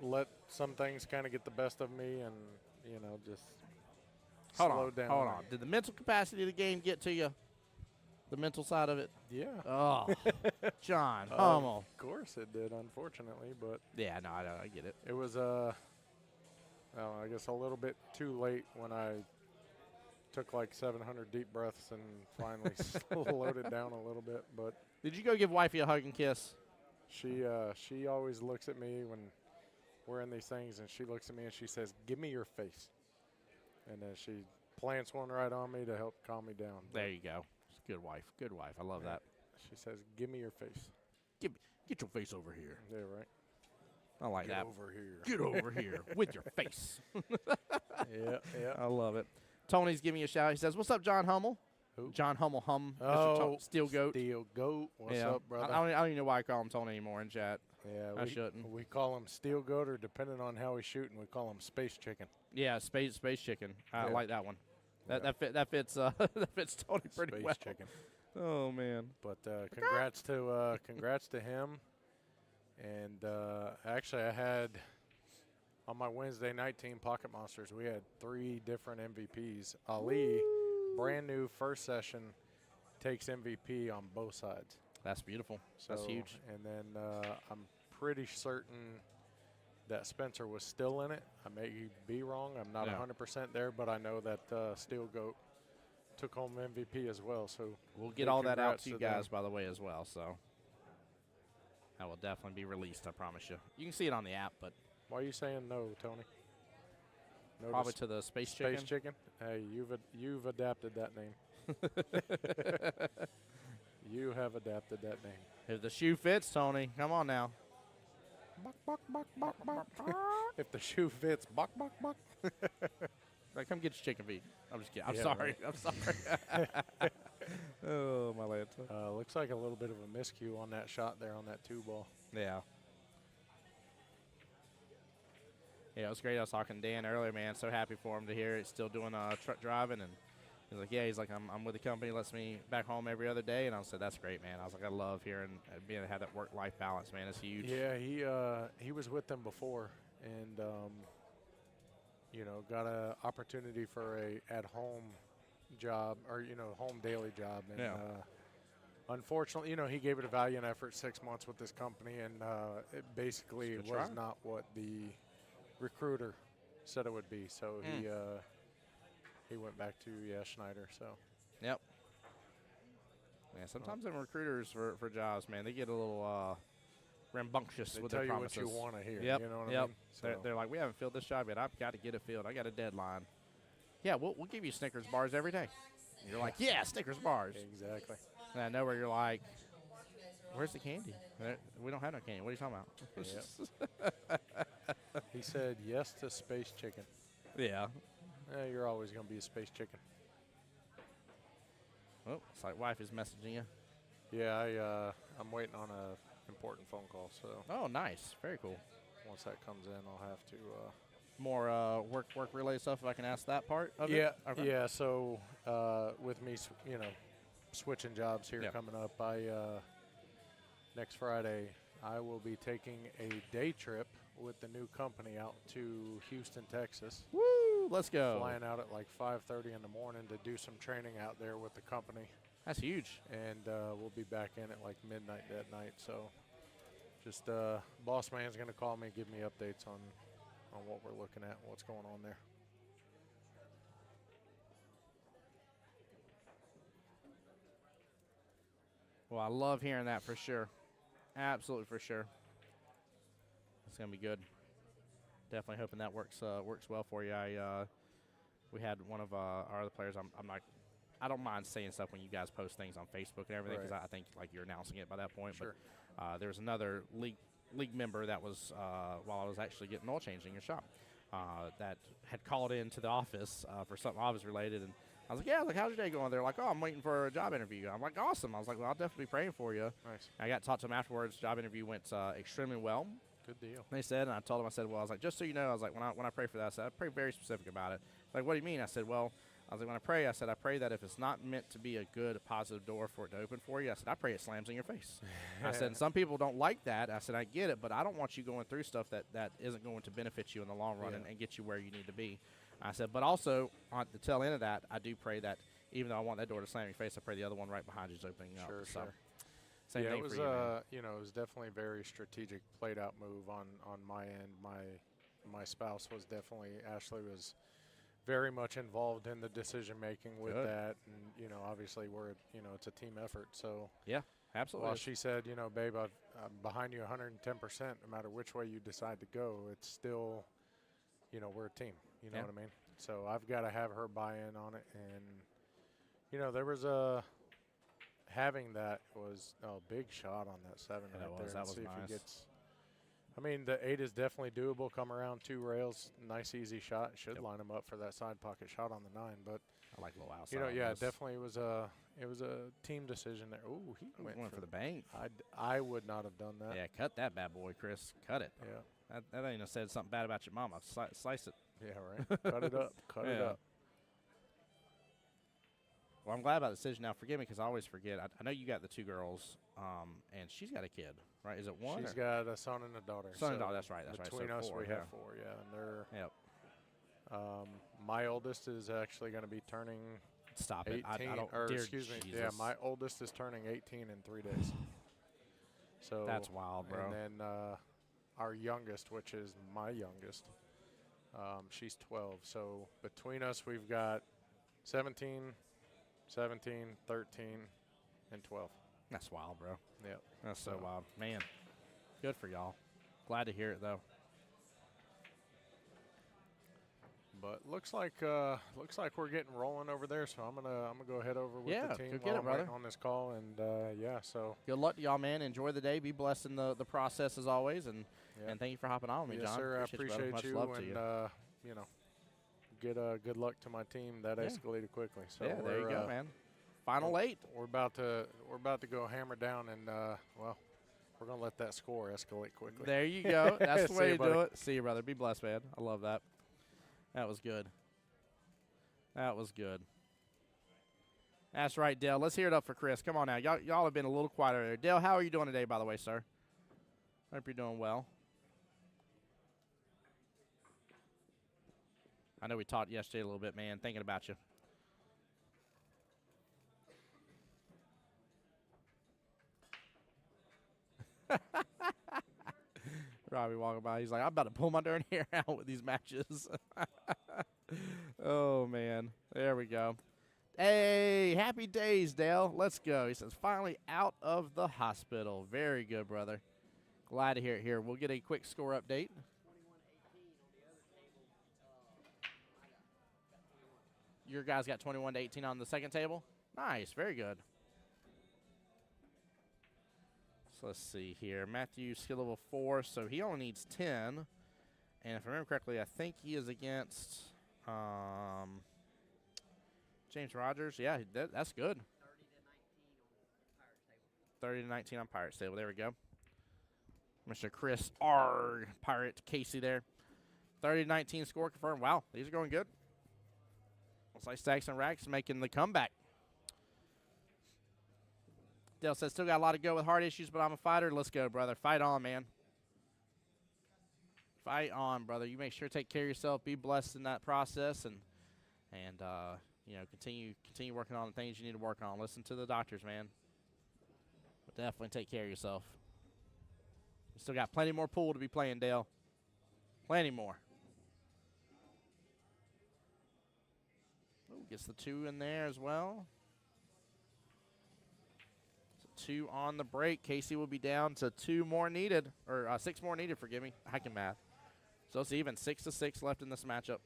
let some things kind of get the best of me, and just slowed down. Hold on. Did the mental capacity of the game get to you? The mental side of it? Yeah. Oh, John Of Hummel. course it did, unfortunately, but Yeah, no, I get it. it was I guess a little bit too late when I took like 700 deep breaths and finally slowed it down a little bit. But Did you go give wifey a hug and kiss? she always looks at me when we're in these things, and she looks at me and she says, "Give me your face," and then she plants one right on me to help calm me down. There you go. It's a good wife. Good wife. I love that. She says, "Give me your face." Get your face over here. Yeah, right. I like Get that. over here. Get over here with your face. Yeah, yeah. I love it. Tony's giving you a shout. He says, "What's up, John Hummel?" Who? John Hummel Hum. Mr. Oh, Steel Goat. Steel Goat. What's Yeah. up, brother? I don't even know why I call him Tony anymore in chat. Yeah, I shouldn't. We call him Steel Goat, or depending on how he's shooting, we call him Space Chicken. Yeah, space chicken. I Yeah. like that one. Yeah. That fits that fits Tony pretty Space well. Chicken. Oh man. But congrats to him. And actually, I had on my Wednesday night team, Pocket Monsters, we had 3 different MVPs. Ali, brand new first session, takes MVP on both sides. That's beautiful. That's So- huge. And then I'm pretty certain that Spencer was still in it. I may be wrong. I'm not Yeah. 100% there, but I know that Steel Goat took home MVP as well. So We'll get big all that out congrats to you them. guys, by the way, as well. So that will definitely be released. I promise you. You can see it on the app, but Why are you saying no, Tony? No probably to to the space Space chicken. Chicken? Hey, you've adapted that name. You have adapted that name. If the shoe fits, Tony, come on now. If the shoe fits, buck, buck, buck. Like, come get your chicken feet. I'm just kidding. I'm Yeah, sorry. right. I'm sorry. Oh, my Lanta. Looks like a little bit of a miscue on that shot there on that 2-ball. Yeah. Yeah, it was great. I was talking to Dan earlier, man. So happy for him to hear he's still doing truck driving. And he's like, yeah, I'm with the company. Lets me back home every other day. And I said, that's great, man. I was like, I love hearing being able to have that work-life balance, man. It's huge. Yeah, he was with them before, and got an opportunity for a at-home job, or home daily job, and Yeah. unfortunately, he gave it a valiant effort, 6 months with this company, and it basically Good was try. not what the recruiter said it would be. So he went back to Schneider. So Yep. Yeah, sometimes them recruiters for jobs, man, they get a little rambunctious they with tell their you promises. what you want to hear. Yep. You know what I Yep. mean? So They're like, we haven't filled this job yet. I've got to get it filled. I got a deadline. Yeah, we'll give you Snickers bars every day. And you're like, yeah, Snickers bars. exactly. And I know where you're like, where's the candy? We don't have no candy. What are you talking about? He said yes to Space Chicken. Yeah. You're always going to be a Space Chicken. Oh, it's like wife is messaging you. Yeah, I'm waiting on a important phone call. So Oh, nice. Very cool. once that comes in, I'll have to. More work related stuff. If I can ask that part of Yeah, it. Okay. yeah. So with me, switching jobs here Yeah. coming up, next Friday I will be taking a day trip with the new company out to Houston, Texas. Woo! Let's go. Flying out at like 5:30 in the morning to do some training out there with the company, That's huge. and we'll be back in at like midnight that night. So just boss man's gonna call me, give me updates on what we're looking at, what's going on there. Well, I love hearing that for sure. Absolutely for sure. It's gonna be good. Definitely hoping that works well for you. we had one of our other players. I don't mind saying stuff when you guys post things on Facebook and everything because Right. I think like you're announcing it by that point. Sure. But there was another league member that was while I was actually getting oil changed in your shop that had called into the office for something office related, and I was like, yeah, like, how's your day going? They're like, oh, I'm waiting for a job interview. I'm like, awesome. I was like, well, I'll definitely be praying for you. Nice. I got to talk to them afterwards. Job interview went extremely well. Good deal. They said, and I told them, I said, well, I was like, just so you know, I was like, when I pray for that, I said, I pray very specific about it. Like, what do you mean? I said, well, I was like, when I pray, I said, I pray that if it's not meant to be a good, positive door for it to open for you, I said, I pray it slams in your face. I said, and some people don't like that. I said, I get it, but I don't want you going through stuff that isn't going to benefit you in the long run and get you where you need to be. I said, but also, on the tail end of that, I do pray that even though I want that door to slam in your face, I pray the other one right behind you is opening up. Sure, So, sure. same Yeah, thing it was for you, man. it was definitely a very strategic, played out move on my end. My spouse was definitely, Ashley was very much involved in the decision making with Good. that, and obviously it's a team effort. So Yeah, absolutely. while she said, babe, I'm behind you 110%, no matter which way you decide to go, it's still, we're a team. You know Yeah. what I mean? So I've got to have her buy-in on it, and there was having that was a big shot on that 7 Yeah, right that there. was- and that was see if nice. he gets. I mean, the 8 is definitely doable. Come around 2 rails, nice easy shot. Should line him up for that side pocket shot on the 9. But I like a little outside. on yeah, this. definitely was a team decision there. Ooh, he Went went for the bank. I would not have done that. Yeah, cut that bad boy, Chris. Cut it. Yeah, That ain't said something bad about your mama. Slice it. yeah, right. Cut it up. Cut it Yeah. up. Well, I'm glad about the decision. Now, forgive me because I always forget. I know you got the 2 girls, and she's got a kid, right? Is it one? She's or- got a son and a daughter. Son and so daughter, that's right. That's right. Between So us, 4, we yeah. have 4. Yeah, and they're. Yep. My oldest is actually going to be turning Stop it. 18. I don't. Or Dear excuse me. Jesus. Yeah, my oldest is turning 18 in 3 days. So That's wild, bro. And then our youngest, which is my youngest, she's 12. So between us, we've got 17, 13, and 12. That's wild, bro. Yep. That's so So- wild. Man, good for y'all. Glad to hear it, though. But looks like we're getting rolling over there. So I'm gonna go ahead over with Yeah, the team go get while it, I'm brother. waiting on this call. And yeah, so Good luck to y'all, man. Enjoy the day. Be blessed in the process as always, and yeah. and thank you for hopping on with me, Yes, John. sir. I brother. appreciate Much you, love to and you. get good luck to my team. That Yeah. escalated quickly. So Yeah, there you we're, go, man. Final 8. We're about to go hammer down, and well, we're gonna let that score escalate quickly. There you go. That's the See way you, to do buddy. it. See you, brother. Be blessed, man. I love that. That was good. That was good. That's right, Dale. Let's hear it up for Chris. Come on now. Y'all have been a little quieter there. Dale, how are you doing today, by the way, sir? Hope you're doing well. I know we talked yesterday a little bit, man. Thinking about you. Robbie walking by. He's like, I'm about to pull my darn hair out with these matches. Oh, man. There we go. Hey, happy days, Dale. Let's go. He says, finally out of the hospital. Very good, brother. Glad to hear it here. We'll get a quick score update. Your guys got 21-18 on the second table? Nice. Very good. So let's see here. Matthew, skill level 4, so he only needs 10. And if I remember correctly, I think he is against James Rogers. Yeah, that's good. 30-19 on Pirates table. There we go. Mr. Chris R. Pirate Casey there. 30-19 score confirmed. Wow, these are going good. Looks like Stacks and Racks making the comeback. Dale says, still got a lot to go with heart issues, but I'm a fighter. Let's go, brother. Fight on, man. Fight on, brother. You make sure to take care of yourself. Be blessed in that process, and continue working on the things you need to work on. Listen to the doctors, man. But definitely take care of yourself. We still got plenty more pool to be playing, Dale. Plenty more. Ooh, gets the 2 in there as well. 2 on the break. Casey will be down to 2 more needed, or 6 more needed, forgive me. I can math. So it's even 6-6 left in this matchup.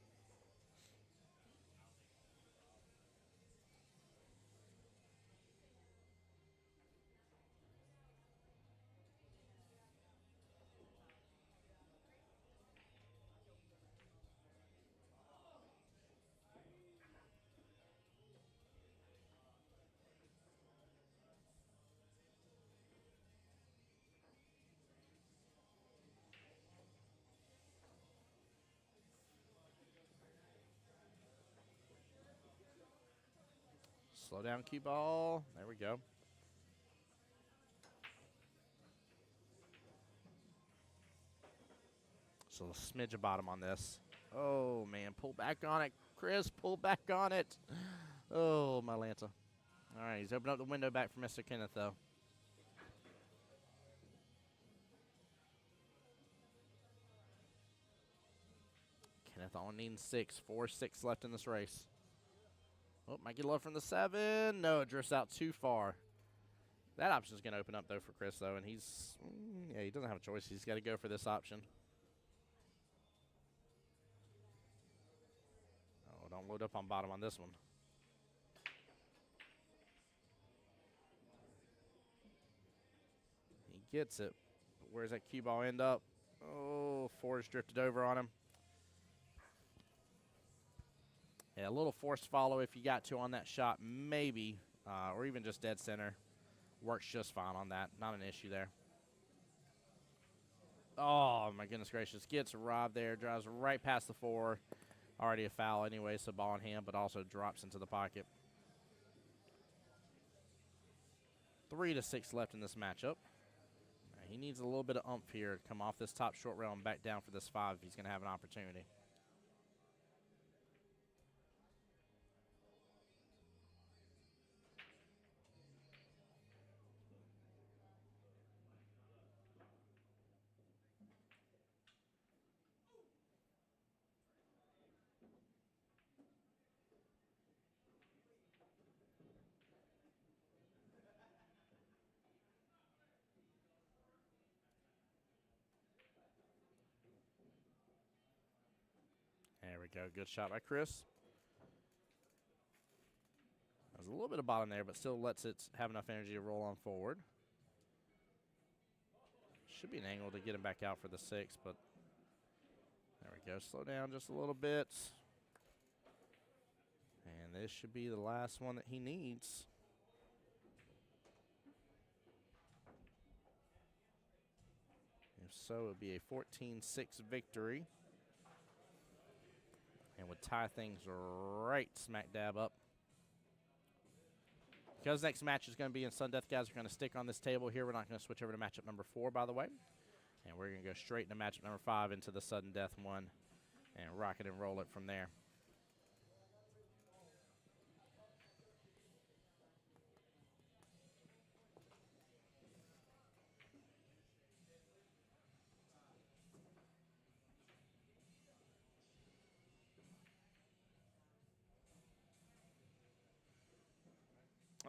Slow down, Qball. There we go. So a smidge of bottom on this. Oh, man. Pull back on it. Chris, pull back on it. Oh, my Lanta. All right, he's opened up the window back for Mr. Kenneth, though. Kenneth on needing 6. 4-6 left in this race. Oh, might get love from the 7. No, it drifts out too far. That option is going to open up, though, for Chris, though, and he's, yeah, he doesn't have a choice. He's got to go for this option. Oh, don't load up on bottom on this one. He gets it. But where's that Qball end up? Oh, 4 is drifted over on him. Yeah, a little forced follow if you got to on that shot, maybe, or even just dead center. Works just fine on that. Not an issue there. Oh, my goodness gracious. Gets robbed there. Drives right past the 4. Already a foul anyway, so ball in hand, but also drops into the pocket. 3-6 left in this matchup. He needs a little bit of oomph here to come off this top short rail and back down for this 5 if he's going to have an opportunity. There we go. Good shot by Chris. There's a little bit of bottom there, but still lets it have enough energy to roll on forward. Should be an angle to get him back out for the 6, but there we go. Slow down just a little bit. And this should be the last one that he needs. If so, it would be a 14-6 victory. And would tie things right smack dab up. Because next match is going to be in sudden death, guys, we're going to stick on this table here. We're not going to switch over to matchup number 4, by the way. And we're going to go straight into matchup number 5 into the sudden death one and rock it and roll it from there.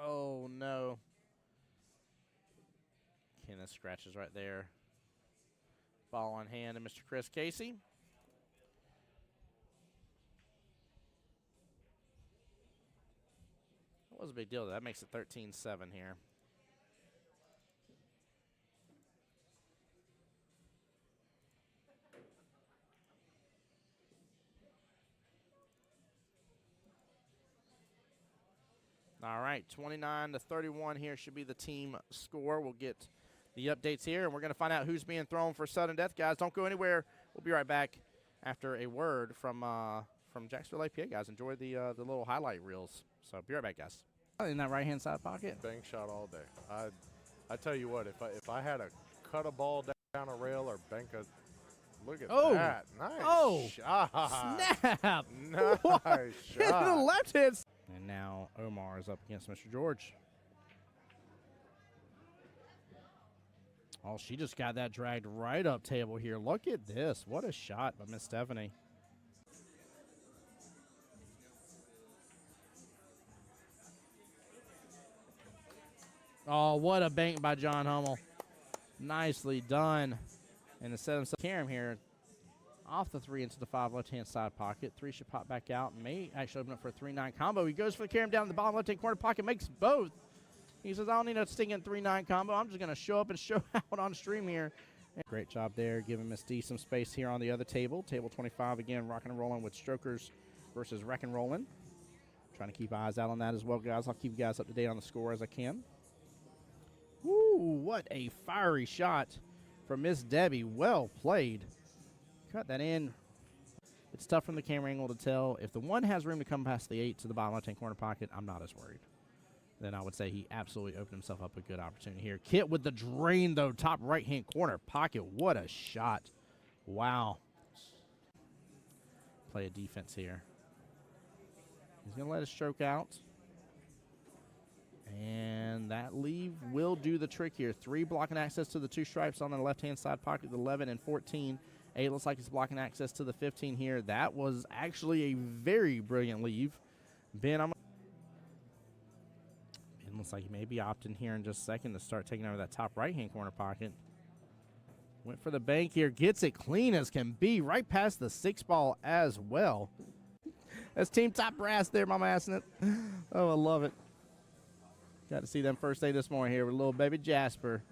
Oh, no. Kenneth scratches right there. Ball on hand to Mr. Chris Casey. That was a big deal. That makes it 13-7 here. All right, 29-31 here should be the team score. We'll get the updates here, and we're going to find out who's being thrown for sudden death, guys. Don't go anywhere. We'll be right back after a word from Jacksonville APA, guys. Enjoy the little highlight reels. So be right back, guys. In that right-hand side pocket. Bank shot all day. I tell you what, if I had to cut a ball down a rail or bank a, look at that. Nice shot. Snap. Nice shot. The left hand. And now Omar is up against Mr. George. Oh, she just got that dragged right up table here. Look at this. What a shot by Miss Stephanie. Oh, what a bank by John Hummel. Nicely done. And instead of Karam here, off the 3 into the 5 left-hand side pocket. 3 should pop back out. May actually open up for a 3-9 combo. He goes for the Karam down in the bottom left-hand corner pocket, makes both. He says, I don't need a stinging 3-9 combo. I'm just going to show up and show out on stream here. Great job there, giving Miss D some space here on the other table. Table 25, again, rocking and rolling with Strokers versus Wreck and Rollin'. Trying to keep eyes out on that as well, guys. I'll keep you guys up to date on the score as I can. Woo, what a fiery shot from Miss Debbie. Well played. Cut that in. It's tough from the camera angle to tell. If the 1 has room to come past the 8 to the bottom left-hand corner pocket, I'm not as worried. then I would say he absolutely opened himself up a good opportunity here. Kit with the drain, though, top right-hand corner pocket. What a shot. Wow. Play a defense here. He's going to let it stroke out. And that leave will do the trick here. 3 blocking access to the 2 stripes on the left-hand side pocket, the 11 and 14. 8 looks like he's blocking access to the 15 here. That was actually a very brilliant leave. Ben looks like he may be opting here in just a second to start taking over that top right-hand corner pocket. Went for the bank here. Gets it clean as can be. Right past the 6 ball as well. That's Team Top Brass there, Mama assing it. Oh, I love it. Got to see them first day this morning here with little baby Jasper.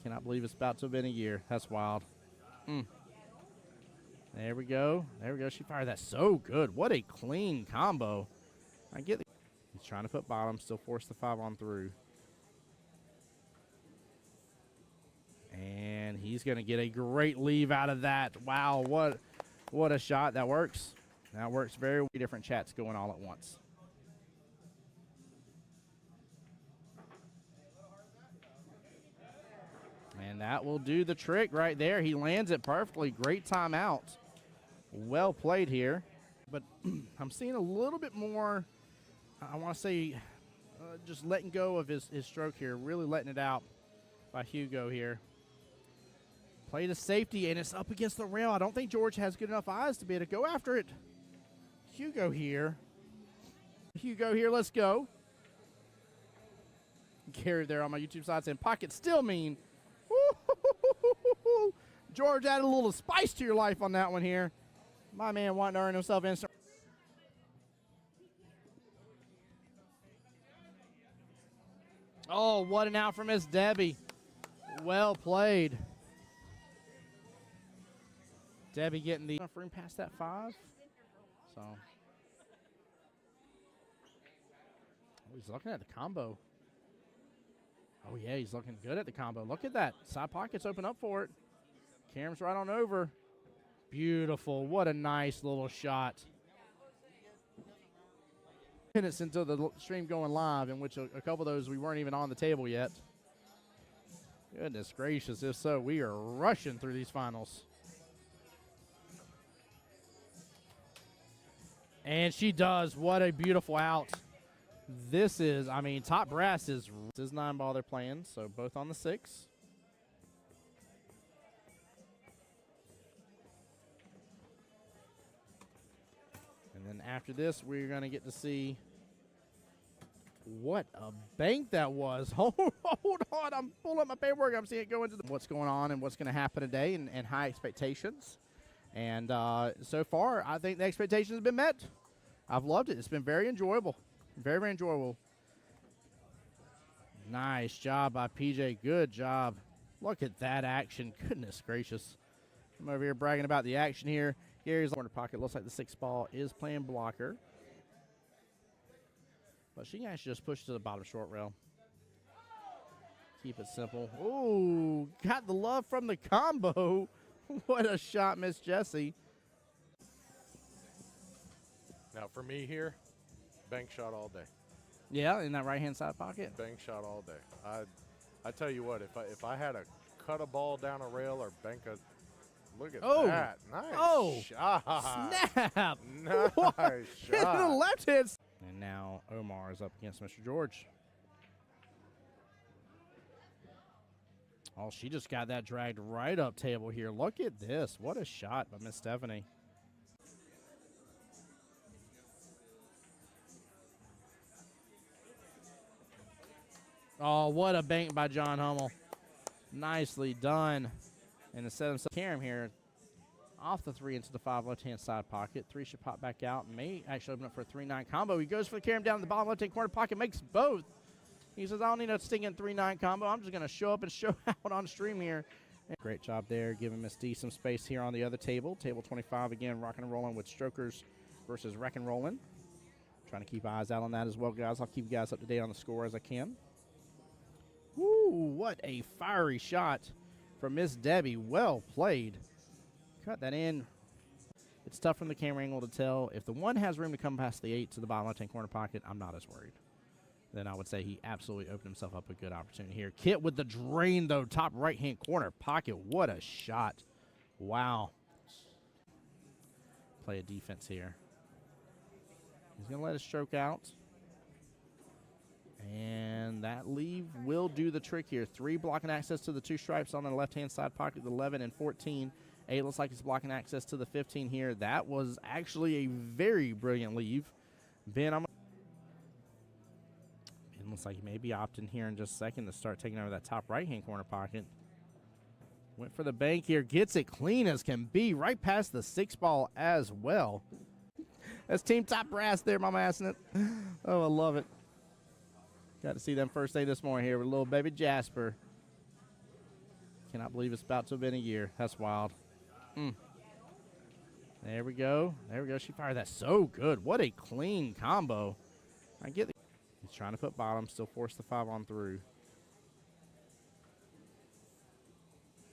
Cannot believe it's about to have been a year. That's wild. There we go. There we go. She fired that so good. What a clean combo. I get it. He's trying to put bottom, still force the 5 on through. And he's going to get a great leave out of that. Wow, what a shot. That works. That works very well. Different chats going all at once. And that will do the trick right there. He lands it perfectly. Great timeout. Well played here. But I'm seeing a little bit more, I want to say, just letting go of his stroke here. Really letting it out by Hugo here. Played a safety, and it's up against the rail. I don't think George has good enough eyes to be able to go after it. Hugo here. Hugo here, let's go. Gary there on my YouTube side saying, pocket still mean. Woo-hoo-hoo-hoo-hoo-hoo. George added a little spice to your life on that one here. My man wanting to earn himself instant. Oh, what an out for Miss Debbie. Well played. Debbie getting the room past that 5. So. Oh, he's looking at the combo. Oh, yeah, he's looking good at the combo. Look at that. Side pockets open up for it. Cam's right on over. Beautiful. What a nice little shot. Minutes into the stream going live, in which a couple of those we weren't even on the table yet. Goodness gracious. If so, we are rushing through these finals. And she does. What a beautiful out. This is, I mean, Top Brass is 9 ball they're playing, so both on the 6. And then after this, we're going to get to see what a bank that was. Hold on. I'm pulling up my paperwork. I'm seeing it go into what's going on and what's going to happen today and high expectations. And so far, I think the expectations have been met. I've loved it. It's been very enjoyable. Very, very enjoyable. Nice job by PJ. Good job. Look at that action. Goodness gracious. I'm over here bragging about the action here. Gary's corner pocket. Looks like the 6 ball is playing blocker. But she can actually just push to the bottom short rail. Keep it simple. Ooh, got the love from the combo. What a shot, Miss Jessie. Now for me here, bank shot all day. Yeah, in that right-hand side pocket. Bank shot all day. I tell you what, if I had to cut a ball down a rail or bank a, look at that. Nice shot. Snap. Nice shot. The left hand. And now Omar is up against Mr. George. Oh, she just got that dragged right up table here. Look at this. What a shot by Miss Stephanie. Oh, what a bank by John Hummel. Nicely done. And instead of Karam here, off the 3 into the 5 left-hand side pocket. 3 should pop back out. May actually open up for a 3-9 combo. He goes for the Karam down in the bottom left-hand corner pocket, makes both. He says, I don't need a stinging 3-9 combo. I'm just going to show up and show out on stream here. And great job there, giving Miss D some space here on the other table. Table 25, again, rocking and rolling with Strokers versus Wreck and Rolling. Trying to keep eyes out on that as well, guys. I'll keep you guys up to date on the score as I can. Woo, what a fiery shot from Miss Debbie. Well played. Cut that in. It's tough from the camera angle to tell. If the 1 has room to come past the 8 to the bottom left-hand corner pocket, I'm not as worried. then I would say he absolutely opened himself up a good opportunity here. Kit with the drain, though, top right-hand corner pocket. What a shot. Wow. Play a defense here. He's going to let it stroke out. And that leave will do the trick here. 3 blocking access to the 2 stripes on the left-hand side pocket, the 11 and 14. 8 looks like he's blocking access to the 15 here. That was actually a very brilliant leave. Ben looks like he may be opting here in just a second to start taking over that top right-hand corner pocket. Went for the bank here. Gets it clean as can be. Right past the 6 ball as well. That's Team Top Brass there, Mama assing it. Oh, I love it. Got to see them first day this morning here with little baby Jasper. Cannot believe it's about to have been a year. That's wild. There we go. There we go. She fired that so good. What a clean combo. I get it. He's trying to put bottom, still force the 5 on through.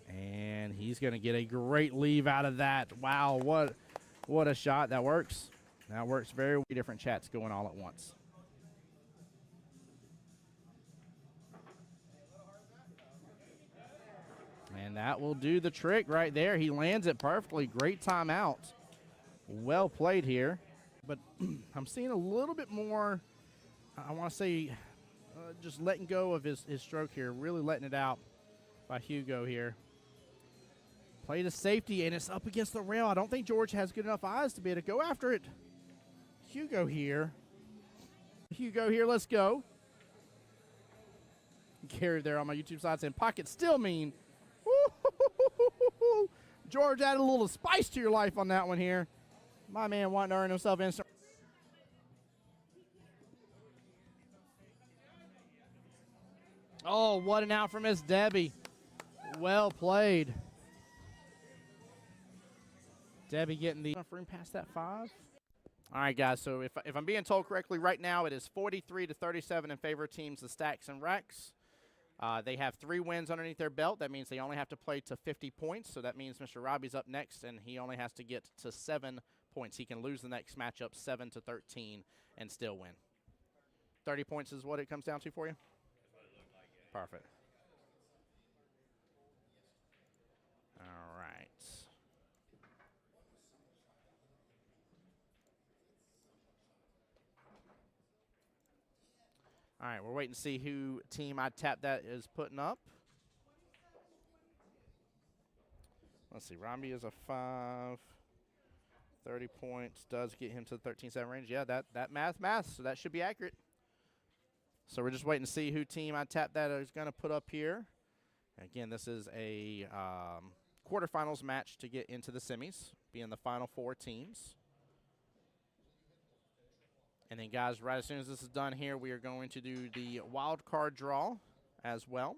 And he's going to get a great leave out of that. Wow, what a shot. That works. That works very well. Different chats going all at once. And that will do the trick right there. He lands it perfectly. Great timeout. Well played here. But I'm seeing a little bit more, I want to say, just letting go of his stroke here. Really letting it out by Hugo here. Played a safety, and it's up against the rail. I don't think George has good enough eyes to be able to go after it. Hugo here. Let's go. Gary there on my YouTube side saying, pocket still mean. Woo-hoo-hoo-hoo-hoo-hoo. George added a little spice to your life on that one here. My man wanting to earn himself instant. Oh, what an out for Miss Debbie. Well played. Debbie getting the room past that 5. All right, guys, so if I'm being told correctly, right now it is 43-37 in favor of teams the Stacks and Rex. They have 3 wins underneath their belt. That means they only have to play to 50 points. So that means Mr. Robbie's up next, and he only has to get to 7 points. He can lose the next matchup 7-13 and still win. 30 points is what it comes down to for you? Perfect. All right. All right, we're waiting to see who team I tap that is putting up. Let's see, Robbie is a 5. 30 points does get him to the 13-7 range. Yeah, that math, so that should be accurate. So we're just waiting to see who team I tap that is going to put up here. Again, this is a quarterfinals match to get into the semis, being the final 4 teams. And then, guys, right as soon as this is done here, we are going to do the wild card draw as well.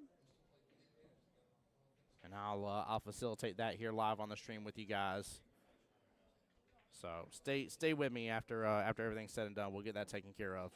And I'll facilitate that here live on the stream with you guys. So stay with me after everything's said and done. We'll get that taken care of.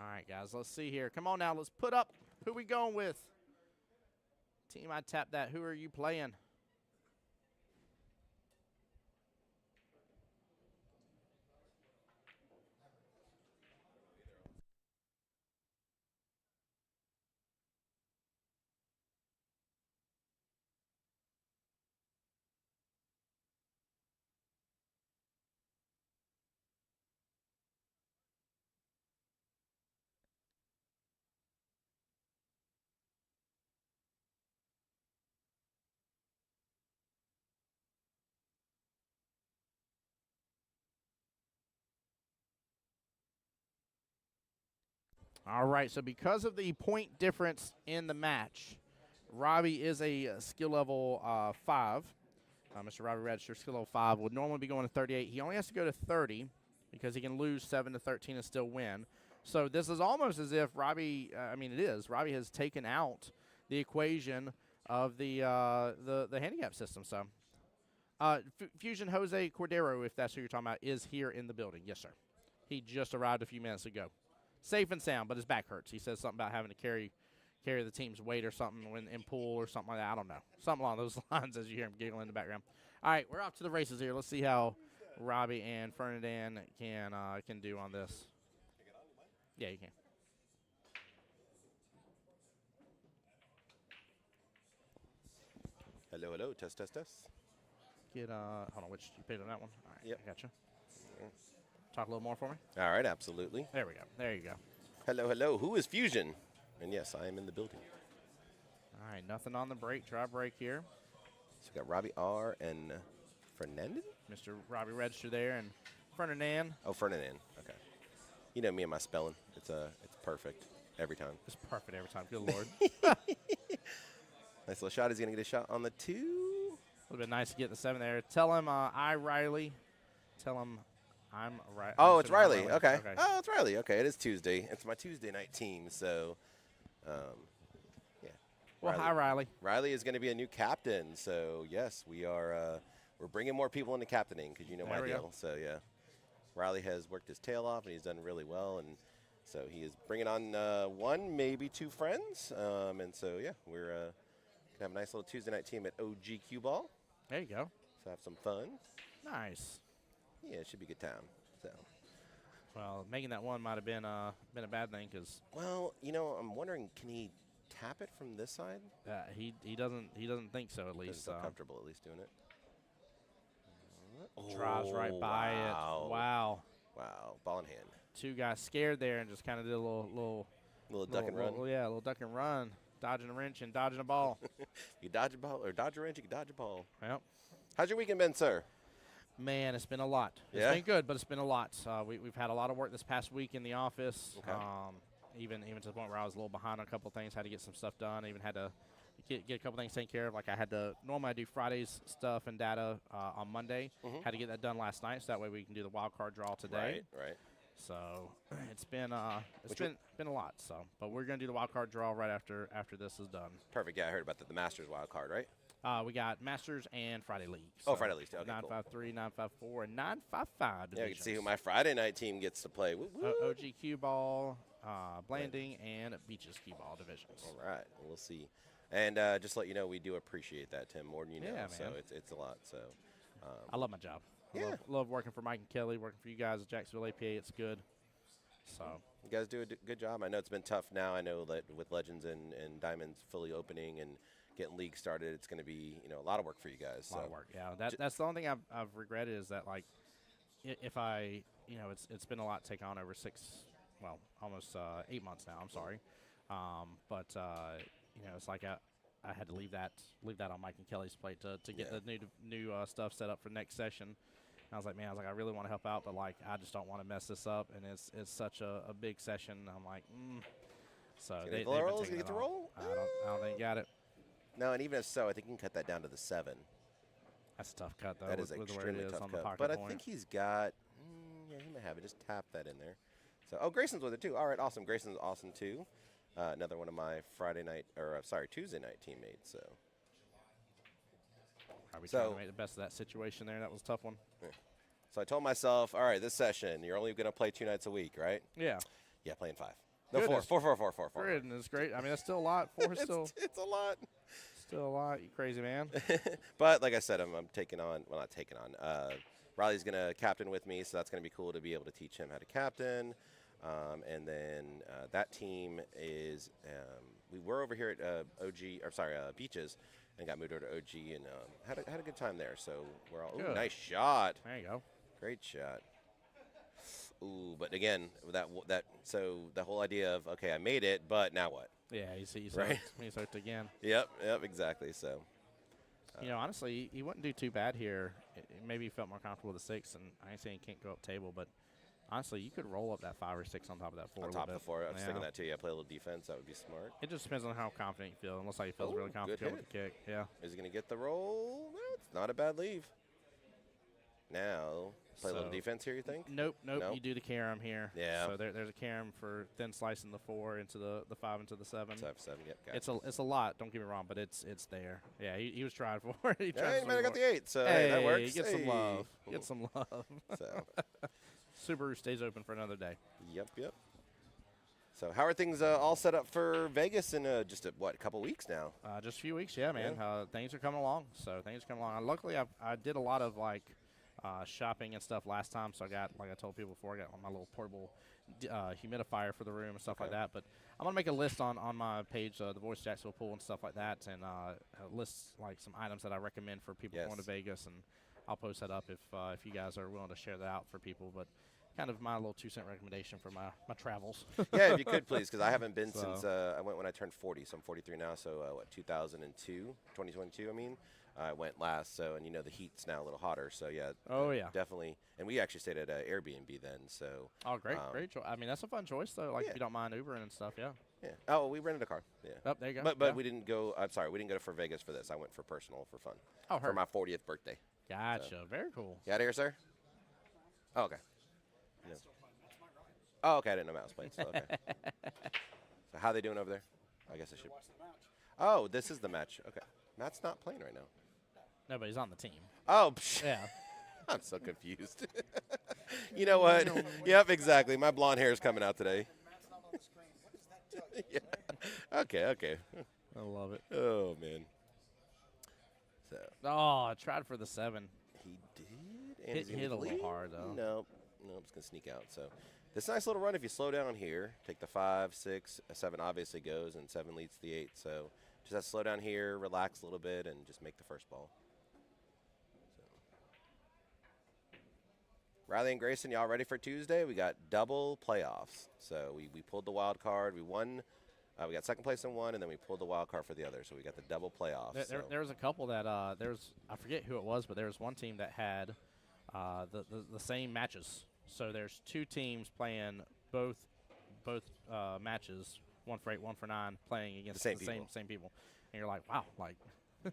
All right, guys, let's see here. Come on now, let's put up who we going with. Team I tap that, who are you playing? All right, so because of the point difference in the match, Robbie is a skill level 5. Mr. Robbie Register, skill level 5, would normally be going to 38. He only has to go to 30 because he can lose 7 to 13 and still win. So this is almost as if Robbie, it is. Robbie has taken out the equation of the handicap system. So Fusion Jose Cordero, if that's who you're talking about, is here in the building. Yes, sir. He just arrived a few minutes ago. Safe and sound, but his back hurts. He says something about having to carry the team's weight or something in pool or something like that. I don't know. Something along those lines as you hear him giggling in the background. All right, we're off to the races here. Let's see how Robbie and Fernandin can do on this. Yeah, you can. Hello, hello. Test, test, test. Hold on, which you paid on that one? All right, Yep. I gotcha. Talk a little more for me. All right, absolutely. There we go. There you go. Hello, hello. Who is Fusion? And yes, I am in the building. All right, nothing on the break. Try break here. So we got Robbie R. and Fernandin? Mr. Robbie Register there and Fernandin. Oh, Ferdinand. Okay. You know me and my spelling. It's perfect every time. It's perfect every time. Good Lord. Nice little shot. He's going to get a shot on the 2. Would have been nice to get the 7 there. Tell him Riley. Tell him I'm right. Oh, it's Riley. Okay. Oh, it's Riley. Okay, it is Tuesday. It's my Tuesday night team, so yeah. Well, hi, Riley. Riley is going to be a new captain, so yes, we are. We're bringing more people into captaining because you know my deal. So yeah, Riley has worked his tail off and he's done really well, and so he is bringing on 1, maybe 2 friends, and so yeah, we're gonna have a nice little Tuesday night team at OG Qball. There you go. So have some fun. Nice. Yeah, it should be a good time. So. Well, making that 1 might have been a bad thing because. Well, you know, I'm wondering, can he tap it from this side? He doesn't think so at least. Doesn't feel comfortable at least doing it. Drives right by it. Wow. Wow. Ball in hand. 2 guys scared there and just kind of did a little duck and run. Yeah, a little duck and run, dodging a wrench and dodging a ball. You dodge a ball or dodge a wrench, you can dodge a ball. Yep. How's your weekend been, sir? Man, it's been a lot. It's been good, but it's been a lot. We've had a lot of work this past week in the office. Okay. Even to the point where I was a little behind on a couple of things, had to get some stuff done. Even had to get a couple things taken care of. Like normally I do Friday's stuff and data on Monday. Had to get that done last night, so that way we can do the wild card draw today. Right. So it's been a lot. So, but we're gonna do the wild card draw right after this is done. Perfect. Yeah, I heard about the Masters wild card, right? We got Masters and Friday League. So Friday League. Okay, 953, 954, and 955 divisions. Yeah, you can see who my Friday night team gets to play. OG Qball, Blanding, and Beaches Qball divisions. All right, we'll see. And just to let you know, we do appreciate that, Tim, more than you know. Yeah, so man. it's a lot. So I love my job. Yeah. Love working for Mike and Kelly, working for you guys at Jacksonville APA. It's good. So you guys do a good job. I know it's been tough now. I know that with Legends and Diamonds fully opening and getting league started, it's going to be a lot of work for you guys. A lot of work. Yeah, that's the only thing I've regretted is that like if I it's been a lot to take on over almost 8 months now. I'm sorry, but it's like I had to leave that on Mike and Kelly's plate to get the new stuff set up for next session. And I was like, I really want to help out, but like I just don't want to mess this up, and it's such a big session. I'm like, So they been get to roll. I don't think you got it. No, and even if so, I think you can cut that down to the 7. That's a tough cut though. That is with extremely where it is tough on the cut. pocket But point. I think he's got. Yeah, he may have it. Just tap that in there. So, Grayson's with it too. All right, awesome. Grayson's awesome too. Another one of my Tuesday night teammates. So. Are we trying to make the best of that situation there? That was a tough one. Yeah. So I told myself, all right, this session, you're only going to play 2 nights a week, right? Yeah. Yeah, playing 5. No, Goodness. 4. Goodness, great. I mean, that's still a lot. 4 is still. It's a lot. Still a lot. You crazy man. But like I said, I'm taking on. Well, not taking on. Riley's going to captain with me, so that's going to be cool to be able to teach him how to captain. And then that team is. We were over here at Beaches, and got moved over to OG, and had a good time there. So we're all. Ooh, nice shot. There you go. Great shot. Ooh, but again, so the whole idea of okay, I made it, but now what? Yeah, he's right. He's hooked again. Yep, exactly. So, honestly, he wouldn't do too bad here. Maybe he felt more comfortable with the 6, and I ain't saying he can't go up table, but Honestly, you could roll up that 5 or 6 on top of that 4. On a top little of the bit. 4. I was Yeah. thinking that too. Yeah, play a little defense. That would be smart. It just depends on how confident you feel. It looks like he feels really Ooh, confident good with the kick. Yeah. Is he going to get the roll? No, it's not a bad leave. Now, play a little So- defense here, you think? Nope. Nope. You do the carom here. Yeah. So there's a carom for thin slicing the 4 into the 5 into the 7. 7, yep, got it. It's a lot. Don't get me wrong, but it's there. Yeah, he was trying for it. He tried Yeah, to you might have got swing for the 8, so it. hey, that works. Get some Hey. love. Ooh. Get some love. So, Subaru stays open for another day. yep. So, how are things all set up for Vegas in just a couple weeks now? Just a few weeks, yeah, man. Things are coming along. So things are coming along. Luckily, I did a lot of shopping and stuff last time. So I got, like I told people before, I got my little portable humidifier for the room and stuff like that. But I'm gonna make a list on my page, the Voice Jacksonville Pool and stuff like that, and list like some items that I recommend for people going to Vegas, and I'll post that up if you guys are willing to share that out for people. But kind of my little 2-cent recommendation for my travels. Yeah, if you could, please, because I haven't been So- since I went when I turned 40, so I'm 43 now. So 2022, I mean. I went last, so, and the heat's now a little hotter, so yeah. Oh, yeah. Definitely. And we actually stayed at Airbnb then, so. Oh, great choice. I mean, that's a fun choice though. Like Yeah. if you don't mind Ubering and stuff, yeah. Yeah. Oh, we rented a car. Yeah. Oh, there you go. But Yeah. we didn't go. I'm sorry, we didn't go for Vegas for this. I went for personal for fun. Oh, for heard. my 40th birthday. Gotcha. Very cool. You out of here, sir? Oh, okay. No. Oh, okay. I didn't know Matt was playing. So, okay. So how they doing over there? I guess I should. Oh, this is the match. Okay. Matt's not playing right now. No, but he's on the team. Oh, psh. Yeah. I'm so confused. You know what? Yep, exactly. My blonde hair is coming out today. Yeah. Okay. I love it. Oh, man. So. Oh, I tried for the 7. He did. And is he Hit gonna a little lead? hard, though. Nope, it's going to sneak out. So this nice little run, if you slow down here, take the 5, 6, 7 obviously goes, and 7 leads to the 8. So just have to slow down here, relax a little bit, and just make the first ball. So. Riley and Grayson, y'all ready for Tuesday? We got double playoffs. So we pulled the wild card. We won. We got second place in one, and then we pulled the wild card for the other. So we got the double playoffs. There was a couple that I forget who it was, but there was one team that had the same matches. So there's 2 teams playing both matches, 1 for 8, 1 for 9, playing against The the same same people. And you're like, wow, like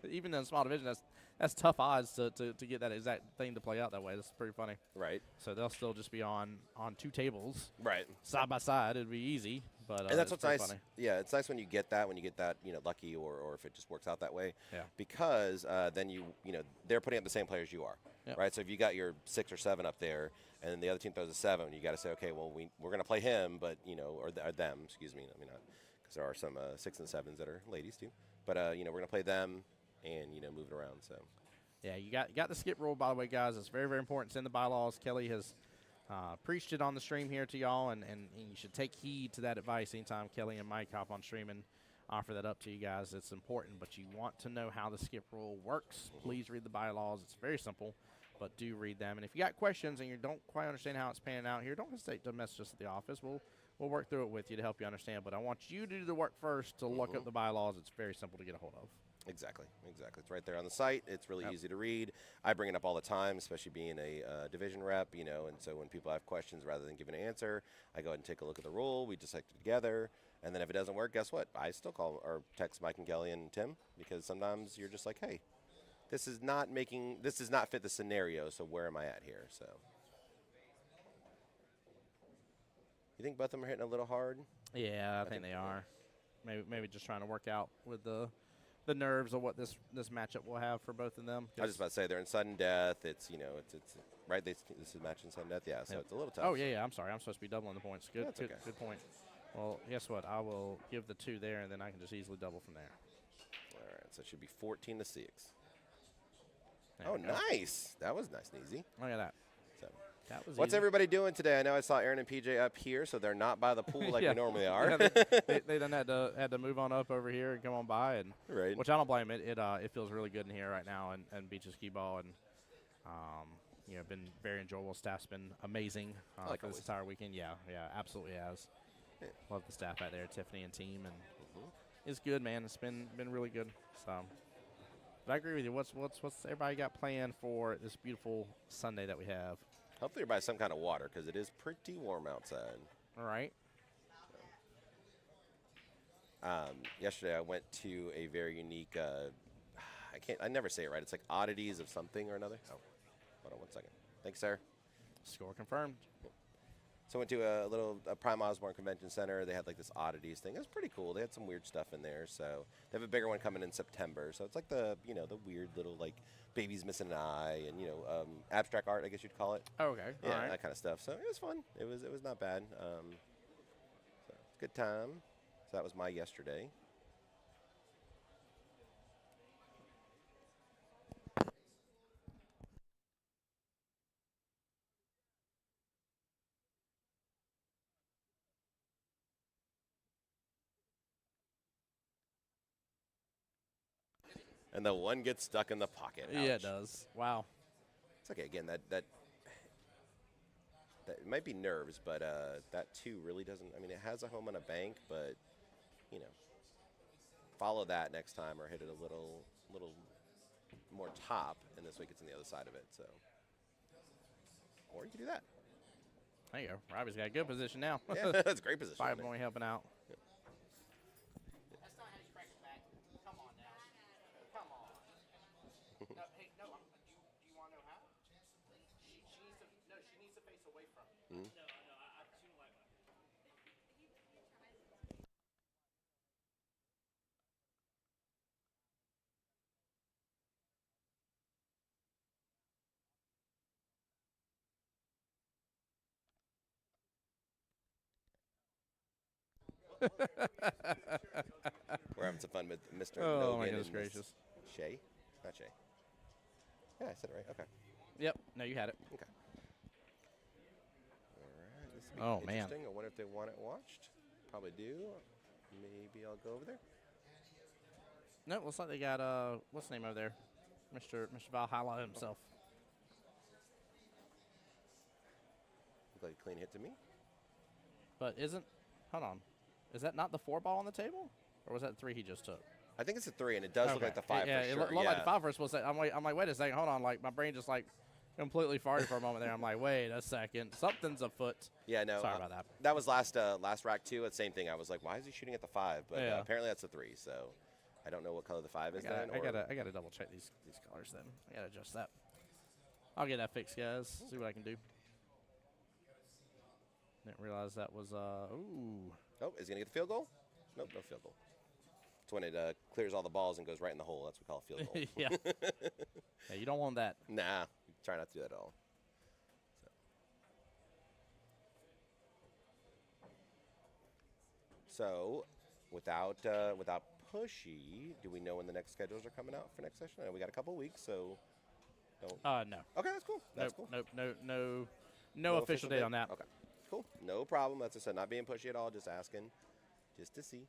even in a small division, that's tough odds to get that exact thing to play out that way. That's pretty funny. Right. So they'll still just be on 2 tables, Right. side by side. It'd be easy, but And that's it's what's nice. pretty funny. Yeah, it's nice when you get that lucky or if it just works out that way. Yeah. Because then they're putting up the same players you are. Yep. Right. So if you got your 6 or 7 up there, and then the other team throws a 7, you got to say, okay, well we're going to play him, but or them, excuse me. I mean, not because there are some 6 and 7s that are ladies too. But we're going to play them and move it around. So. Yeah, you got the skip rule, by the way, guys. It's very, very important. It's in the bylaws. Kelly has preached it on the stream here to y'all, and you should take heed to that advice anytime Kelly and Mike hop on stream and offer that up to you guys. It's important, but you want to know how the skip rule works. Please read the bylaws. It's very simple, but do read them. And if you got questions and you don't quite understand how it's panning out here, don't hesitate to message us at the office. We'll work through it with you to help you understand. But I want you to do the work first to look up the bylaws. It's very simple to get a hold of. Exactly. It's right there on the site. It's really easy to read. I bring it up all the time, especially being a division rep, and so when people have questions, rather than giving an answer, I go ahead and take a look at the rule. We dissect it together, and then if it doesn't work, guess what? I still call or text Mike and Kelly and Tim, because sometimes you're just like, hey, this does not fit the scenario, so where am I at here? So you think both of them are hitting a little hard? Yeah, I think they are. Maybe just trying to work out with the nerves of what this matchup will have for both of them. I was just about to say they're in sudden death. It's it's right. This is match in sudden death. Yeah, so it's a little tough. Oh yeah. I'm sorry. I'm supposed to be doubling the points. Good. That's Good. okay. Good point. Well, guess what? I will give the 2 there, and then I can just easily double from there. All right, so it should be 14 to 6. There Oh, we go. nice. That was nice and easy. Look at that. So. That was What's easy. everybody doing today? I know I saw Aaron and PJ up here, so they're not by the pool like Yeah. we normally are. Yeah, they then had to move on up over here and come on by, and Right. which I don't blame it. It feels really good in here right now, and Beaches Qball, and been very enjoyable. Staff's been amazing Like for this always. entire weekend. Yeah, absolutely has. Yeah. Love the staff out there, Tiffany and team, and it's good, man. It's been really good. So, but I agree with you. What's everybody got planned for this beautiful Sunday that we have? Hopefully you're by some kind of water because it is pretty warm outside. All right. Yesterday I went to a very unique, I never say it right. It's like oddities of something or another. Oh, hold on one second. Thanks, sir. Score confirmed. So I went to a Prime Osborne Convention Center. They had like this oddities thing. It was pretty cool. They had some weird stuff in there. So they have a bigger one coming in September. So it's like the weird little like babies missing an eye and abstract art, I guess you'd call it. Oh, okay. Yeah, All right. that kind of stuff. So it was fun. It was not bad. So good time. So that was my yesterday. And the one gets stuck in the pocket. Yeah, it Ouch. does. Wow. It's okay. Again, that it might be nerves, but that too really doesn't. I mean, it has a home on a bank, but follow that next time or hit it a little more top, and this way it's on the other side of it. So, or you can do that. There you go. Robbie's got a good position now. Yeah, that's a great position. 5 isn't it? point helping out. That's not how you crack it back. Come on now. Come on. No, hey, no. Do you want to know how? She needs to. No, she needs to face away from you. Mhm. We're having some fun with Mr. Oh, Nogan my goodness and Miss gracious. Shay? Not Shay. Yeah, I said it right. Okay. Yep. No, you had it. Okay. All right. This will be Oh, man. interesting. I wonder if they want it watched. Probably do. Maybe I'll go over there. No, looks like they got what's the name over there, Mr. Valhalla himself. Look like a clean hit to me. But hold on, is that not the 4 ball on the table, or was that the 3 he just took? I think it's a 3, and it does look like the 5 Yeah, for it sure. looked like the 5 for supposed to say. I'm like, wait a second, hold on. Like my brain just like completely farted for a moment there. I'm like, wait a second, something's afoot. Yeah, no. Sorry about that. That was last rack too. It's same thing. I was like, why is he shooting at the 5? But Yeah. apparently that's a 3. So I don't know what color the 5 is then. I gotta double check these colors then. I gotta adjust that. I'll get that fixed, guys. See what I can do. Didn't realize that was ooh. Oh, is he gonna get the field goal? Nope, no field goal. It's when it clears all the balls and goes right in the hole. That's what we call a field goal. Yeah. Yeah, you don't want that. Nah, try not to do that at all. So without pushy, do we know when the next schedules are coming out for next session? I know we got a couple weeks, so don't. No. Okay, that's cool. That's Nope, cool. no official date on that. Okay, cool. No problem. That's just not being pushy at all. Just asking, just to see.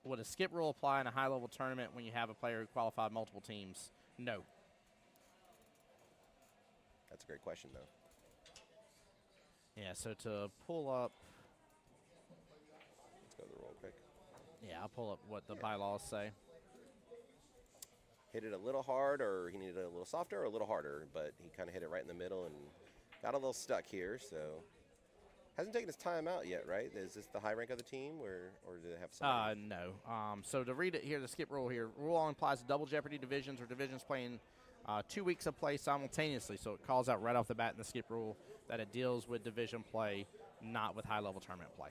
Would a skip rule apply in a high-level tournament when you have a player who qualified multiple teams? No. That's a great question, though. Yeah, so to pull up, Let's go to the roll quick. yeah, I'll pull up what the bylaws say. Hit it a little hard, or he needed it a little softer, or a little harder, but he kind of hit it right in the middle and got a little stuck here. So hasn't taken his time out yet, right? Is this the high rank of the team, or did it have some? No. So to read it here, the skip rule here, rule only applies to double jeopardy divisions or divisions playing 2 weeks of play simultaneously. So it calls out right off the bat in the skip rule that it deals with division play, not with high-level tournament play.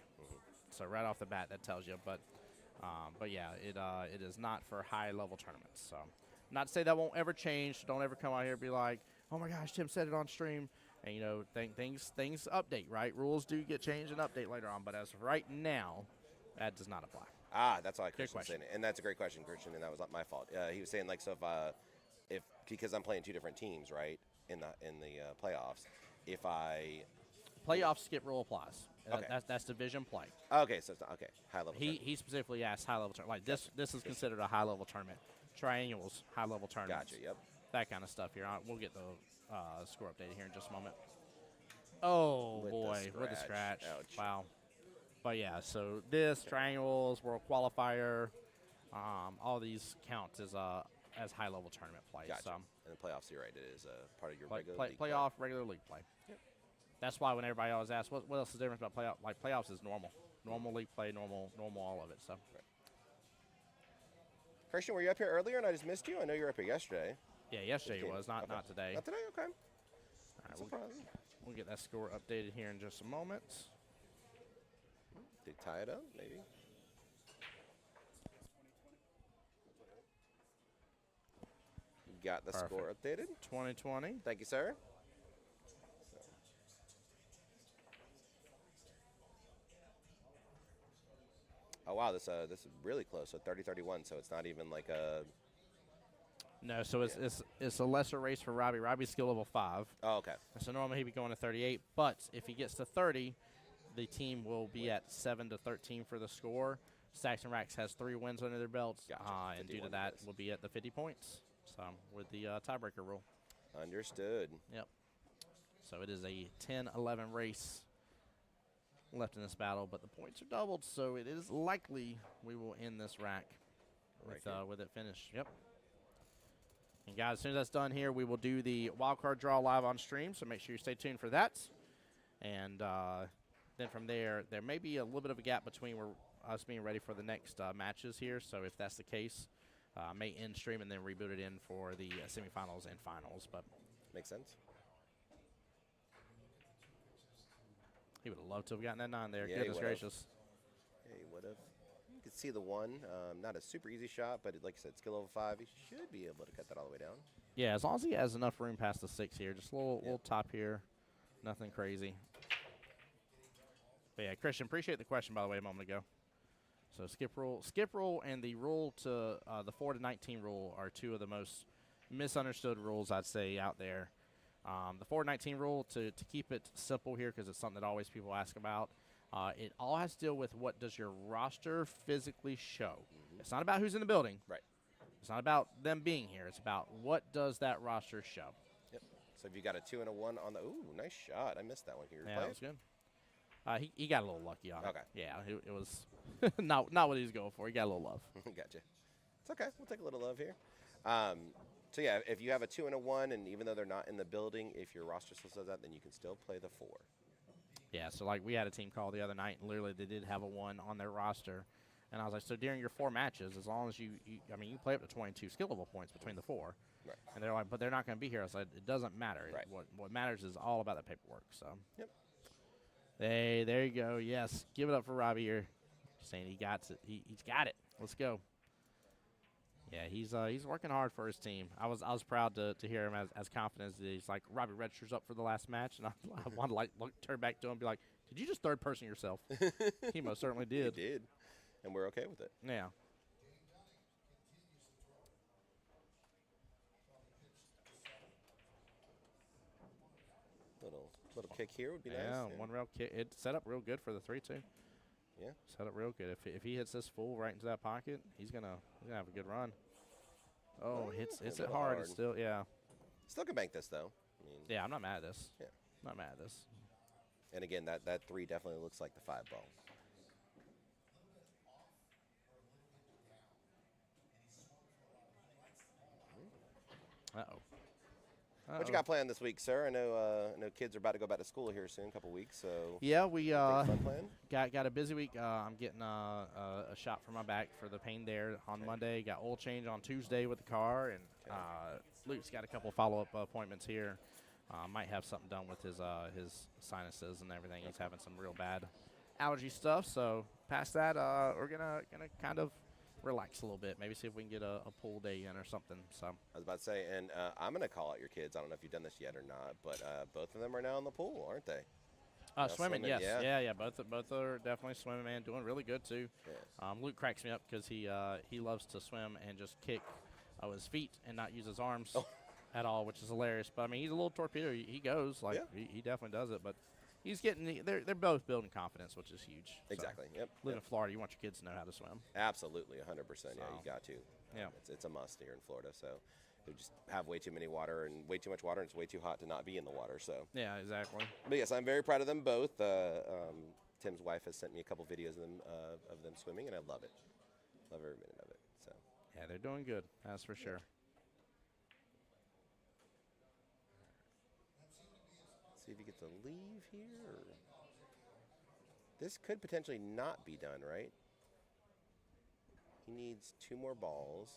So right off the bat, that tells you. But yeah, it is not for high-level tournaments. So not to say that won't ever change. Don't ever come out here and be like, oh my gosh, Tim said it on stream. And things update, right? Rules do get changed and update later on. But as of right now, that does not apply. That's all Christian's saying, and that's a great question, Christian, and that was not my fault. He was saying like, so if because I'm playing 2 different teams, right, in the playoffs, if I Playoff skip rule applies. Okay. That's division play. okay, so it's not okay, high level. He specifically asked high level tournament. Like this is considered a high level tournament. Triangles, high level tournaments. Gotcha. Yep. That kind of stuff here. We'll get the score updated here in just a moment. Oh With the boy, with the scratch. scratch. Ouch. Wow. But yeah, so this triangles, world qualifier, all these count as high level tournament play. Gotcha. So And the playoffs, you're right. It is part of your regular league playoff, regular league play. Play. That's why when everybody always asks, what else is the difference about playoff? Like playoffs is normal. Normal league play, normal all of it. So. Christian, were you up here earlier and I just missed you? I know you were up here yesterday. Yeah, yesterday Okay. it was, not Okay. not today. Not today? Okay. All right, Surprising. we'll get that score updated here in just a moment. Did tie it up, maybe? Got the Perfect. score updated. 2020. Thank you, sir. Oh wow, this is really close. So 30-31. So it's not even like a. No, so it's a lesser race for Robbie. Robbie's skill level 5. Oh, okay. So normally he'd be going to 38, but if he gets to 30, the team will be at 7-13 for the score. Stacks and Racks has 3 wins under their belts, Gotcha. and due to 51 that, apiece. will be at the 50 points. So with the tiebreaker rule. Understood. Yep. So it is a 10-11 race left in this battle, but the points are doubled, so it is likely we will end this rack with it finished. Yep. And guys, as soon as that's done here, we will do the wild card draw live on stream, so make sure you stay tuned for that. And then from there may be a little bit of a gap between us being ready for the next matches here. So if that's the case, may end stream and then reboot it in for the semifinals and finals. But Makes sense. he would have loved to have gotten that 9 there. Yeah, he Goodness would've. gracious. Yeah, he would have. You could see the 1. Not a super easy shot, but like I said, skill level 5. He should be able to cut that all the way down. Yeah, as long as he has enough room past the 6 here. Just a little top here. Nothing crazy. But yeah, Christian, appreciate the question, by the way, a moment ago. So skip rule and the rule to the 4-19 rule are 2 of the most misunderstood rules, I'd say, out there. The 4-19 rule, to keep it simple here, because it's something that always people ask about, it all has to deal with what does your roster physically show. It's not about who's in the building. Right. It's not about them being here. It's about what does that roster show. Yep. So if you got a 2 and a 1 on the. Ooh, nice shot. I missed that one. Can you Yeah, replay that it? was good. He got a little lucky on it. Okay. Yeah, it was not what he was going for. He got a little love. Gotcha. It's okay. We'll take a little love here. So yeah, if you have a 2 and a 1, and even though they're not in the building, if your roster still says that, then you can still play the 4. Yeah, so like we had a team call the other night, and literally they did have a 1 on their roster. And I was like, so during your 4 matches, as long as you can play up to 22 skill level points between the 4. Right. And they're like, but they're not going to be here. I was like, it doesn't matter. Right. What matters is all about the paperwork. So. Yep. Hey, there you go. Yes, give it up for Robbie here. Saying he got it. He's got it. Let's go. Yeah, he's working hard for his team. I was proud to hear him as confident as he's like Robbie registers up for the last match, and I want to turn back to him and be like, did you just third person yourself? He most certainly He did. did, and we're okay with it. Yeah. Little kick here would be nice. Yeah, one rail kick. It set up real good for the 3-2. Yeah. Set up real good. If he hits this full right into that pocket, he's gonna have a good run. Oh, hits a it little hard. hard. It's still, yeah. Still can bank this though. I mean, Yeah, I'm not mad at this. Yeah. Not mad at this. And again, that 3 definitely looks like the 5 ball. Uh-oh. What you got planned this week, sir? I know kids are about to go back to school here soon, a couple weeks. So Yeah, we anything fun planned? got a busy week. I'm getting a shot for my back for the pain there on Monday. Got oil change on Tuesday with the car, and Luke's got a couple follow-up appointments here. Might have something done with his sinuses and everything. He's having some real bad allergy stuff. So past that, we're gonna kind of relax a little bit. Maybe see if we can get a pool day in or something. So I was about to say, and I'm going to call out your kids. I don't know if you've done this yet or not, but both of them are now in the pool, aren't they? swimming, swimming, yes, yeah. yeah. Both are definitely swimming, man. Doing really good too. Yes. Luke cracks me up because he loves to swim and just kick his feet and not use his arms at all, which is hilarious. But I mean, he's a little torpedo. He goes like he definitely does it, but he's getting. They're both building confidence, which is huge. Exactly. So, Yep. Living in Florida, you want your kids to know how to swim. Absolutely, 100%. Yeah, So, you got to. yeah. It's a must here in Florida. So we just have way too many water and way too much water, and it's way too hot to not be in the water. So. Yeah, exactly. But yes, I'm very proud of them both. Tim's wife has sent me a couple videos of them swimming, and I love it. Love every minute of it. So. Yeah, they're doing good. That's for sure. See if he gets a leave here. Or this could potentially not be done, right? He needs 2 more balls.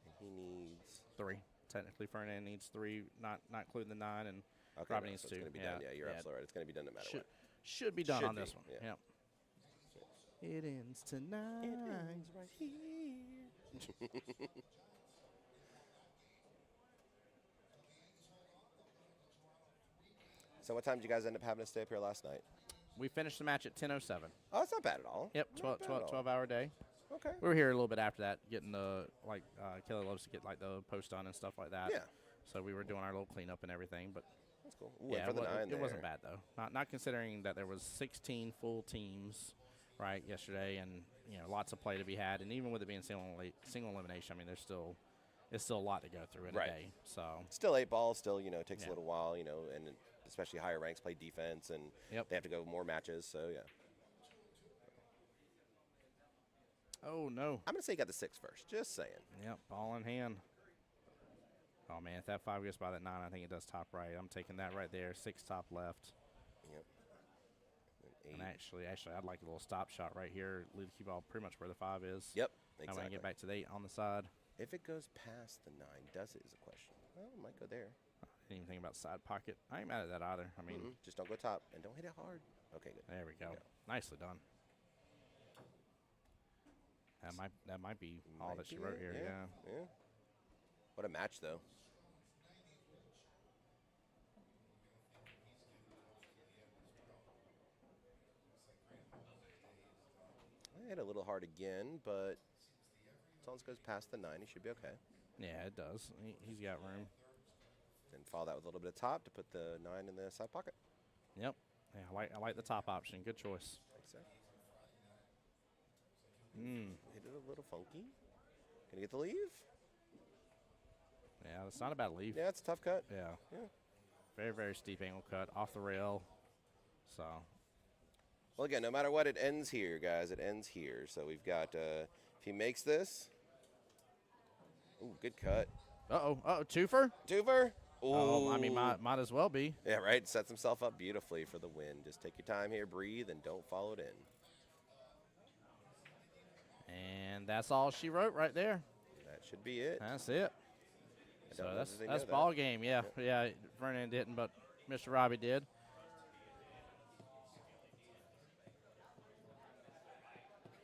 And he needs 3. Technically, Fernand needs 3, not including the 9, and okay, Robbie no, needs so 2. it's going to be done. Yeah, you're absolutely right. It's going to be done no matter what. Should be done Should on be, this one. yeah. Yep. It ends tonight. right here. So what time did you guys end up having to stay up here last night? We finished the match at 10:07. Oh, that's not bad at all. Yep, Not bad at all. 12-hour day. Okay. We were here a little bit after that, getting the Kelly loves to get like the post done and stuff like that. Yeah. So we were doing our little cleanup and everything, but That's cool. Ooh, yeah, and for the 9 it wasn't there. bad though. Not considering that there was 16 full teams, right, yesterday, and lots of play to be had, and even with it being single elimination, I mean, it's still a lot to go through in Right. a day. So Still 8 balls. Still, takes Yeah. a little while. And especially higher ranks play defense, and Yep. they have to go more matches. So yeah. oh no, I'm gonna say you got the 6 first. Just saying. yep, ball in hand. Oh man, if that 5 goes by that 9, I think it does top right. I'm taking that right there. 6 top left. Yep. And 8. actually, I'd like a little stop shot right here. Lead the Qball pretty much where the 5 is. Yep. Now Exactly. when I get back to the 8 on the side. If it goes past the 9, does it is a question. Well, it might go there. I didn't even think about side pocket. I ain't mad at that either. I mean, Just don't go top and don't hit it hard. Okay, good. there we go. Yeah. Nicely done. That might be all Might that she be wrote it, here. Yeah. Yeah. What a match, though. I hit a little hard again, but as long as it goes past the 9, he should be okay. Yeah, it does. He's got room. Then follow that with a little bit of top to put the 9 in the side pocket. Yep. Yeah, I like the top option. Good choice. Thanks, sir. Mm. Hit it a little funky. Gonna get the leave? Yeah, it's not a bad leave. Yeah, it's a tough cut. Yeah. Yeah. Very, very steep angle cut off the rail. So, Well, again, no matter what, it ends here, guys. It ends here. So we've got, if he makes this, ooh, good cut. twofer? Twofer? Oh, I mean, Ooh. might as well be. Yeah, right. Sets himself up beautifully for the win. Just take your time here, breathe, and don't follow it in. And that's all she wrote right there. That should be it. That's it. I So don't know that's that they know that. ball game. Yeah, yeah. Vernon didn't, but Mr. Robbie did.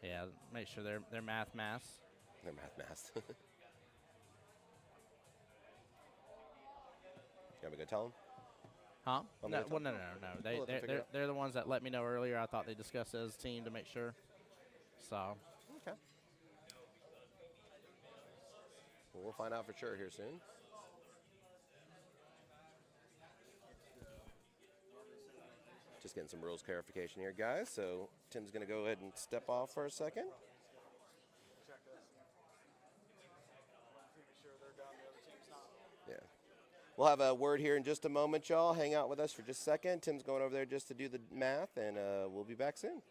Yeah, make sure they're math. They're math. You want me to go tell him? Huh? Want me No, to well, tell- no. We'll let them figure it out. They're the ones that let me know earlier. I thought they discussed it as a team to make sure. So, Okay. Well, we'll find out for sure here soon. Just getting some rules clarification here, guys. So Tim's going to go ahead and step off for a second. Yeah. We'll have a word here in just a moment, y'all. Hang out with us for just a second. Tim's going over there just to do the math, and we'll be back soon.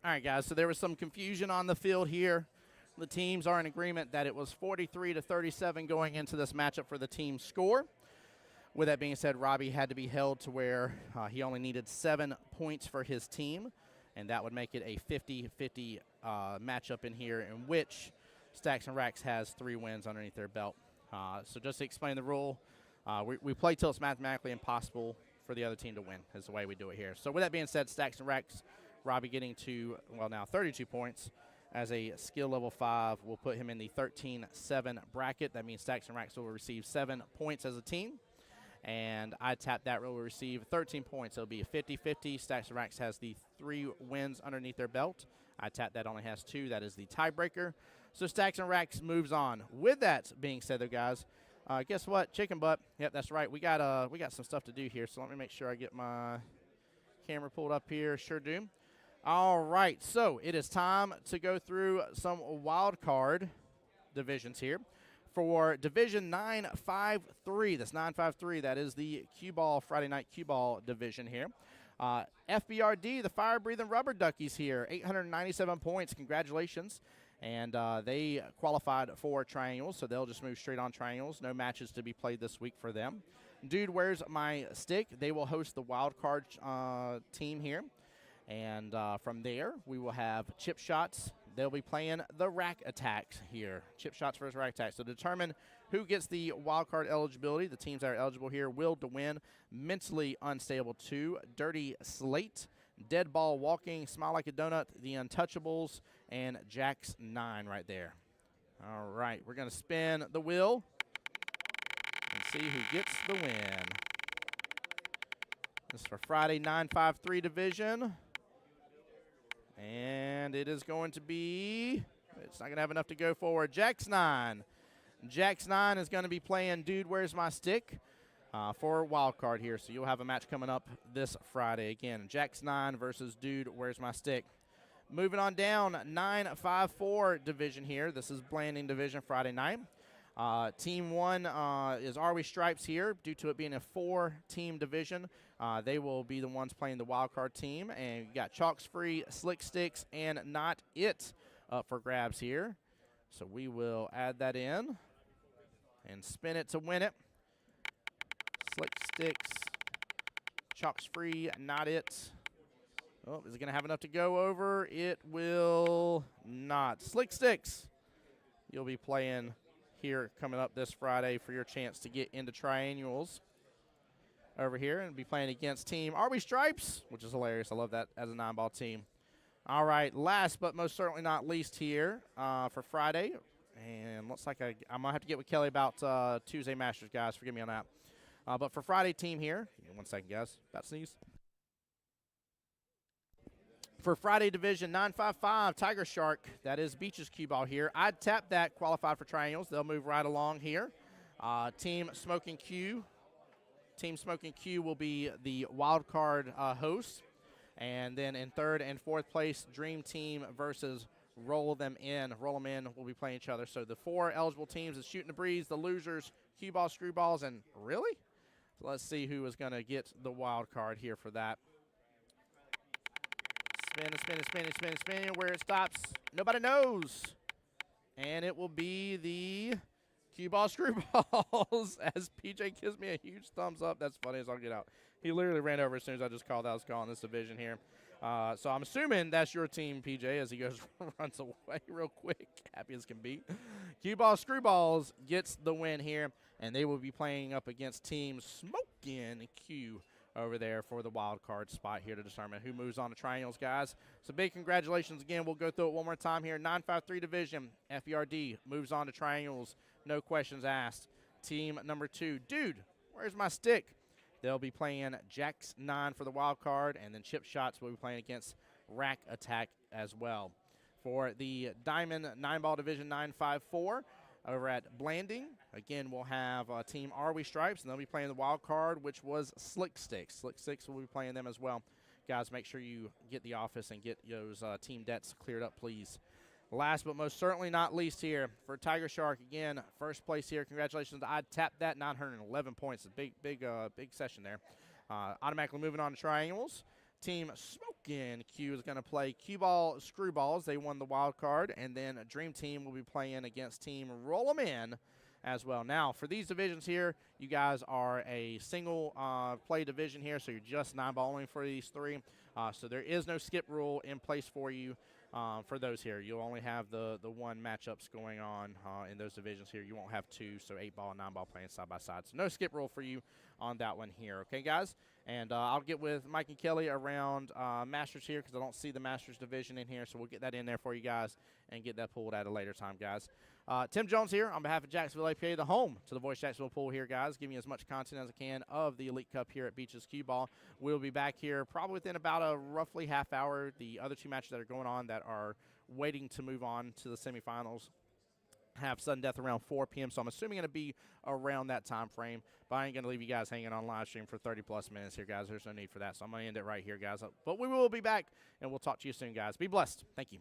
All right, guys, so there was some confusion on the field here. The teams are in agreement that it was 43-37 going into this matchup for the team score. With that being said, Robbie had to be held to where he only needed 7 points for his team, and that would make it a 50-50 matchup in here, in which Stacks and Racks has 3 wins underneath their belt. So just to explain the rule, we play till it's mathematically impossible for the other team to win, is the way we do it here. So with that being said, Stacks and Racks, Robbie getting to, well, now 32 points. As a skill level 5, we'll put him in the 13-7 bracket. That means Stacks and Racks will receive 7 points as a team. And I tap that row will receive 13 points. It'll be a 50-50. Stacks and Racks has the 3 wins underneath their belt. I tap that only has 2. That is the tiebreaker. So Stacks and Racks moves on. With that being said, though, guys, guess what? Chicken butt. Yep, that's right. We got some stuff to do here. So let me make sure I get my camera pulled up here. Sure do. All right, so it is time to go through some wild card divisions here. For Division 953, that's 953, that is the Qball Friday Night Qball division here. FBRD, the Fire Breathing Rubber Duckies here, 897 points. Congratulations. And they qualified for triangles, so they'll just move straight on triangles. No matches to be played this week for them. Dude, Where's My Stick? They will host the wild card team here. And from there, we will have Chip Shots. They'll be playing the Rack Attacks here. Chip Shots versus Rack Attacks. So to determine who gets the wild card eligibility, the teams that are eligible here: Will to Win, Mentally Unstable 2, Dirty Slate, Dead Ball Walking, Smile Like a Donut, The Untouchables, and Jack's 9 right there. All right, we're going to spin the wheel and see who gets the win. This is for Friday 953 division. And it is going to be, it's not going to have enough to go forward. Jack's 9. Jack's 9 is going to be playing Dude, Where's My Stick for a wild card here. So you'll have a match coming up this Friday. Again, Jack's 9 versus Dude, Where's My Stick. Moving on down, 954 division here. This is Blanding division Friday night. Team 1 is Are We Stripes here. Due to it being a 4-team division, they will be the ones playing the wild card team. And you got Chalks Free, Slick Sticks, and Not It up for grabs here. So we will add that in and spin it to win it. Slick Sticks, Chalks Free, Not It. Oh, is it going to have enough to go over? It will not. Slick Sticks, you'll be playing here coming up this Friday for your chance to get into triannuals over here and be playing against Team Are We Stripes, which is hilarious. I love that as a 9-ball team. All right, last but most certainly not least here for Friday, and looks like I'm going to have to get with Kelly about Tuesday Masters, guys. Forgive me on that. But for Friday team here, give me 1 second, guys. About to sneeze. For Friday Division 955, Tiger Shark, that is Beach's Qball here. I'd tap that, qualified for triangles. They'll move right along here. Team Smoking Q will be the wild card host. And then in 3rd and 4th place, Dream Team versus Roll Them In. Roll Them In will be playing each other. So the 4 eligible teams is Shooting the Breeze, the losers, Qball, Screwballs, and really? So let's see who is going to get the wild card here for that. Spin, where it stops, nobody knows. And it will be the Qball Screwballs as PJ gives me a huge thumbs up. That's funny as I'll get out. He literally ran over as soon as I just called I was calling this division here. So I'm assuming that's your team, PJ, as he goes runs away real quick, happy as can be. Qball Screwballs gets the win here, and they will be playing up against Team Smokin' Q over there for the wild card spot here to determine who moves on to triangles, guys. So big congratulations again. We'll go through it one more time here. 953 division, FERD moves on to triangles. No questions asked. Team number 2, Dude, Where's My Stick? They'll be playing Jack's 9 for the wild card, and then Chip Shots will be playing against Rack Attack as well. For the Diamond 9-ball division 954, over at Blanding, again, we'll have Team Are We Stripes, and they'll be playing the wild card, which was Slick Sticks. Slick Sticks will be playing them as well. Guys, make sure you get the office and get those team debts cleared up, please. Last but most certainly not least here, for Tiger Shark, again, first place here. Congratulations. I tapped that, 911 points. A big session there. Automatically moving on to triangles. Team Smoke Again, Q is going to play Qball Screwballs. They won the wild card. And then Dream Team will be playing against Team Roll 'em In as well. Now, for these divisions here, you guys are a single play division here, so you're just 9-balling for these three. So there is no skip rule in place for you for those here. You'll only have the one matchups going on in those divisions here. You won't have two, so 8-ball and 9-ball playing side by side. So no skip rule for you on that one here. Okay, guys? And I'll get with Mike and Kelly around Masters here because I don't see the Masters division in here, so we'll get that in there for you guys and get that pulled at a later time, guys. Tim Jones here on behalf of Jacksonville APA, the home to the Voice Jacksonville pool here, guys, giving you as much content as I can of the Elite Cup here at Beaches Qball. We'll be back here probably within about a roughly half hour. The other two matches that are going on that are waiting to move on to the semifinals have sudden death around 4 p.m., so I'm assuming going to be around that time frame. But I ain't going to leave you guys hanging on live stream for 30-plus minutes here, guys. There's no need for that, so I'm going to end it right here, guys. But we will be back, and we'll talk to you soon, guys. Be blessed. Thank you.